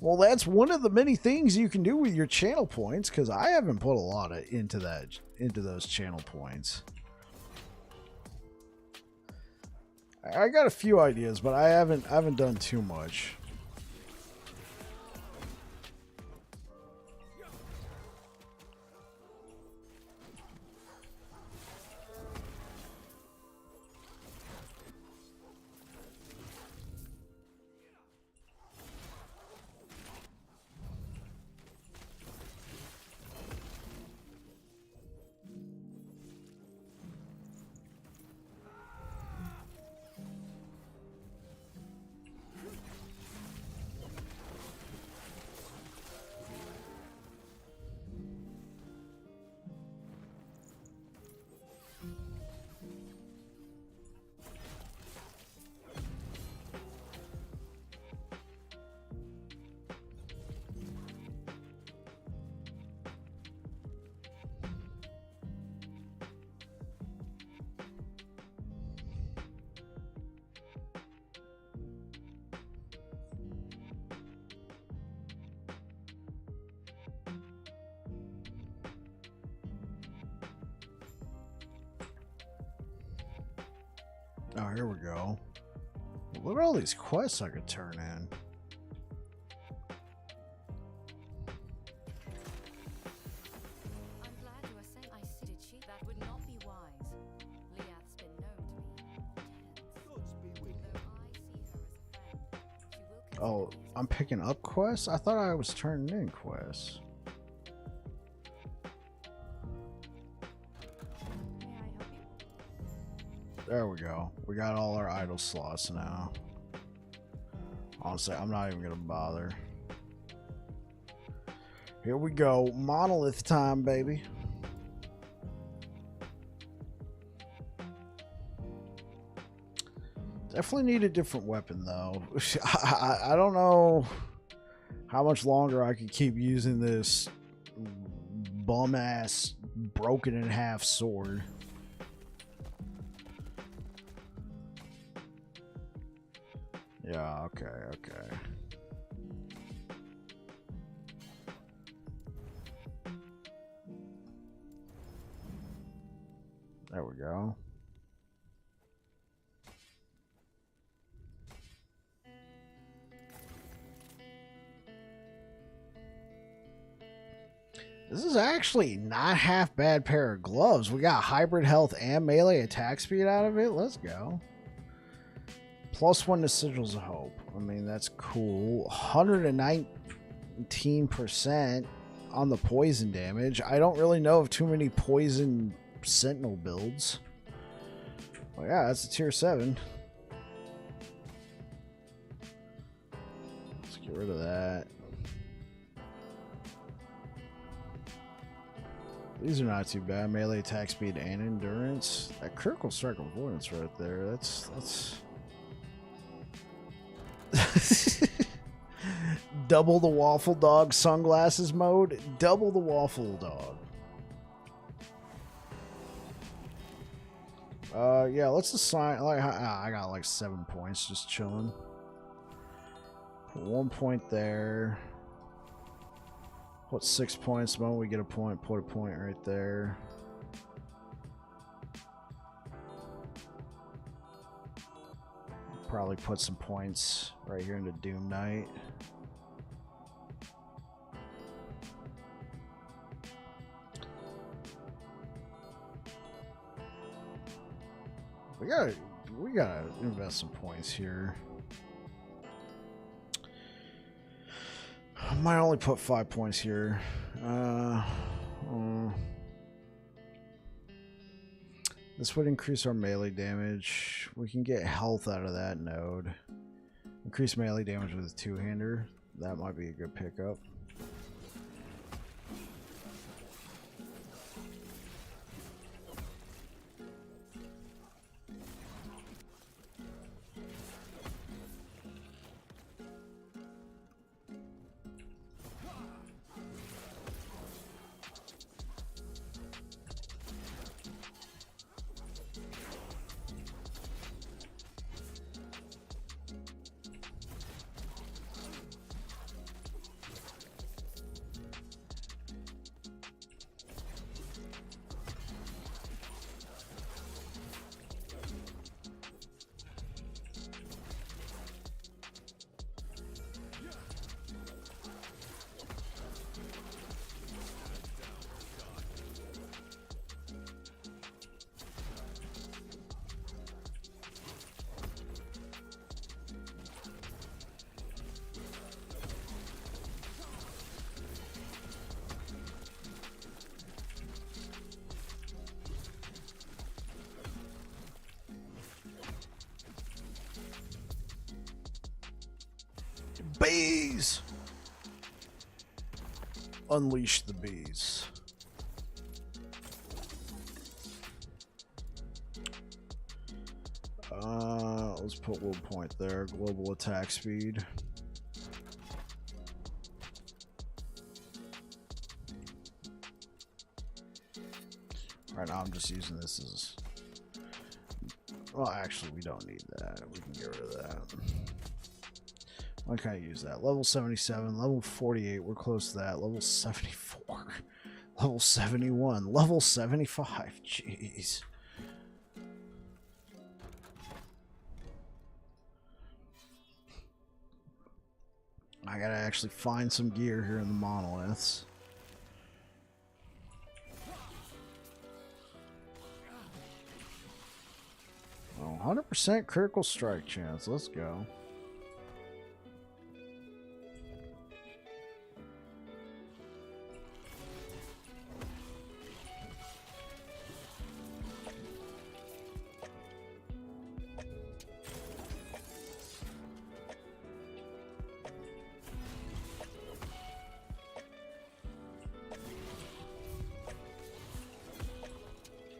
Well, that's one of the many things you can do with your channel points, because I haven't put a lot into those channel points. I got a few ideas, but I haven't done too much. Oh, here we go. Look at all these quests I could turn in. I'm glad you are saying I see it. She that would not be wise. Liath's been known to be tense. Though I see her as a friend, she will Oh, consider me as I'm picking up quests? I thought I was turning in quests. May I help you? There we go. We got all our idle slots now. Honestly, I'm not even gonna bother. Here we go. Monolith time, baby. Definitely need a different weapon, though. I don't know how much longer I could keep using this bum-ass broken in half sword. Yeah, okay. There we go. This is actually not half bad pair of gloves. We got hybrid health and melee attack speed out of it. Let's go. +1 to Sigils of Hope. I mean, that's cool. 119% on the poison damage. I don't really know of too many poison sentinel builds. Well, yeah, that's a tier 7. Let's get rid of that. These are not too bad. Melee attack speed and endurance. That critical strike avoidance right there. That's double the waffle dog sunglasses mode. Double the waffle dog. Yeah, let's assign. Like, I got like 7 points just chilling. Put 1 point there. Put 6 points. The moment we get a point, put a point right there. Probably put some points right here into Doom Knight. We gotta invest some points here. I might only put 5 points here. This would increase our melee damage. We can get health out of that node. Increase melee damage with a two-hander. That might be a good pickup. Bees! Unleash the bees. Let's put 1 point there. Global attack speed. Right now I'm just using this as... Well, actually, we don't need that. We can get rid of that. Why can't I use that? Level 77, level 48, we're close to that. Level 74, level 71, level 75. Jeez. I gotta actually find some gear here in the monoliths. Oh, 100% critical strike chance. Let's go.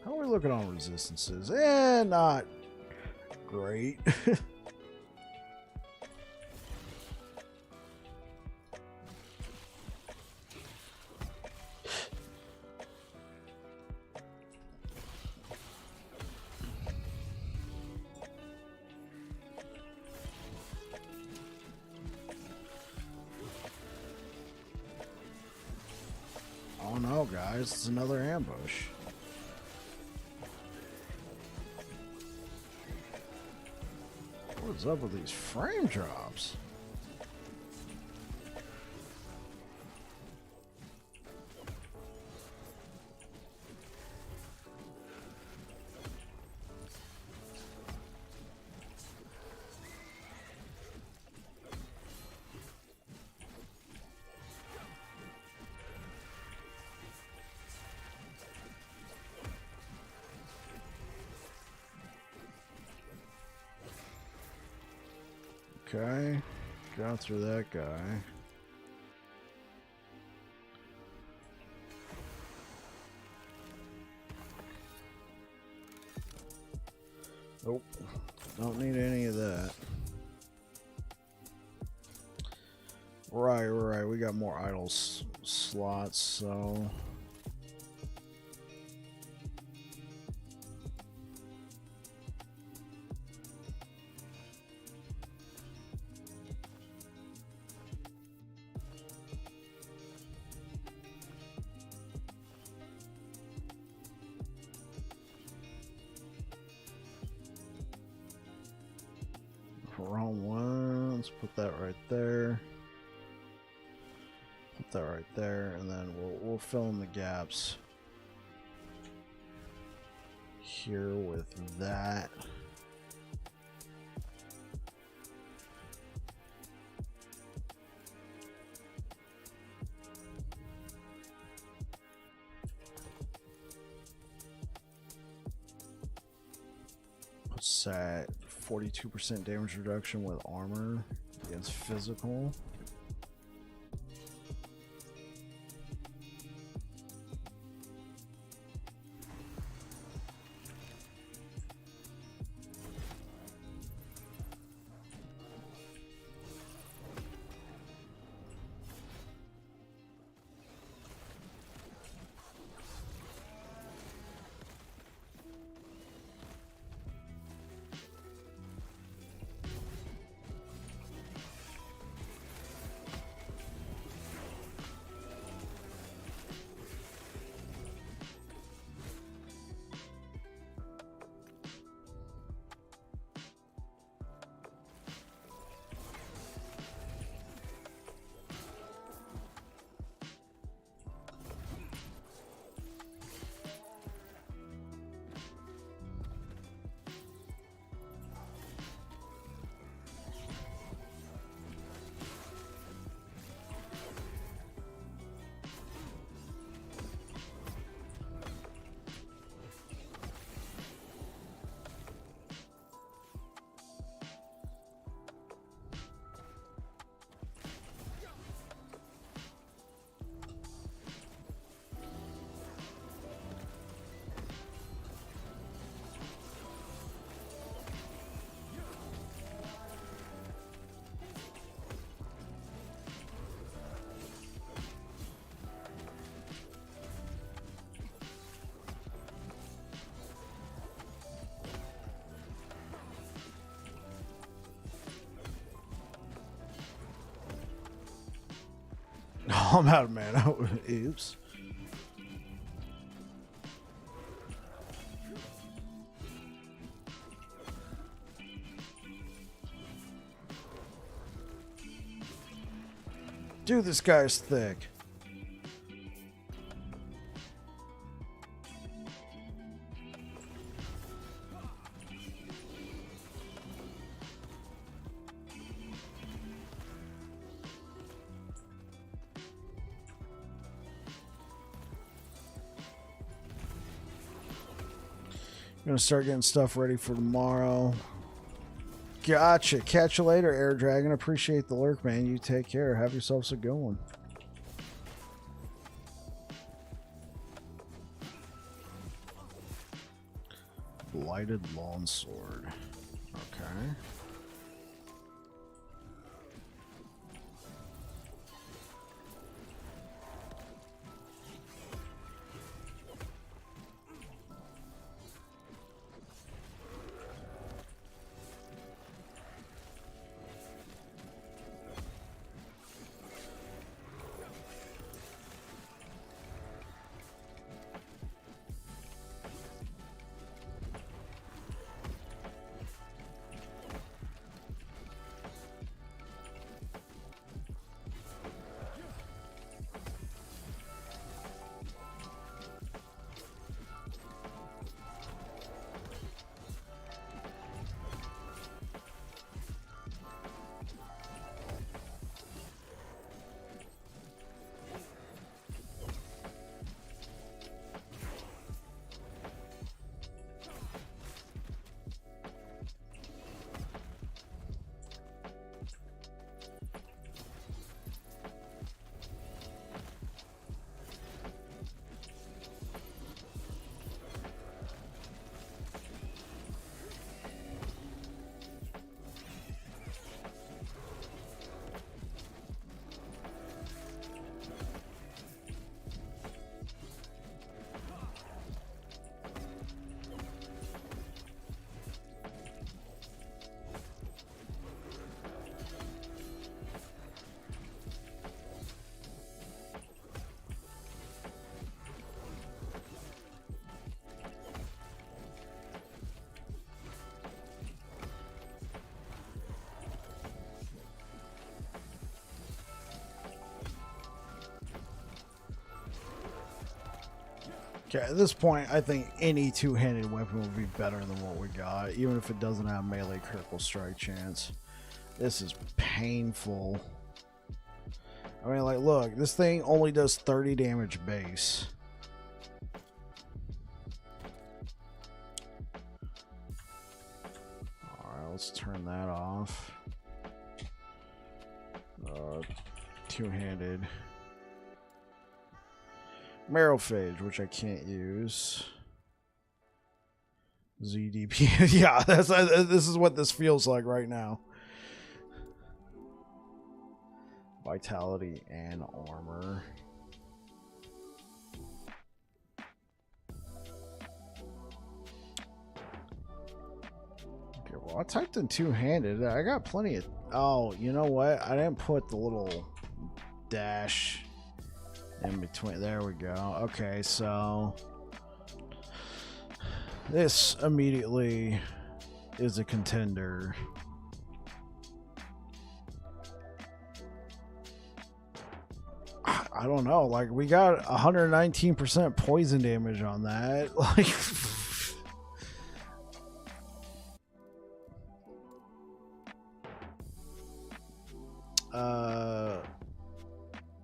How are we looking on resistances? Not great. guys, it's another ambush. What's up with these frame drops? Okay, got through that guy. Nope, don't need any of that. Right, we got more idle slots, so... Wrong one. Let's put that right there. Put that right there, and then we'll fill in the gaps here with that. What's that? 42% damage reduction with armor against physical. Oh, I'm out of mana. Oops. Dude, this guy's thick. Gonna start getting stuff ready for tomorrow. Gotcha. Catch you later, Air Dragon. Appreciate the lurk, man. You take care. Have yourselves a good one. Blighted Longsword. Okay. Okay, at this point, I think any two-handed weapon would be better than what we got, even if it doesn't have melee critical strike chance. This is painful. I mean, like, look, this thing only does 30 damage base. Alright, let's turn that off. Two-handed. Marrowphage, which I can't use. ZDP. Yeah, this is what this feels like right now. Vitality and armor. Okay, well, I typed in two-handed. I got plenty of... Oh, you know what? I didn't put the little dash in between. There we go. Okay, so... This immediately is a contender. I don't know. Like, we got 119% poison damage on that. Like,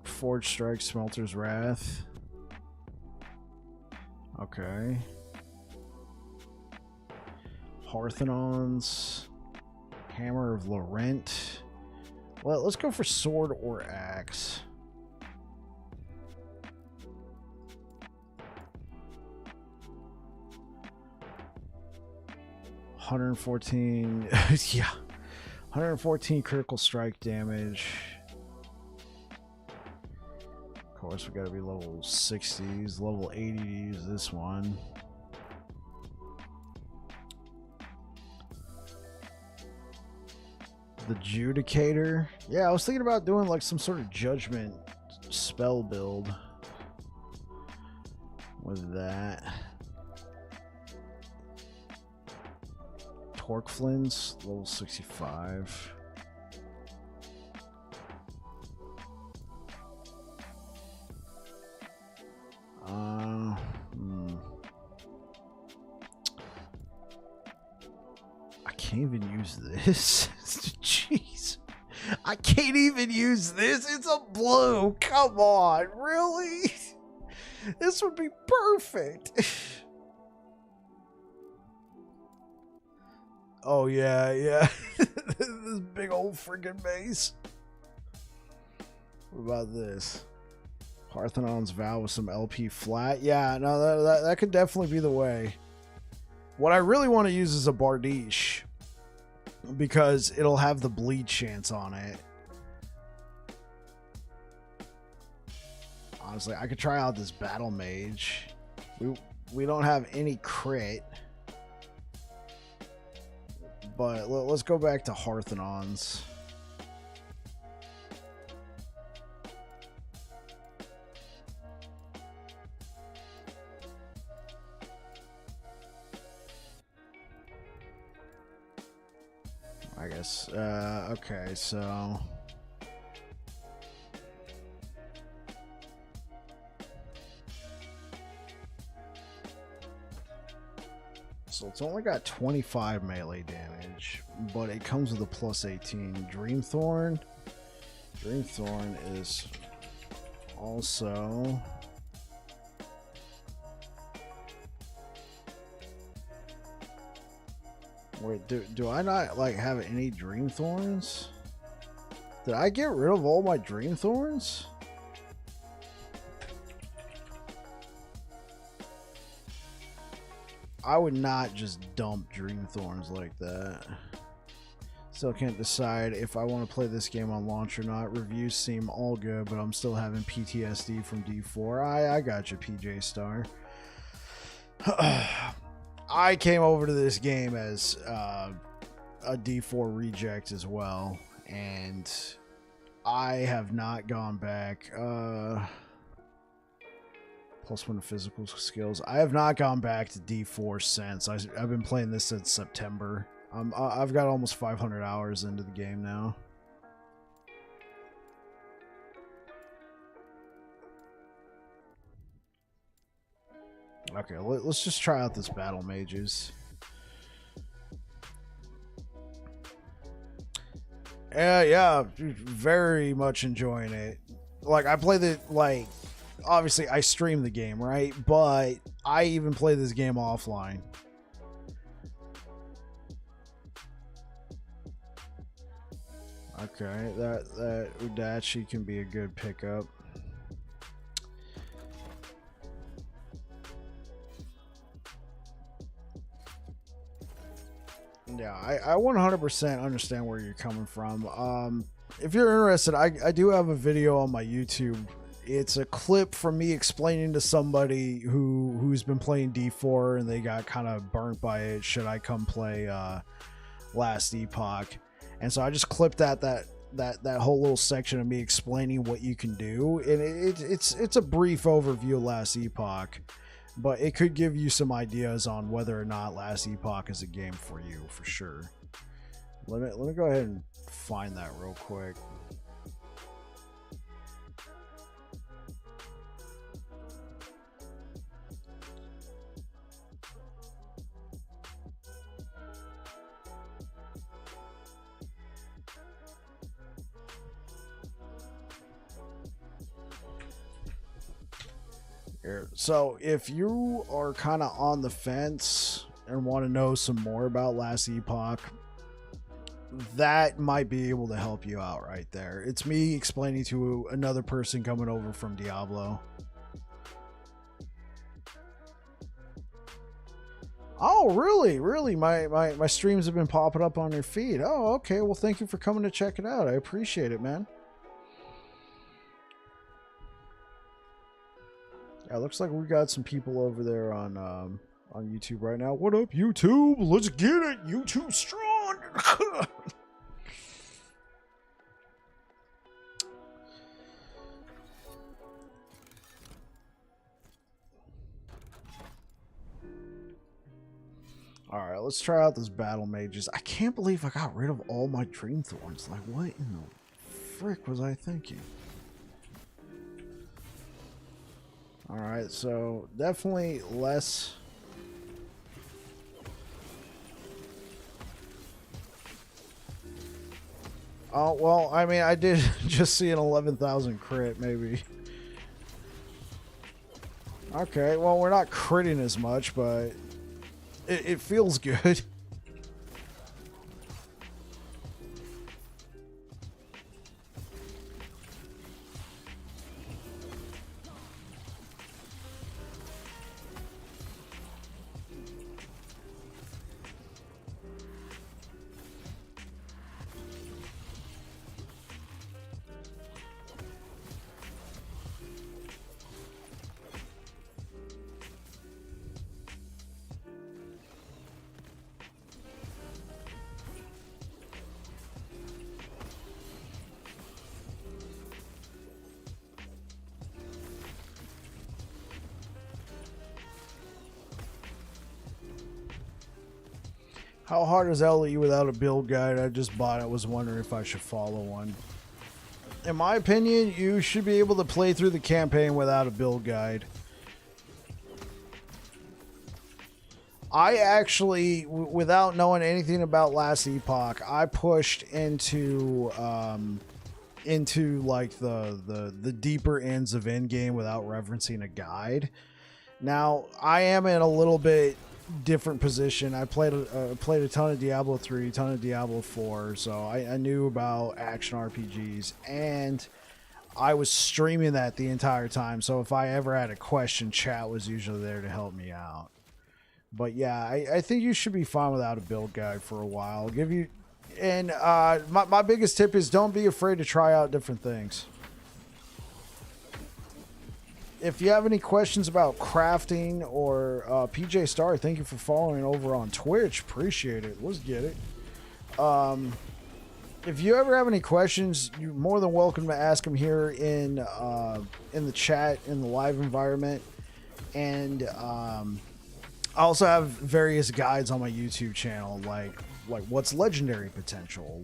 Forge Strike, Smelter's Wrath. Okay. Parthenons, Hammer of Laurent. Well, let's go for sword or axe. $114, yeah, 114 critical strike damage. Of course, we gotta be level 60s, level 80 to use this one. The Judicator. Yeah, I was thinking about doing like some sort of judgment spell build with that. Torque Flins, level 65. I can't even use this. Jeez. I can't even use this. It's a blue. Come on. Really? This would be perfect. Oh, yeah, yeah. This big old freaking base. What about this? Parthenon's Vow with some LP flat. Yeah, no, that could definitely be the way. What I really want to use is a Bardiche, because it'll have the bleed chance on it. Honestly, I could try out this Battle Mage. We don't have any crit. But let's go back to Parthenons. I guess, okay, so... So it's only got 25 melee damage, but it comes with a plus 18. Dreamthorn. Dreamthorn is also... Wait, do I not like have any Dreamthorns? Did I get rid of all my Dreamthorns? I would not just dump Dreamthorns like that. Still can't decide if I want to play this game on launch or not. Reviews seem all good, but I'm still having PTSD from D4. I got you, PJ Star. I came over to this game as a D4 reject as well, and I have not gone back. +1 to physical skills. I have not gone back to D4 since. I've been playing this since September. I've got almost 500 hours into the game now. Okay, let's just try out this battle mages. Yeah, very much enjoying it. Like, I play the, like, obviously I stream the game, right? But I even play this game offline. Okay, that Udachi can be a good pickup. Yeah, I 100% understand where you're coming from. If you're interested, I do have a video on my YouTube. It's a clip from me explaining to somebody who's been playing D4 and they got kind of burnt by it. Should I come play Last Epoch? And so I just clipped that whole little section of me explaining what you can do, and it's a brief overview of Last Epoch. But it could give you some ideas on whether or not Last Epoch is a game for you, for sure. Let me go ahead and find that real quick. Here. So if you are kind of on the fence and want to know some more about Last Epoch, that might be able to help you out right there. It's me explaining to another person coming over from Diablo. Oh, really? My streams have been popping up on your feed. Oh, okay. Well, thank you for coming to check it out. I appreciate it, man. Yeah, looks like we got some people over there on YouTube right now. What up, YouTube? Let's get it. YouTube strong. All right, let's try out this battle mages. I can't believe I got rid of all my dream thorns. Like, what in the frick was I thinking? Alright, so definitely less. Oh, well, I mean, I did just see an 11,000 crit, maybe. Okay, well, we're not critting as much, but it feels good. How hard is LE without a build guide? I just bought it. Was wondering if I should follow one. In my opinion, you should be able to play through the campaign without a build guide. I actually, without knowing anything about Last Epoch, I pushed into like the deeper ends of endgame without referencing a guide. Now, I am in a little bit different position. I played a ton of Diablo 3, ton of Diablo 4, so I knew about action RPGs, and I was streaming that the entire time, so if I ever had a question, chat was usually there to help me out. But yeah, I think you should be fine without a build guide for a while. My biggest tip is don't be afraid to try out different things. If you have any questions about crafting or PJ Star, thank you for following over on Twitch. Appreciate it. Let's get it. If you ever have any questions, you're more than welcome to ask them here in the chat in the live environment. And I also have various guides on my YouTube channel, like what's legendary potential,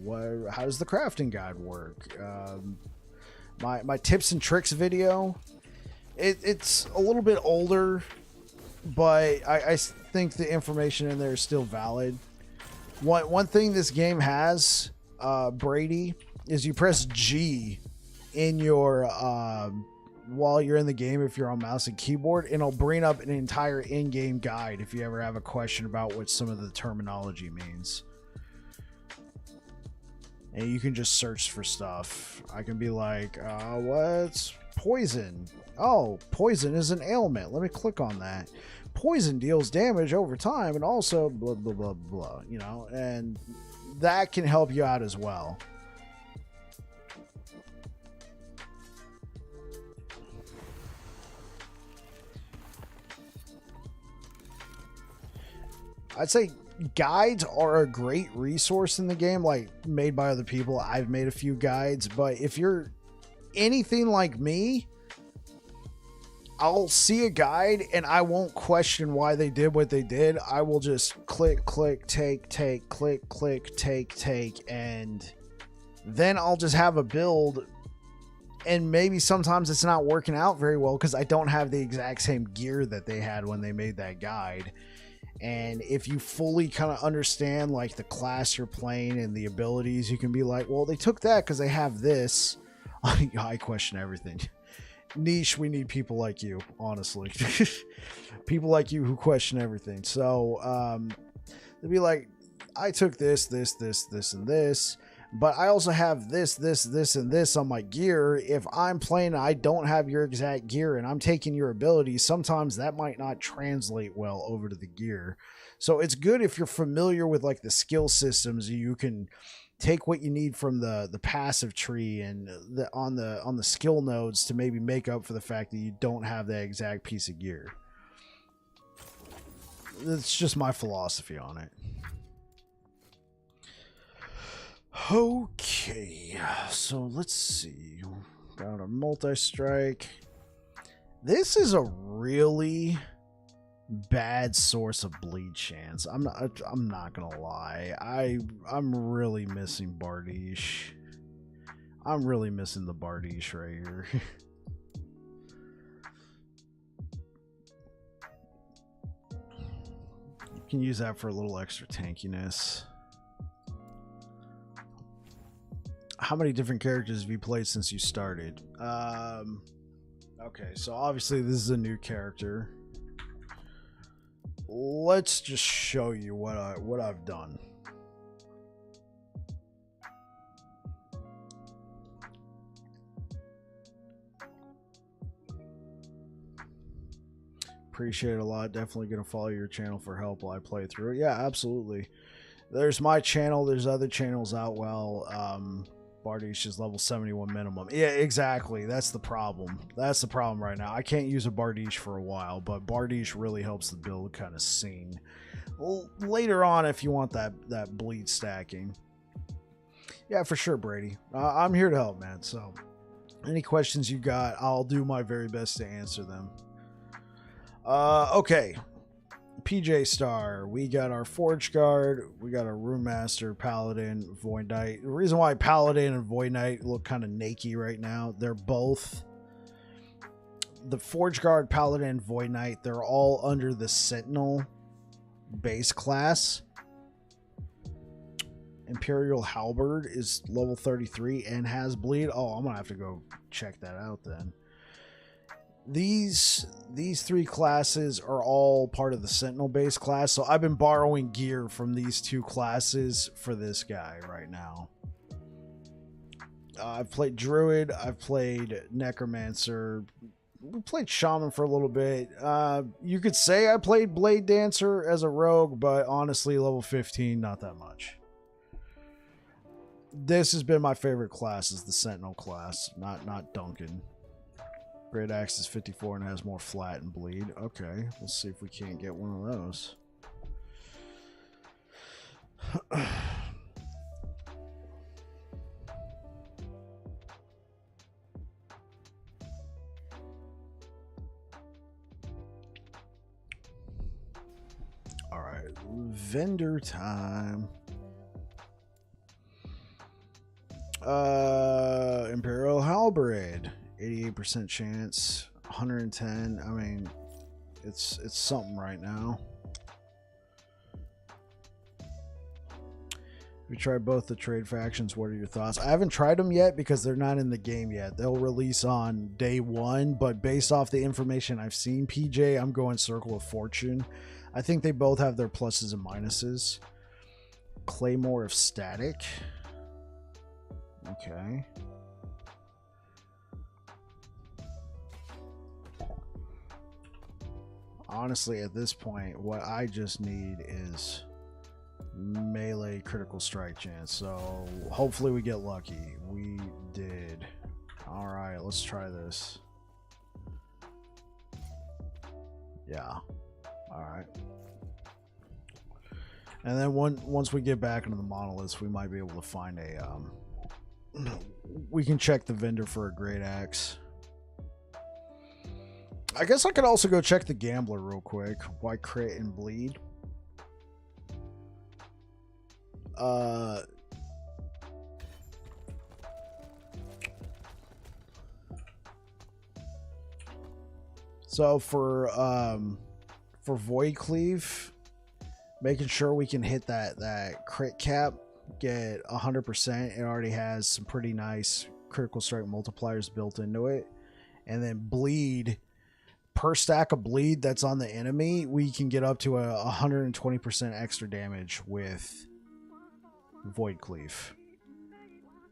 how does the crafting guide work, my tips and tricks video. It's a little bit older, but I think the information in there is still valid. One thing this game has, Brady, is you press G in your while you're in the game if you're on mouse and keyboard, and it'll bring up an entire in-game guide if you ever have a question about what some of the terminology means. And you can just search for stuff. I can be like, what's poison? Oh, poison is an ailment. Let me click on that. Poison deals damage over time and also blah, blah, blah, blah, you know, and that can help you out as well. I'd say guides are a great resource in the game, like made by other people. I've made a few guides, but if you're anything like me, I'll see a guide and I won't question why they did what they did. I will just click, click, take, click, click, take, and then I'll just have a build. And maybe sometimes it's not working out very well because I don't have the exact same gear that they had when they made that guide. And if you fully kind of understand like the class you're playing and the abilities, you can be like, well, they took that because they have this. I question everything. Niche, we need people like you, honestly. People like you who question everything. So they'd be like, I took this, and this, but I also have this, and this on my gear. If I'm playing, I don't have your exact gear and I'm taking your abilities, sometimes that might not translate well over to the gear. So it's good if you're familiar with like the skill systems. You can take what you need from the passive tree and on the skill nodes to maybe make up for the fact that you don't have that exact piece of gear. That's just my philosophy on it. Okay, so let's see. Got a multi-strike. This is a really bad source of bleed chance. I'm not gonna lie. I'm really missing Bardiche. I'm really missing the Bardiche right here. You can use that for a little extra tankiness. How many different characters have you played since you started? Okay, so obviously this is a new character. Let's just show you what I've done. Appreciate it a lot. Definitely gonna follow your channel for help while I play through it. Yeah, absolutely. There's my channel. There's other channels out. Well, Bardiche is level 71 minimum. Yeah, exactly. That's the problem. That's the problem right now. I can't use a Bardiche for a while, but Bardiche really helps the build kind of sing. Well, later on, if you want that bleed stacking. Yeah, for sure, Brady. I'm here to help, man. So any questions you got, I'll do my very best to answer them. Okay. PJ Star, we got our Forgeguard, we got our Rune Master, Paladin, Void Knight. The reason why Paladin and Void Knight look kind of naked right now, they're both the Forgeguard, Paladin, and Void Knight. They're all under the Sentinel base class. Imperial Halberd is level 33 and has bleed. Oh, I'm gonna have to go check that out then. These three classes are all part of the Sentinel base class, so I've been borrowing gear from these two classes for this guy right now. I've played Druid, I've played Necromancer, we played Shaman for a little bit. You could say I played Blade Dancer as a rogue, but honestly, level 15, not that much. This has been my favorite class, is the Sentinel class, not Duncan. Great Axe is 54 and has more flat and bleed. Okay, let's see if we can't get one of those. All right, vendor time. Imperial Halberd. 88% chance, 110. I mean, it's something right now. We tried both the trade factions. What are your thoughts? I haven't tried them yet because they're not in the game yet. They'll release on day 1, but based off the information I've seen, PJ, I'm going Circle of Fortune. I think they both have their pluses and minuses. Claymore of Static. Okay. Honestly, at this point, what I just need is melee critical strike chance. So hopefully we get lucky. We did. All right, let's try this. Yeah. All right. And then once we get back into the monoliths, we might be able to find a we can check the vendor for a great axe. I guess I could also go check the gambler real quick. Why crit and bleed? So for Void Cleave, making sure we can hit that crit cap, get 100%. It already has some pretty nice critical strike multipliers built into it. And then bleed, per stack of bleed that's on the enemy, we can get up to a 120% extra damage with Void Cleave.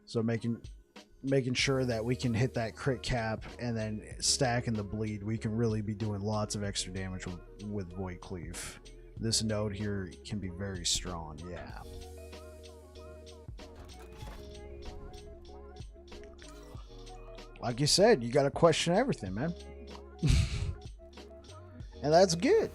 So making sure that we can hit that crit cap and then stacking the bleed, we can really be doing lots of extra damage with Void Cleave. This node here can be very strong. Yeah. Like you said, you got to question everything, man. And that's good.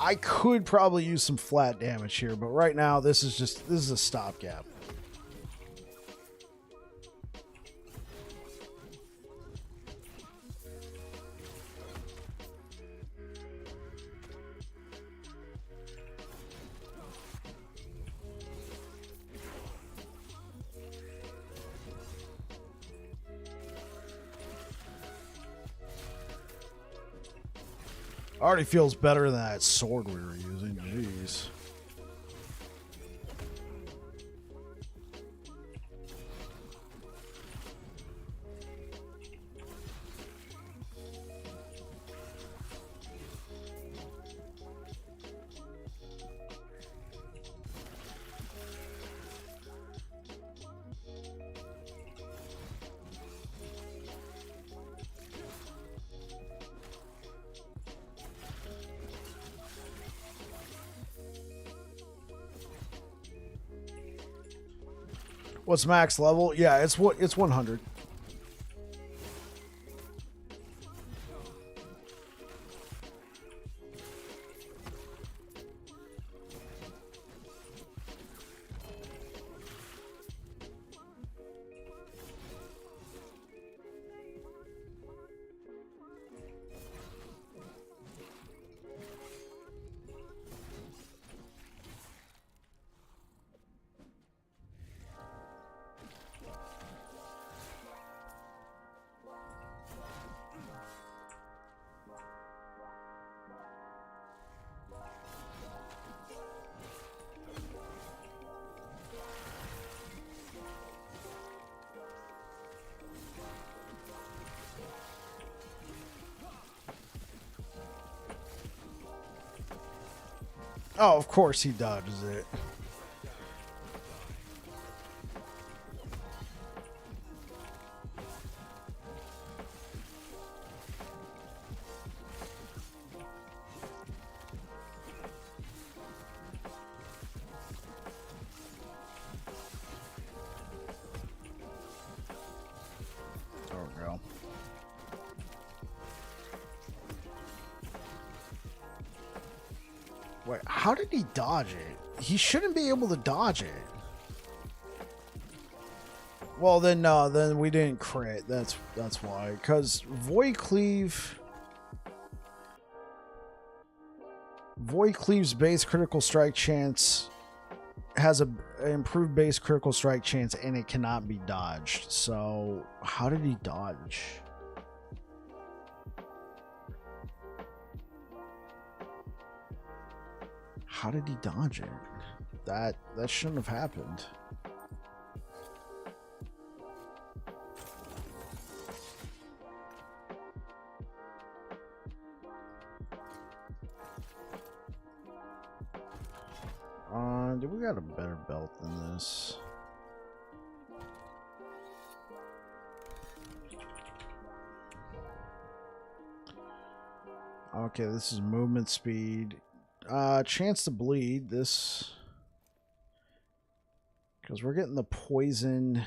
I could probably use some flat damage here, but right now this is a stopgap. Already feels better than that sword we were using. Jeez. What's max level? Yeah, it's 100. Oh, of course he dodges it. There we go. Wait, how did he dodge it? He shouldn't be able to dodge it. Well, then no, then we didn't crit. That's why. Because Void Cleave's base critical strike chance has a improved base critical strike chance and it cannot be dodged. So how did he dodge? How did he dodge it? That shouldn't have happened. Dude, we got a better belt than this. Okay, this is movement speed. Chance to bleed. This, because we're getting the poison.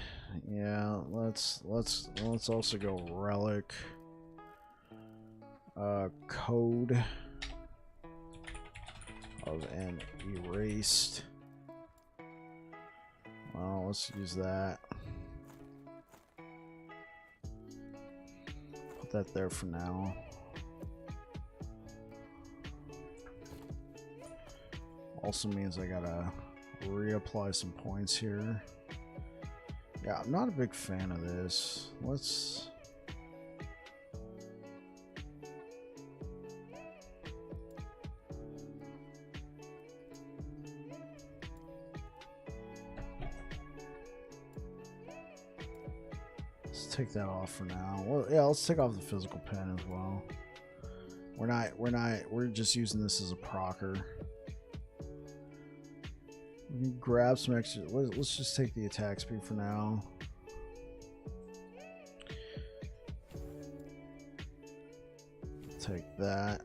Yeah, let's also go relic. Code of an erased. Well, let's use that. Put that there for now. Also means I gotta reapply some points here. Yeah, I'm not a big fan of this. Let's... take that off for now. Well, yeah, let's take off the physical pen as well. We're just using this as a procker. We can grab some extra. Let's just take the attack speed for now. Take that.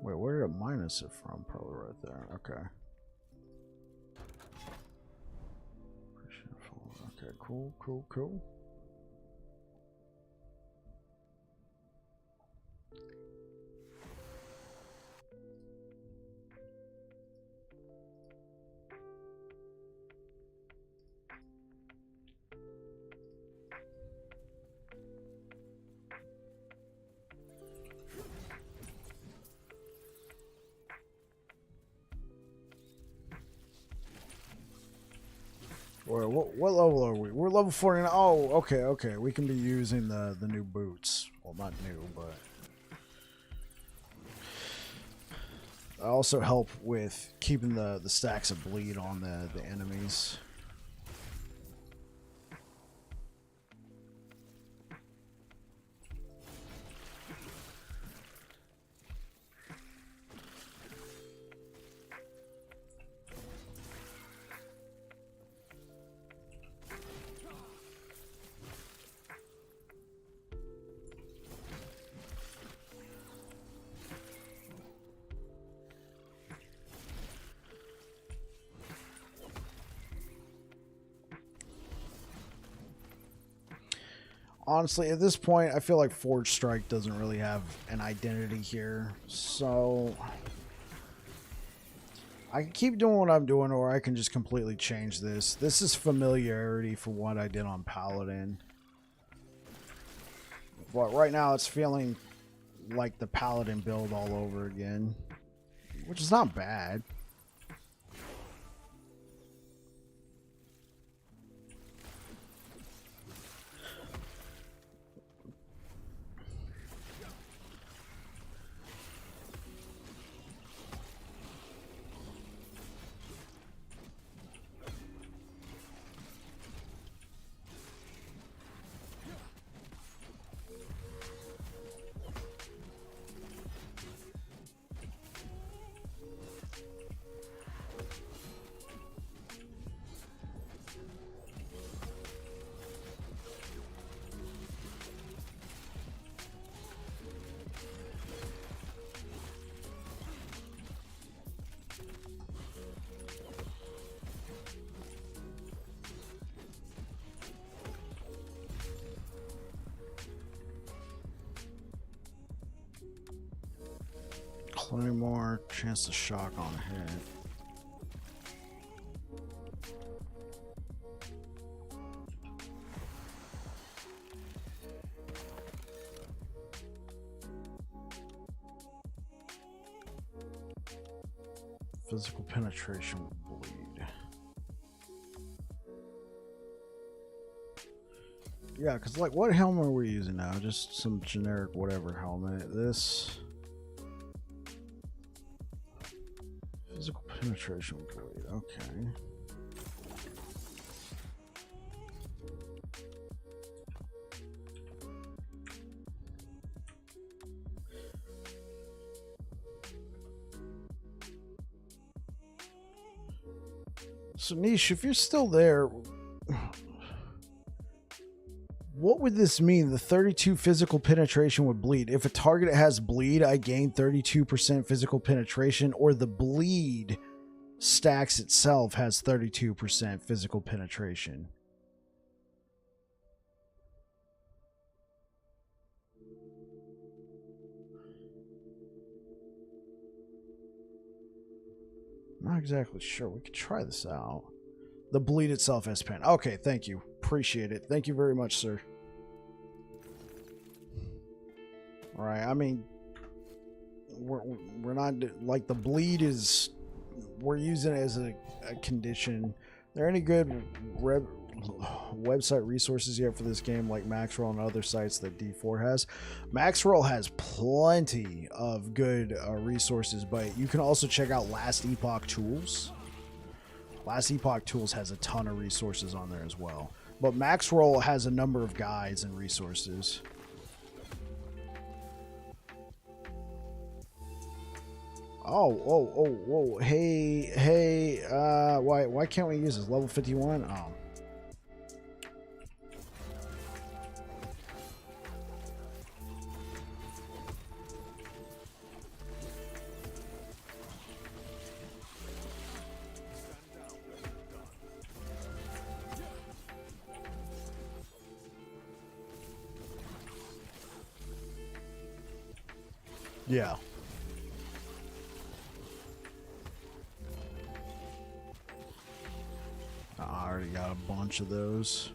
Wait, where did it minus it from? Probably right there. Okay. Okay, cool. What level are we? We're level 49. Oh, okay. We can be using the new boots. Well, not new, but I also help with keeping the stacks of bleed on the enemies. Honestly, at this point, I feel like Forge Strike doesn't really have an identity here. So I can keep doing what I'm doing, or I can just completely change this. This is familiarity for what I did on Paladin. But right now, it's feeling like the Paladin build all over again, which is not bad. Claymore, chance to shock on hit. Physical penetration with bleed. Yeah, because, like, what helmet are we using now? Just some generic whatever helmet. This. Physical penetration with bleed. Okay. So, Niche, if you're still there, what would this mean? The 32 physical penetration with bleed. If a target has bleed, I gain 32% physical penetration, or the bleed stacks itself has 32% physical penetration. Not exactly sure. We could try this out. The bleed itself has pen. Okay, thank you. Appreciate it. Thank you very much, sir. All right, I mean, we're not, like, the bleed is, we're using it as a condition. Are there any good website resources yet for this game, like Maxroll and other sites that D4 has? Maxroll has plenty of good resources, but you can also check out Last Epoch Tools. Last Epoch Tools has a ton of resources on there as well, but Maxroll has a number of guides and resources. Whoa, hey, why can't we use this? Level 51? Oh. Yeah. I already got a bunch of those.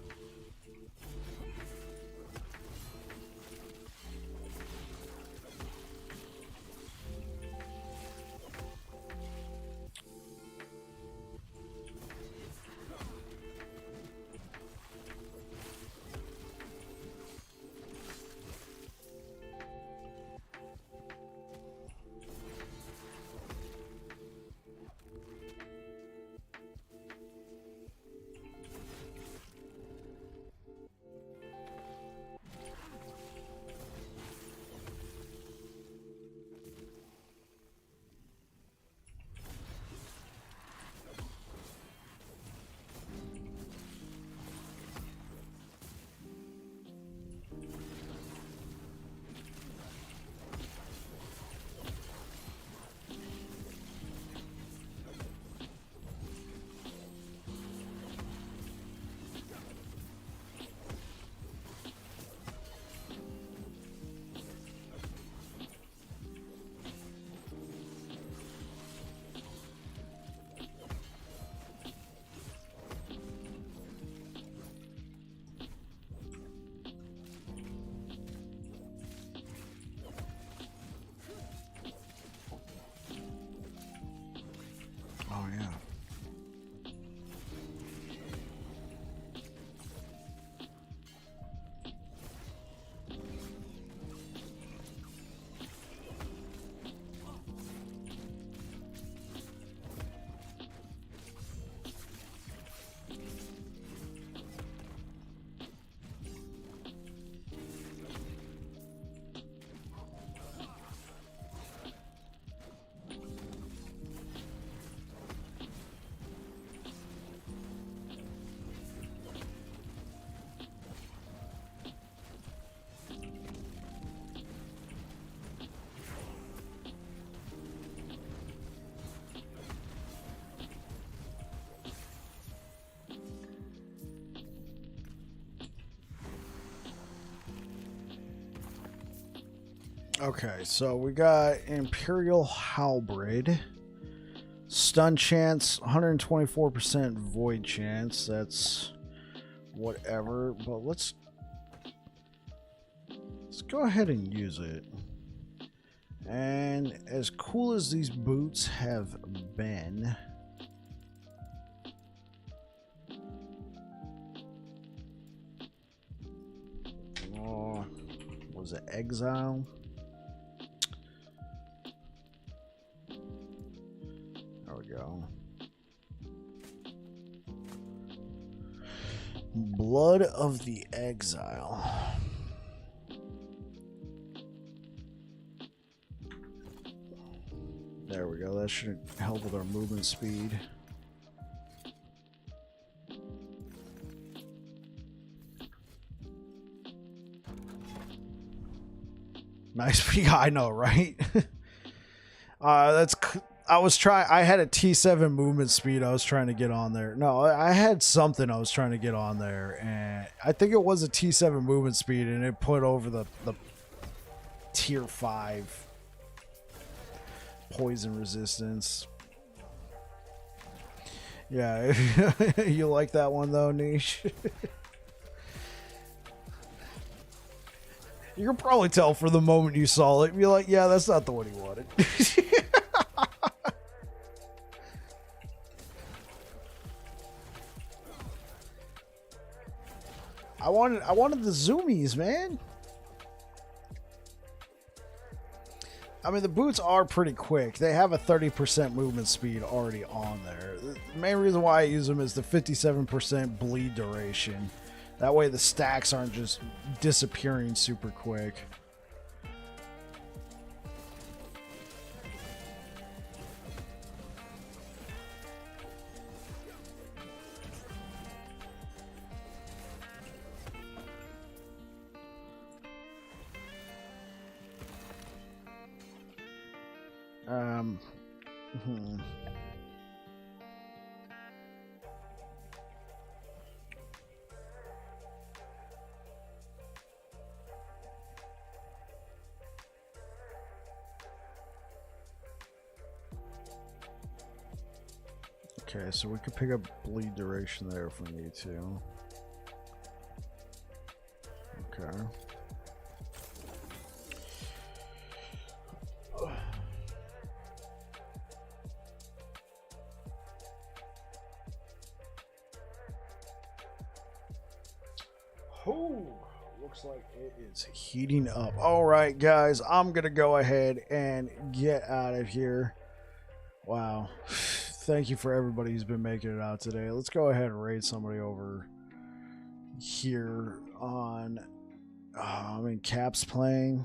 Oh, yeah. Okay, so we got Imperial Halberd. Stun chance, 124% void chance. That's whatever, but let's go ahead and use it. And as cool as these boots have been, oh, was it Exile? There we go. Blood of the Exile. There we go. That should help with our movement speed. Nice. Yeah, I know, right? I had a T7 movement speed I was trying to get on there. No, I had something I was trying to get on there, and I think it was a T7 movement speed, and it put over the tier 5 poison resistance. Yeah, you like that one though, Niche? You can probably tell for the moment you saw it. You're like, yeah, that's not the one he wanted. I wanted the zoomies, man. I mean, the boots are pretty quick. They have a 30% movement speed already on there. The main reason why I use them is the 57% bleed duration. That way the stacks aren't just disappearing super quick. Okay, so we could pick up bleed duration there if we need to. Okay. Oh, looks like it is heating up. All right, guys, I'm gonna go ahead and get out of here. Wow. Thank you for everybody who's been making it out today. Let's go ahead and raid somebody over here on... Cap's playing.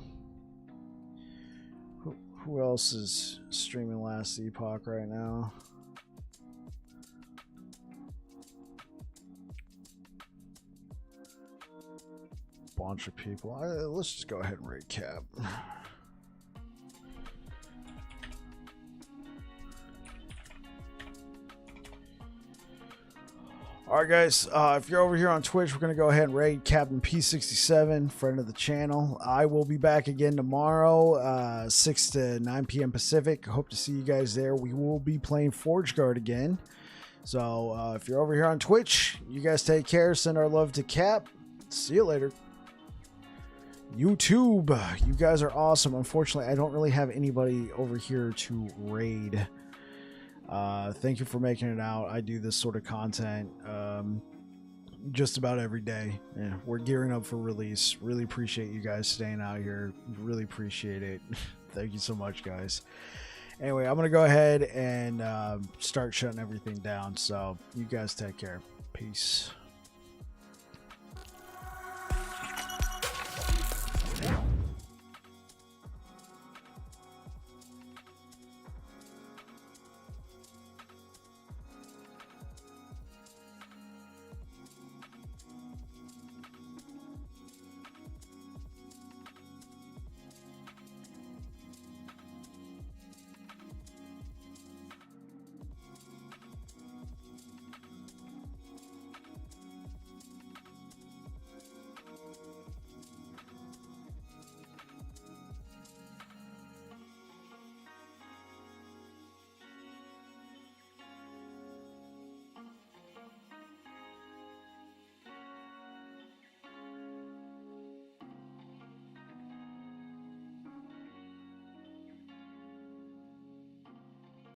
Who else is streaming Last Epoch right now? Bunch of people. Let's just go ahead and raid Cap. Alright guys, if you're over here on Twitch, we're going to go ahead and raid Captain P67, friend of the channel. I will be back again tomorrow, 6 to 9 p.m. Pacific. Hope to see you guys there. We will be playing Forgeguard again. So if you're over here on Twitch, you guys take care. Send our love to Cap. See you later. YouTube, you guys are awesome. Unfortunately, I don't really have anybody over here to raid. Thank you for making it out. I do this sort of content just about every day. Yeah, we're gearing up for release. Really appreciate you guys staying out here. Really appreciate it. Thank you so much, guys. Anyway, I'm going to go ahead and start shutting everything down. So you guys take care. Peace.